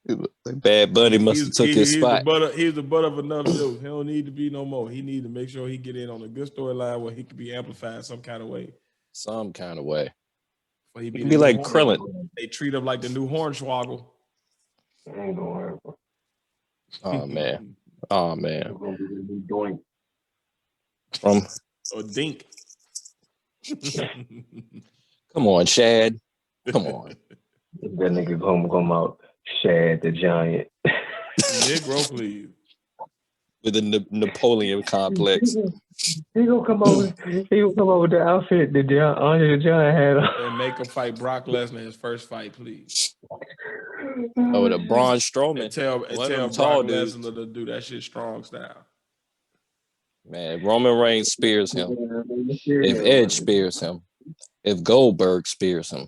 Like Bad Bunny must have took his spot. He's the butt of enough jokes. He don't need to be no more. He need to make sure he get in on a good storyline where he can be amplified some kind of way. Some kind of way. He be like Krillin. They treat him like the new Hornswoggle. Ain't gonna happen. Oh man. Oh man. It's gonna be the new doink. Or Dink. Come on, Shad. Come on. That nigga gonna come out, Shad the Giant. Negro, please. With the Napoleon complex. He gonna come over with the outfit that Andre the Giant had on. And make him fight Brock Lesnar his first fight, please. Oh, the Braun Strowman. And tell Brock Lesnar to do that shit strong style. Man, Roman Reigns spears him. If Edge spears him. If Goldberg spears him.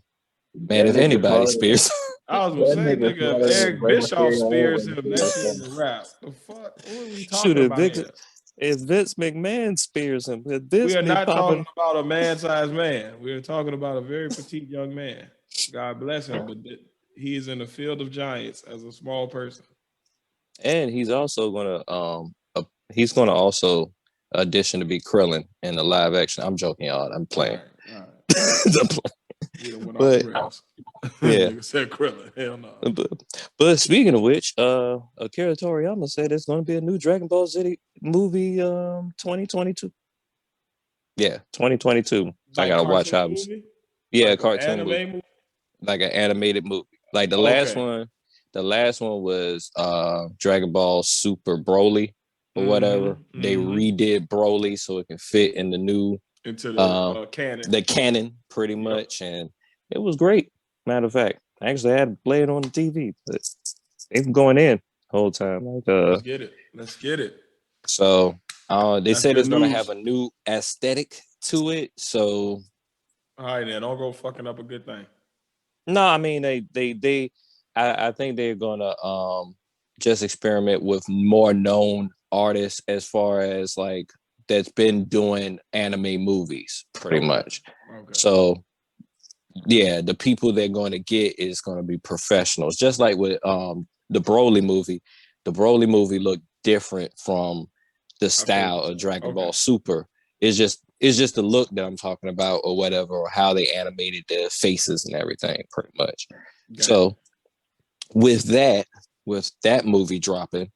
Man, if anybody spears him. I was gonna say, nigga, if Eric Bischoff spears him, that shit is a wrap. The fuck? What are we talking about here? If Vince McMahon spears him, we are not talking about a man-sized man. We are talking about a very petite young man. God bless him, but he is in the field of giants as a small person. And he's also gonna also audition to be Krillin in the live action. I'm joking, y'all. I'm playing. All right. But yeah, said Krillin. Hell no. But speaking of which, Akira Toriyama said there's going to be a new Dragon Ball Z movie, 2022. Yeah, 2022. I gotta watch how. Yeah, like cartoon movie. Like an animated movie. Like the last one. The last one was Dragon Ball Super Broly or whatever. They redid Broly so it can fit in the new into the canon. The canon, pretty much, and it was great. Matter of fact, I actually had to play it on the TV, but it's going in the whole time. Like, Let's get it. So they said it's going to have a new aesthetic to it. So, all right, then don't go fucking up a good thing. No, I mean I think they're going to just experiment with more known artists as far as like. That's been doing anime movies pretty much. Okay. So yeah, the people they're going to get is going to be professionals. Just like with the Broly movie. The Broly movie looked different from the style of Dragon Ball Super. It's just the look that I'm talking about or whatever, or how they animated the faces and everything pretty much. So with that movie dropping,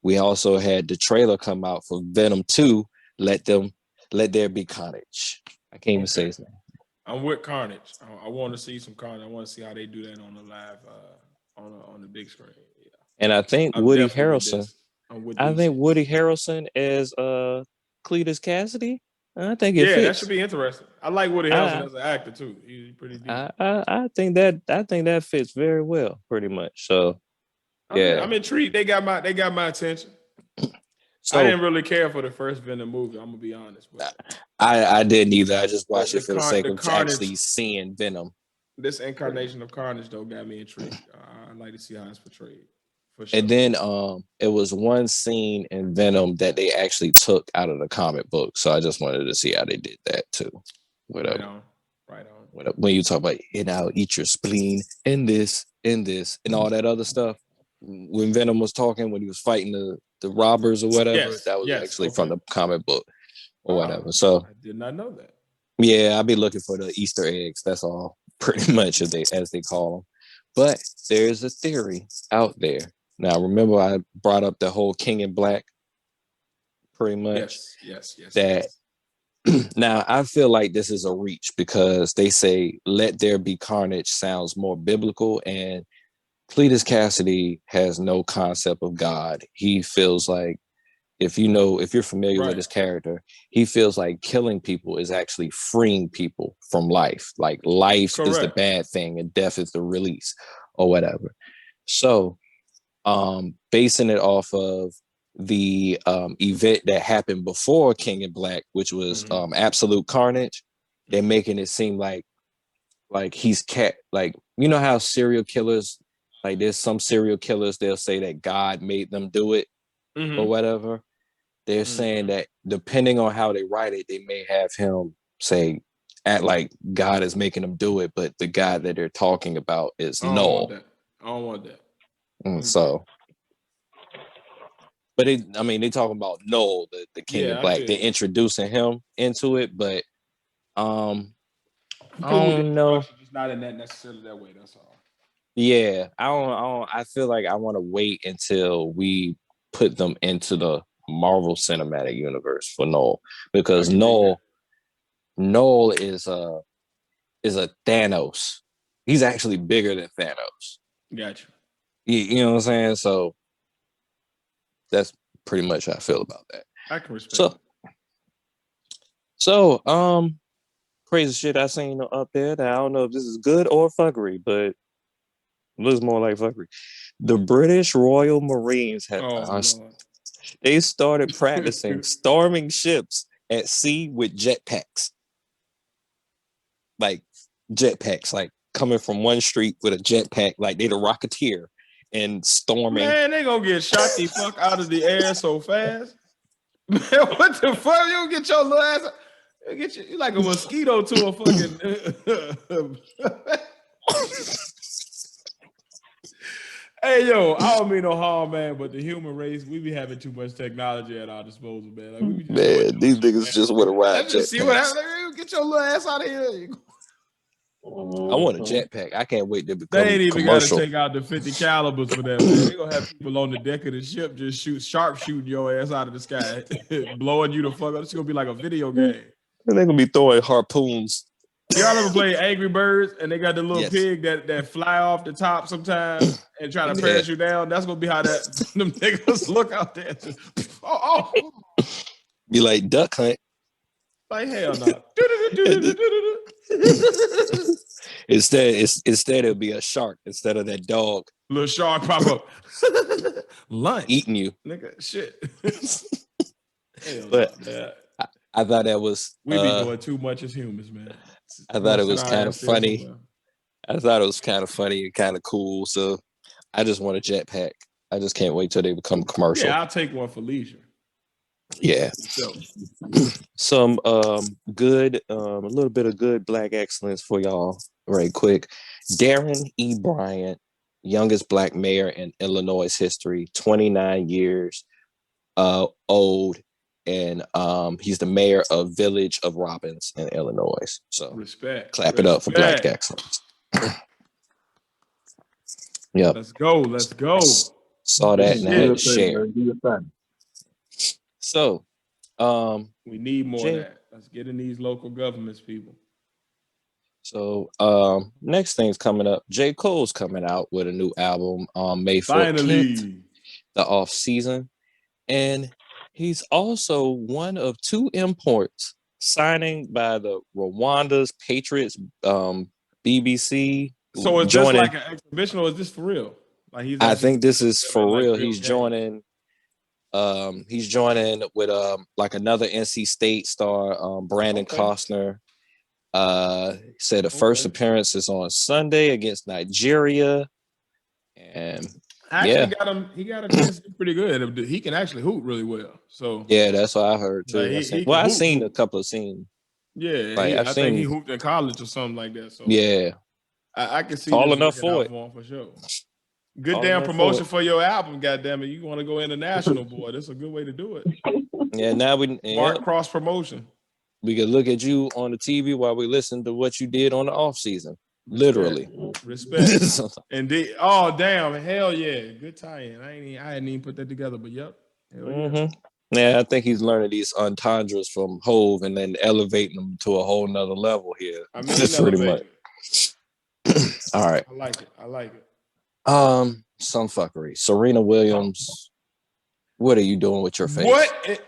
we also had the trailer come out for Venom 2. Let there be carnage. I can't even say his name. I'm with Carnage. I want to see some Carnage. I want to see how they do that on the live, on the big screen. Yeah. And I think Woody Harrelson. I think Woody Harrelson as Cletus Cassidy. I think it fits. That should be interesting. I like Woody Harrelson as an actor too. He's pretty decent. I think that fits very well, pretty much. So I'm intrigued. They got my attention. So, I didn't really care for the first Venom movie. I'm gonna be honest. But I didn't either. I just watched it for the sake of actually seeing Venom. This incarnation of Carnage though got me intrigued. I'd like to see how it's portrayed. For sure. And then it was one scene in Venom that they actually took out of the comic book. So I just wanted to see how they did that too. Whatever. Right on. When you talk about I'll eat your spleen in this, and all that other stuff. When Venom was talking, when he was fighting the robbers or whatever, that was actually from the comic book or whatever. So I did not know that. Yeah, I'll be looking for the Easter eggs. That's all, pretty much, as they call them. But there's a theory out there. Now, remember I brought up the whole King in Black, pretty much. Yes. That now I feel like this is a reach because they say "Let there be carnage" sounds more biblical, and Cletus Cassidy has no concept of God. He feels like, if you're familiar with his character, he feels like killing people is actually freeing people from life. Like life is the bad thing and death is the release or whatever. So basing it off of the event that happened before King in Black, which was absolute carnage, they're making it seem like he's like, you know how serial killers, like there's some serial killers, they'll say that God made them do it or whatever. They're saying that depending on how they write it, they may have him say, act like God is making them do it, but the God that they're talking about is null. I don't want that. So, but they talking about Noel, the King of Black. They're introducing him into it, but I don't know. Just not in that necessarily that way. That's all. Yeah, I don't. I feel like I want to wait until we put them into the Marvel Cinematic Universe for Noel, because Noel is a Thanos. He's actually bigger than Thanos. Gotcha. You know what I'm saying? So that's pretty much how I feel about that. I can respect. So, crazy shit I seen up there that I don't know if this is good or fuckery, but it looks more like fuckery. The British Royal Marines they started practicing storming ships at sea with jetpacks. Like jetpacks, like coming from one street with a jetpack, like they the Rocketeer and storming. Man, they gonna get shot the fuck out of the air so fast. Man, what the fuck? You don't get your little ass. You like a mosquito to a fucking. Hey, yo, I don't mean no harm, man, but the human race, we be having too much technology at our disposal, man. Like, we be just these niggas just want to ride jetpacks. See what happens. Get your little ass out of here. I want a jetpack. I can't wait to become They ain't even got to commercial. take out the 50 calibers for that, man. They gonna have people on the deck of the ship just sharpshooting your ass out of the sky, blowing you the fuck up. It's gonna be like a video game. And they're gonna be throwing harpoons. Y'all ever play Angry Birds and they got the little pig that fly off the top sometimes and try to parachute down? That's gonna be how them niggas look out there. Be like Duck Hunt. Like hell no. Instead it'll be a shark instead of that dog. Little shark pop up. Lunch. Eating you. Nigga, shit. But I thought that was we be doing too much as humans, man. I thought it was kind of funny. I thought it was kind of funny and kind of cool. So I just want a jetpack. I just can't wait till they become commercial. Yeah, I'll take one for leisure. Yeah. Some good, a little bit of good Black excellence for y'all, right quick. Darren E. Bryant, youngest Black mayor in Illinois history, 29 years old, and he's the mayor of Village of Robbins in Illinois. So clap it up for Black excellence. Yeah. Let's go. Saw that and I had to share. So, we need more of that. Let's get in these local governments, people. So, next thing's coming up. J. Cole's coming out with a new album on May 14th, finally, the off season, and he's also one of two imports signing by the Rwanda's Patriots BBC. So is this like an exhibition or is this for real? Like I think this is for real. He's joining. He's joining with like another NC State star, Brandon Costner. Said the first appearance is on Sunday against Nigeria, and he got a chance to do pretty good. He can actually hoop really well. So yeah, that's what I heard too. Like I've seen a couple of scenes. Yeah, like, I think he hooped in college or something like that. So yeah, I can see all enough for it for sure. Good damn promotion for your album, goddamn it! You want to go international, boy? That's a good way to do it. Yeah, now we cross promotion. We can look at you on the TV while we listen to what you did on the off season. Literally, respect. Indeed. Oh damn! Hell yeah! Good tie-in. I hadn't even put that together, but yep. Yeah, I think he's learning these entendres from Hove and then elevating them to a whole nother level here. I mean, that's pretty much. All right. I like it. Some fuckery. Serena Williams, what are you doing with your face? What?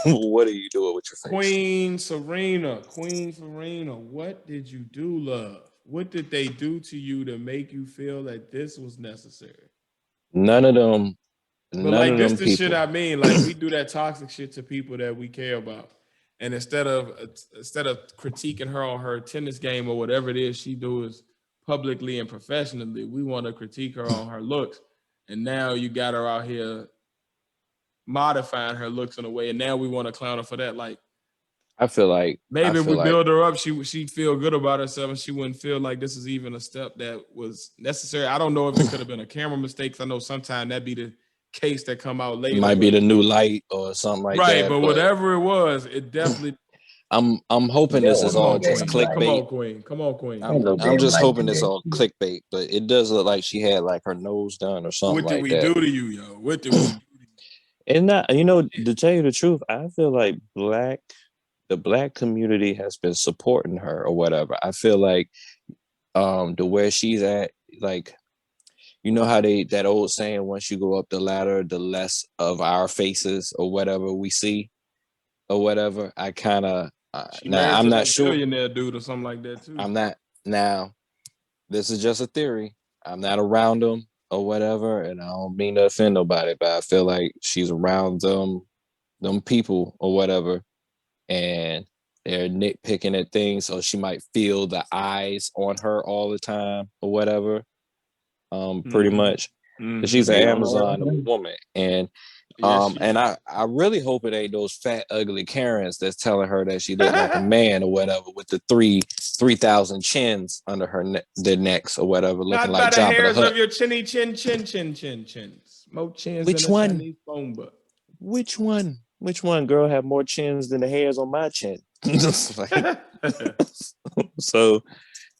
What are you doing with your face? Queen Serena, what did you do, love? What did they do to you to make you feel that this was necessary? None of them. But like this the shit I mean. Like we do that toxic shit to people that we care about. And instead of critiquing her on her tennis game or whatever it is she does publicly and professionally, we want to critique her on her looks. And now you got her out here modifying her looks in a way, and now we want to clown her for that. Like, I feel like maybe if we build her up, she'd feel good about herself, and she wouldn't feel like this is even a step that was necessary. I don't know if it could have been a camera mistake. I know sometimes that'd be the case that come out later. It might be the new light or something like that. Right, but whatever it was, it definitely. I'm hoping this is all just clickbait. Come on, Queen. Come on, Queen. I'm just hoping it's all clickbait, but it does look like she had like her nose done or something like that. What did we do to you, yo? What did we do to you? And not, to tell you the truth, I feel like the black community has been supporting her or whatever. I feel like the where she's at, like, you know how that old saying, once you go up the ladder, the less of our faces or whatever we see or whatever. I kind of now I'm not sure. Billionaire dude or something like that too. I'm not now. This is just a theory. I'm not around them or whatever, and I don't mean to offend nobody, but I feel like she's around them people or whatever, and they're nitpicking at things, so she might feel the eyes on her all the time or whatever. Pretty much. She's an Amazon woman, and and I really hope it ain't those fat ugly Karens that's telling her that she looked like a man or whatever, with the 3,000 chins under their necks or whatever, looking like Jabba the Hutt. Not by the hairs of your chinny chins. More chins Which than one? a Chinese phone book. Which one, girl, have more chins than the hairs on my chin? So,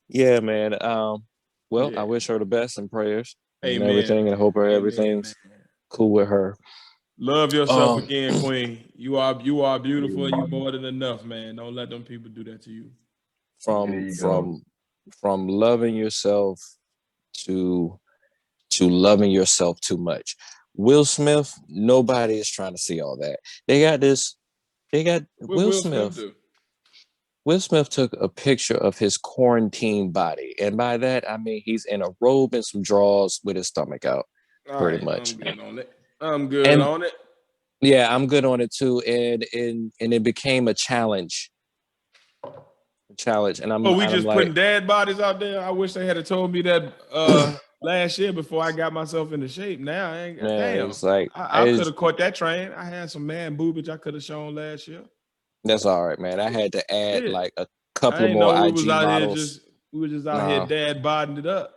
yeah, man. Well, I wish her the best and prayers and everything, and I hope everything's cool with her. Love yourself again, Queen. You are beautiful, and you more than enough, man. Don't let them people do that to you. From loving yourself to loving yourself too much. Will Smith, nobody is trying to see all that. Will Smith. Will Smith took a picture of his quarantine body. And by that, I mean he's in a robe and some drawers with his stomach out, pretty much. I'm good on it. Yeah, I'm good on it too. And it became a challenge. And we just putting dad bodies out there. I wish they had told me that last year before I got myself into shape. Now I ain't damn. It's like I could have caught that train. I had some man boobage I could have shown last year. That's all right, man. I had to add like a couple of more IG models. We were just out here dad bodying it up.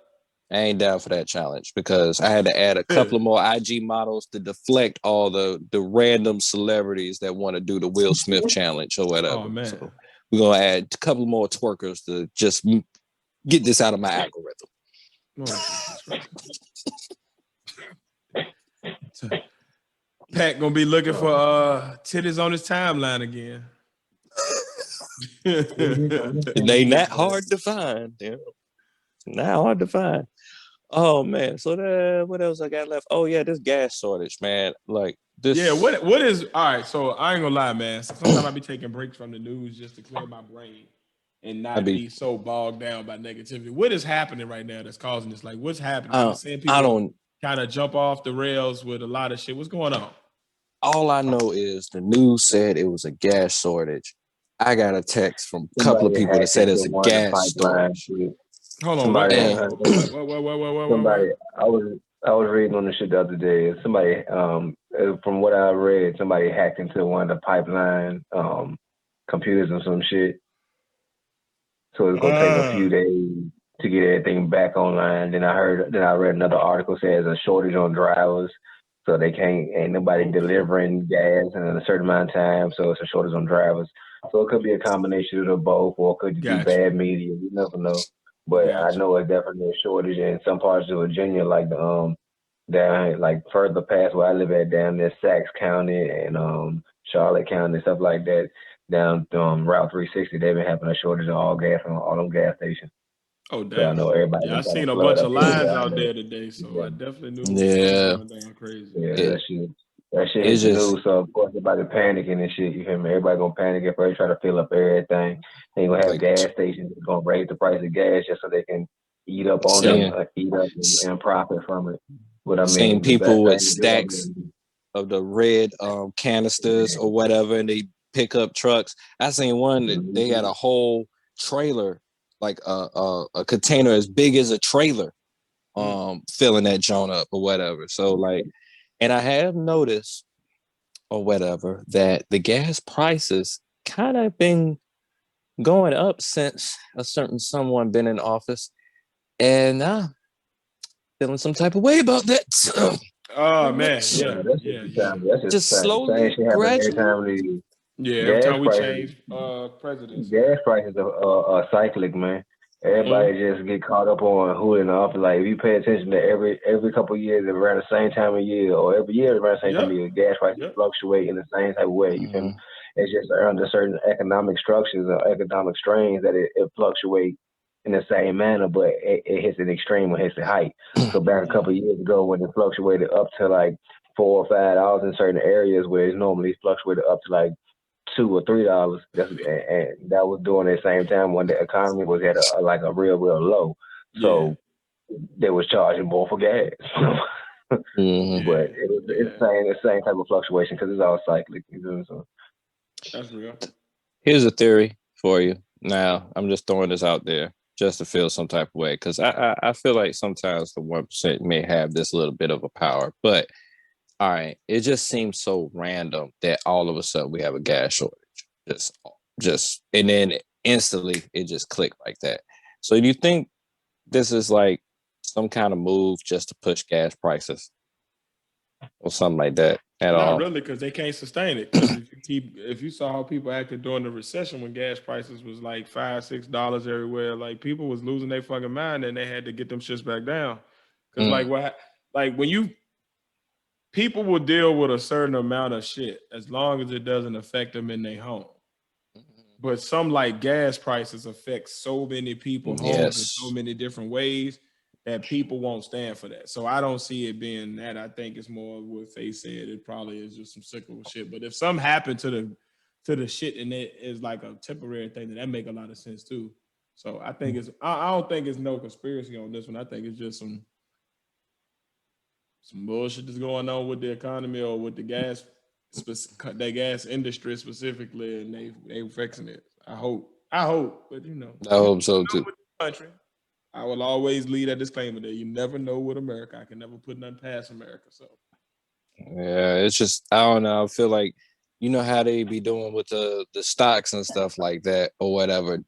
I ain't down for that challenge because I had to add a couple of more IG models to deflect all the random celebrities that want to do the Will Smith challenge or whatever. Oh, man. So we're going to add a couple more twerkers to just get this out of my algorithm. Pat gonna be looking for titties on his timeline again. They not hard to find. Not hard to find. Oh man. So what else I got left? Oh yeah, this gas shortage, man. Like this. Yeah. What is all right? So I ain't gonna lie, man. Sometimes I be taking breaks from the news just to clear my brain and not be so bogged down by negativity. What is happening right now that's causing this? Like, what's happening? I'm seeing people kind of jump off the rails with a lot of shit. What's going on? All I know is the news said it was a gas shortage. I got a text from a couple of people that said it's a gas shortage. Hold on, somebody, somebody. I was reading on the shit the other day. Somebody, from what I read, somebody hacked into one of the pipeline computers and some shit. So it's gonna take a few days to get everything back online. Then I read another article says a shortage on drivers. So ain't nobody delivering gas in a certain amount of time, so it's a shortage on drivers. So it could be a combination of both, or it could be bad media. You never know. But I know it's definitely a shortage in some parts of Virginia, like the down like further past where I live at, down there, Sacs County and Charlotte County, stuff like that. Down Route 360, they've been having a shortage of all gas on all them gas stations. Oh, damn. So I know everybody. Yeah, I seen a bunch of lines out there today, so I definitely knew it was going down crazy. Yeah, that shit is news. So of course everybody panicking and shit. You hear me? Everybody gonna panic if they try to fill up everything. They gonna have gas stations that's gonna raise the price of gas just so they can eat up on them, and profit from it. But I mean, seeing people with stacks of the red canisters or whatever, and they pick up trucks. I seen one that they had a whole trailer, like a container as big as a trailer, filling that joint up or whatever. So like, and I have noticed or whatever that the gas prices kind of been going up since a certain someone been in office, and feeling some type of way about that. Oh man, Yeah, yeah, that's just yeah, the yeah. time. That's just Just the same. Same slowly, shit happens every gradually. time the Yeah, every gas time we prices. change presidents, yeah. Gas prices are cyclic, man. Mm-hmm. Everybody just get caught up on who in the office. Like if you pay attention to every couple of years around the same time of year, or every year around the same time of Yep, year, gas prices yep. fluctuate in the same type of way. You feel me? Mm-hmm. It's just under certain economic structures or economic strains that it fluctuates in the same manner, but it hits an extreme or hits a height. So back a couple of years ago when it fluctuated up to like $4 or $5 in certain areas where it's normally fluctuated up to like $2 or $3. And that was during the same time when the economy was at like a real low. Yeah, So they was charging more for gas. Mm-hmm. But yeah, it's yeah. the same type of fluctuation because it's all cyclic. You know, so. That's real. Here's a theory for you. Now, I'm just throwing this out there just to feel some type of way because I feel like sometimes the 1% may have this little bit of a power, but all right, it just seems so random that all of a sudden we have a gas shortage. Just and then instantly it just clicked like that. So do you think this is like some kind of move just to push gas prices or something like that at Not all? really, because they can't sustain it. Because if you saw how people acted during the recession when gas prices was like $5, $6 everywhere, like people was losing their fucking mind and they had to get them shits back down. Because Mm. like when you people will deal with a certain amount of shit as long as it doesn't affect them in their home. But some like gas prices affect so many people homes in so Yes. many different ways that people won't stand for that. So I don't see it being that. I think it's more what Faye said. It probably is just some cyclical shit. But if something happened to the shit and it is like a temporary thing, then that make a lot of sense too. So I think I don't think it's no conspiracy on this one. I think it's just some bullshit that's going on with the economy or with the gas industry specifically, and they fixing it. I hope, but you know, I you hope so know too. with the country. I will always leave that disclaimer there. You never know with America. I can never put nothing past America. So Yeah, it's just I don't know. I feel like you know how they be doing with the stocks and stuff like that or whatever,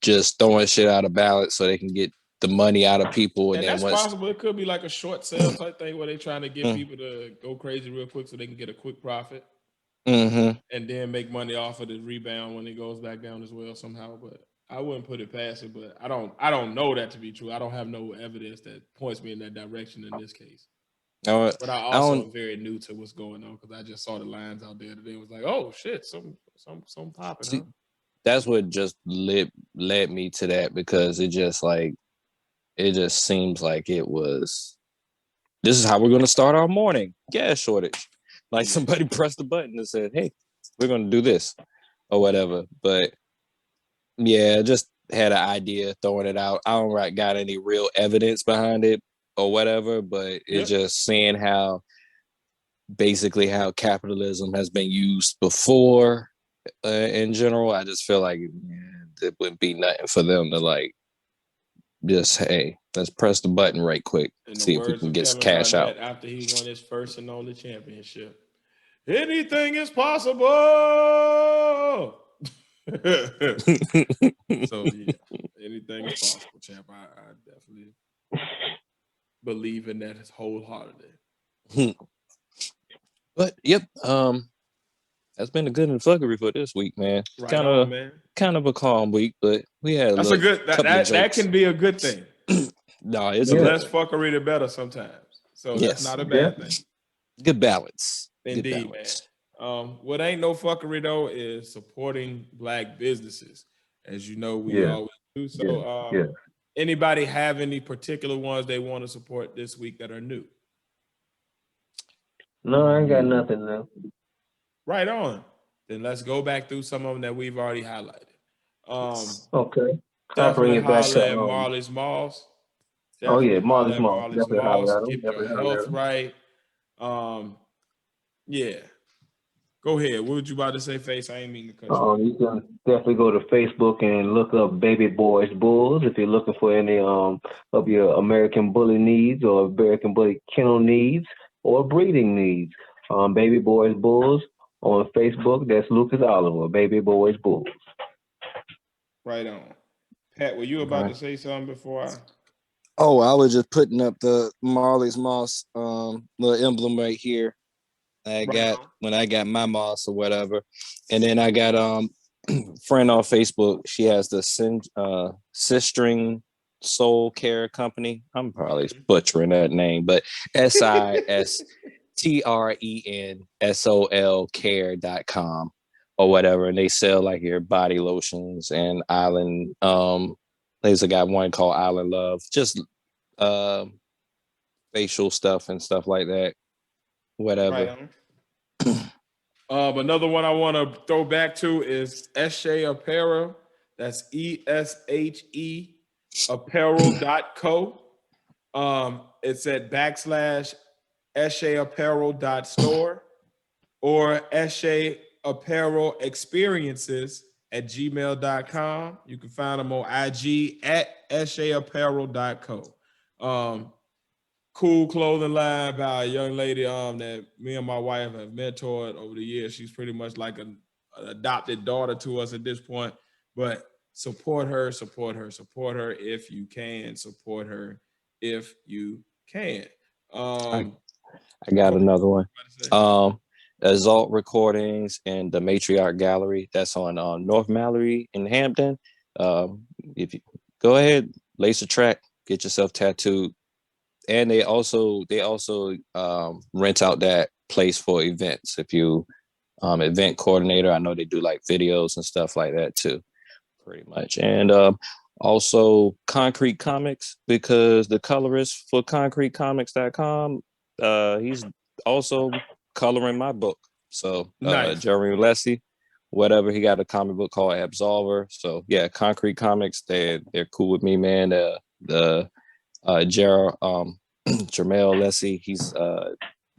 just throwing shit out of balance so they can get the money out of people, and and then that's once possible. It could be like a short sale type thing where they're trying to get mm, people to go crazy real quick so they can get a quick profit mm-hmm. and then make money off of the rebound when it goes back down as well somehow. But I wouldn't put it past it. But I don't know that to be true. I don't have no evidence that points me in that direction in this case. I But I also don't am very new to what's going on because I just saw the lines out there today. It was like, oh shit, some popping, huh? see. That's what just led me to that because it just seems like it was. This is how we're going to start our morning gas shortage. Like Yeah. somebody pressed the button and said, "Hey, we're going to do this or whatever." But yeah, just had an idea throwing it out. I don't got any real evidence behind it or whatever, but it's Yep. just seeing how basically how capitalism has been used before in general. I just feel like it wouldn't be nothing for them to like just, hey, let's press the button right quick, In the see if we words can of get Kevin cash out. Garnett after he won his first and only championship, anything is possible. So yeah, anything is possible, champ. I definitely believe in that wholeheartedly. But yep, that's been a good fuckery for this week, man. Right on, man. Kind of a calm week, but we had a That's a little good couple of that jokes. can be a good thing. No, it's The a good Yeah, less thing. fuckery, the better sometimes. So that's Yes, not a bad thing. definitely. good balance. Good Indeed, man. balance. What ain't no fuckery though is supporting black businesses, as you know we Yeah, always do. yeah, So, yeah. anybody have any particular ones they want to support this week that are new? No, I ain't got nothing now. Right on. Then let's go back through some of them that we've already highlighted. Okay. I'll bring Definitely it back holler to at Marley's Malls. oh yeah, Definitely Marley holler at Small. Marley's Definitely holler Malls. at him. Keep your Definitely holler at health him. right. Um, yeah. Go ahead. What would you about to say, Face? I ain't mean to cut you off. You can definitely go to Facebook and look up Baby Boys Bulls if you're looking for any of your American Bully needs or American Bully kennel needs or breeding needs. Baby Boys Bulls On Facebook, that's Lucas Oliver, Baby Boys Bulls. Right on. Pat, were you about to say something before I? Oh, I was just putting up the Marley's Moss little emblem right here. I got when I got my moss or whatever. And then I got friend on Facebook. She has the Sistering Soul Care Company. I'm probably butchering that name, but SISTRENSOL care.com or whatever. And they sell like your body lotions and island there's a guy one called Island Love, just facial stuff and stuff like that. Whatever. Another one I want to throw back to is Eshe Apparel. That's ESHE apparel.co. It's at /esheapparel.store or Eshe Apparel Experiences at gmail.com. You can find them on IG at esheapparel.co. Cool clothing line by a young lady that me and my wife have mentored over the years. She's pretty much like an adopted daughter to us at this point. But support her if you can. Support her if you can. I got another one. Exalt Recordings and the Matriarch Gallery. That's on North Mallory in Hampton. If you go ahead, lace a track, get yourself tattooed. And they also rent out that place for events. If you event coordinator, I know they do like videos and stuff like that too, pretty much. And also Concrete Comics, because the colorist for concretecomics.com, he's also coloring my book. So nice. Jeremy Leslie, whatever, he got a comic book called Absolver. So yeah, Concrete Comics, they're cool with me, man. Jermel Leslie,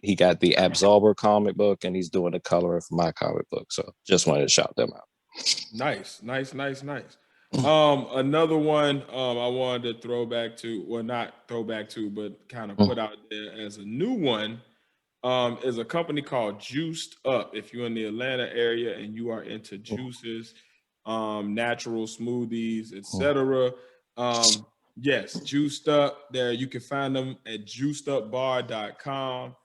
he got the Absolver comic book and he's doing the coloring for my comic book. So just wanted to shout them out. Nice. Another one I wanted to throw back to, well, not throw back to, but kind of put out there as a new one, is a company called Juiced Up. If you're in the Atlanta area and you are into juices, natural smoothies, etc. Yes, Juiced Up. There you can find them at juicedupbar.com.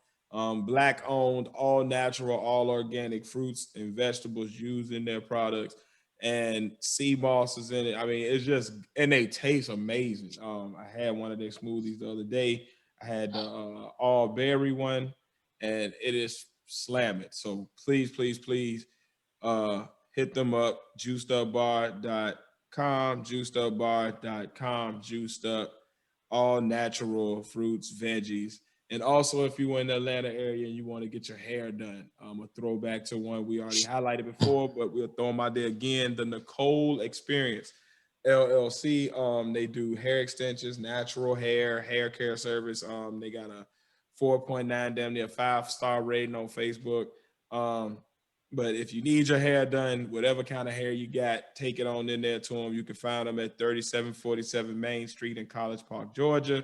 Black owned, all natural, all organic fruits and vegetables used in their products, and sea moss is in it. I mean, it's just, and they taste amazing. I had one of their smoothies the other day. I had the all berry one, and it is slamming. So please hit them up, juicedupbar.com, juicedupbar.com, juiced up, all natural fruits, veggies. And also, if you were in the Atlanta area and you want to get your hair done, a throwback to one we already highlighted before, but we'll throw them out there again, the Nicole Experience LLC. They do hair extensions, natural hair care service. They got a 4.9, damn near 5-star rating on Facebook. But if you need your hair done, whatever kind of hair you got, take it on in there to them. You can find them at 3747 Main Street in College Park, Georgia.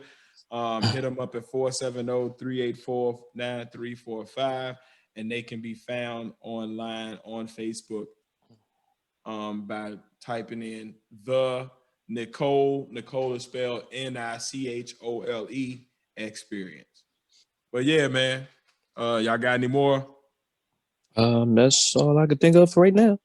Hit them up at 470-384-9345, and they can be found online on Facebook by typing in the Nicole. Nicole is spelled Nichole Experience. But yeah, man, y'all got any more? That's all I could think of for right now.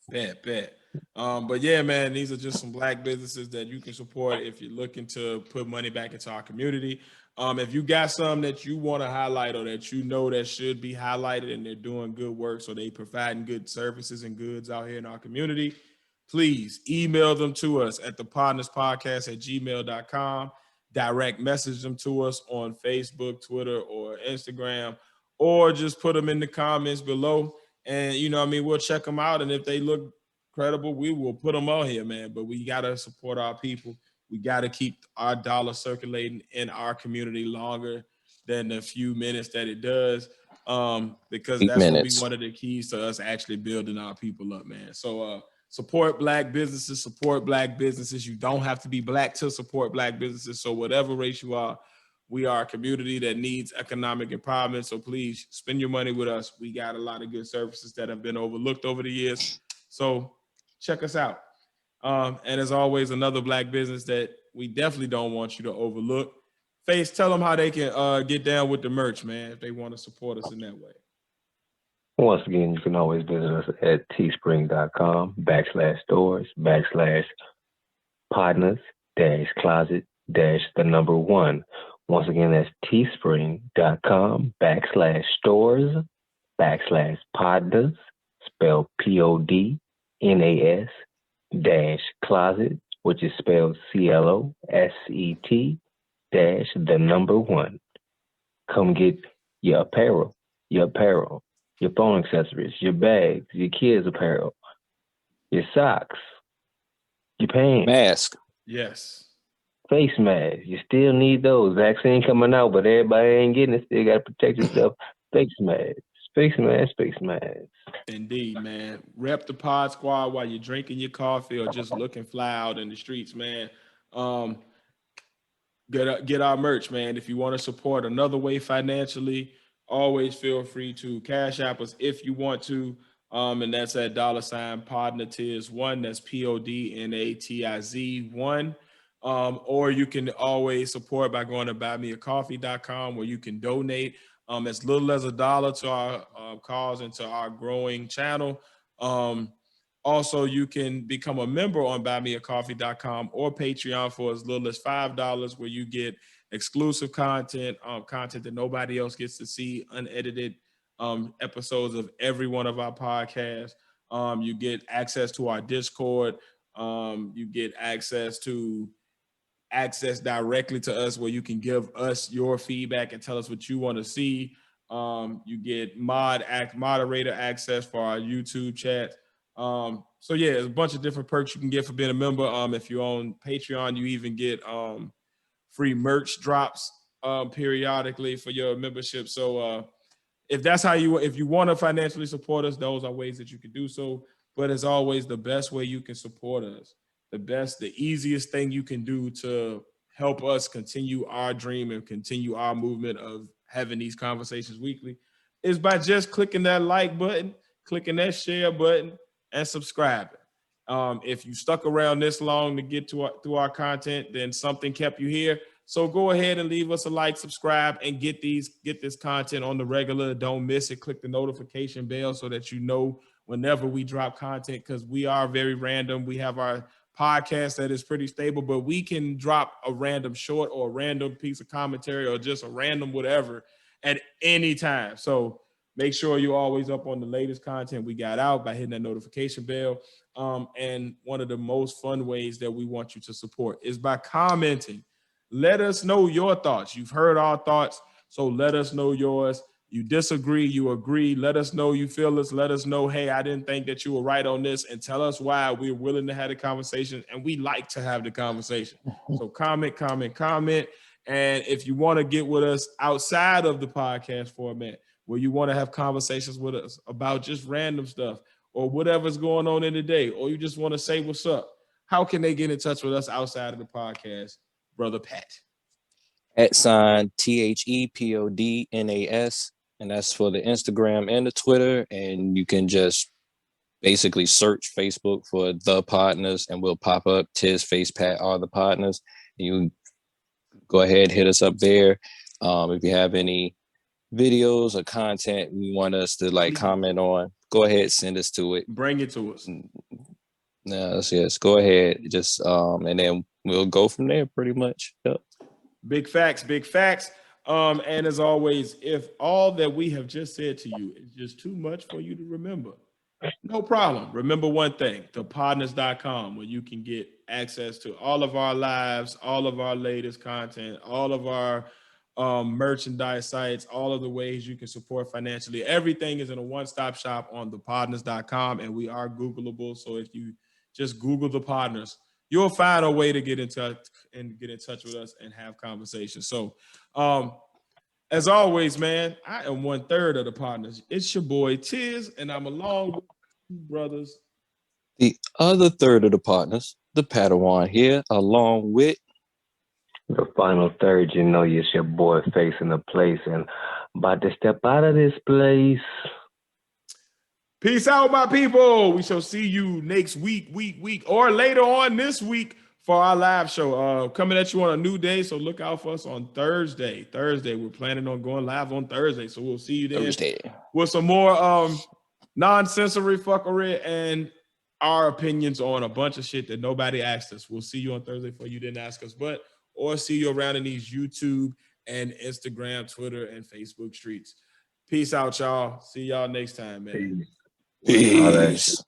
Bet. But yeah, man, these are just some Black businesses that you can support if you're looking to put money back into our community. If you got some that you want to highlight or that you know that should be highlighted and they're doing good work, so they providing good services and goods out here in our community, please email them to us at the Podnas Podcast at gmail.com. Direct message them to us on Facebook, Twitter, or Instagram, or just put them in the comments below. And, we'll check them out. And if they look credible, we will put them on here, man. But we got to support our people. We got to keep our dollar circulating in our community longer than the few minutes that it does, because that's going to be one of the keys to us actually building our people up, man. So support Black businesses, support Black businesses. You don't have to be Black to support Black businesses. So whatever race you are, We are a community that needs economic empowerment. So please spend your money with us. We got a lot of good services that have been overlooked over the years. So check us out. And as always, another Black business that we definitely don't want you to overlook. Face, tell them how they can get down with the merch, man, if they want to support us in that way. Once again, you can always visit us at teespring.com/stores/Podnas-closet-1. Once again, that's teespring.com/stores/Podnas, spelled PODNAS-closet, which is spelled CLOSET-1. Come get your apparel, your phone accessories, your bags, your kids' apparel, your socks, your pants, Mask. Yes. face masks. You still need those. Vaccine coming out, but everybody ain't getting it. Still got to protect yourself. Face masks. Indeed, man. Rep the Pod Squad while you're drinking your coffee or just looking fly out in the streets, man. Get our merch, man. If you want to support another way financially, always feel free to Cash App us if you want to. And that's at $Podnatiz1. That's PODNATIZ1. Or you can always support by going to buymeacoffee.com where you can donate as little as $1 to our cause and to our growing channel. Also, you can become a member on buymeacoffee.com or Patreon for as little as $5, where you get exclusive content, content that nobody else gets to see, unedited episodes of every one of our podcasts. You get access to our Discord. You get access directly to us where you can give us your feedback and tell us what you want to see. You get moderator access for our YouTube chat. So yeah, there's a bunch of different perks you can get for being a member. If you're on Patreon, you even get free merch drops periodically for your membership. So if you want to financially support us, those are ways that you can do so. But as always, the best way you can support us, the easiest thing you can do to help us continue our dream and continue our movement of having these conversations weekly is by just clicking that like button, clicking that share button, and subscribing. If you stuck around this long to get through our content, then something kept you here. So go ahead and leave us a like, subscribe, and get this content on the regular. Don't miss it. Click the notification bell so that you know whenever we drop content, because we are very random. We have our podcast that is pretty stable, but we can drop a random short or a random piece of commentary or just a random whatever at any time. So make sure you're always up on the latest content we got out by hitting that notification bell. And one of the most fun ways that we want you to support is by commenting. Let us know your thoughts. You've heard our thoughts, so let us know yours. You disagree, you agree. Let us know you feel us. Let us know, hey, I didn't think that you were right on this, and tell us why. We're willing to have the conversation, and we like to have the conversation. So comment. And if you want to get with us outside of the podcast format, where you want to have conversations with us about just random stuff or whatever's going on in the day, or you just want to say what's up, how can they get in touch with us outside of the podcast, Brother Pat? @THEPODNAS, and that's for the Instagram and the Twitter. And you can just basically search Facebook for The Podnas, and we'll pop up. Tiz, Face, Pat are the Podnas. You go ahead, hit us up there. If you have any videos or content we want us to comment on, go ahead, send us to it. Bring it to us. Yes, go ahead. Just and then we'll go from there pretty much. Yep. Big facts. And as always, if all that we have just said to you is just too much for you to remember, no problem. Remember one thing, thepodnas.com, where you can get access to all of our lives, all of our latest content, all of our merchandise sites, all of the ways you can support financially. Everything is in a one-stop shop on thepodnas.com, and we are Googleable. So if you just Google the Podnas, you'll find a way to get in touch with us and have conversations. So as always, man, I am 1/3 of the Podnas. It's your boy Tiz, and I'm along with two brothers. The other third of the Podnas, the Padawan here, along with The final third, you know, it's your boy facing the place and about to step out of this place. Peace out, my people. We shall see you next week, or later on this week for our live show. Coming at you on a new day, so look out for us on Thursday. We're planning on going live on Thursday, so we'll see you then Thursday with some more non-sensory fuckery and our opinions on a bunch of shit that nobody asked us. We'll see you on Thursday for you didn't ask us, or see you around in these YouTube and Instagram, Twitter, and Facebook streets. Peace out, y'all. See y'all next time, man. Peace. Peace.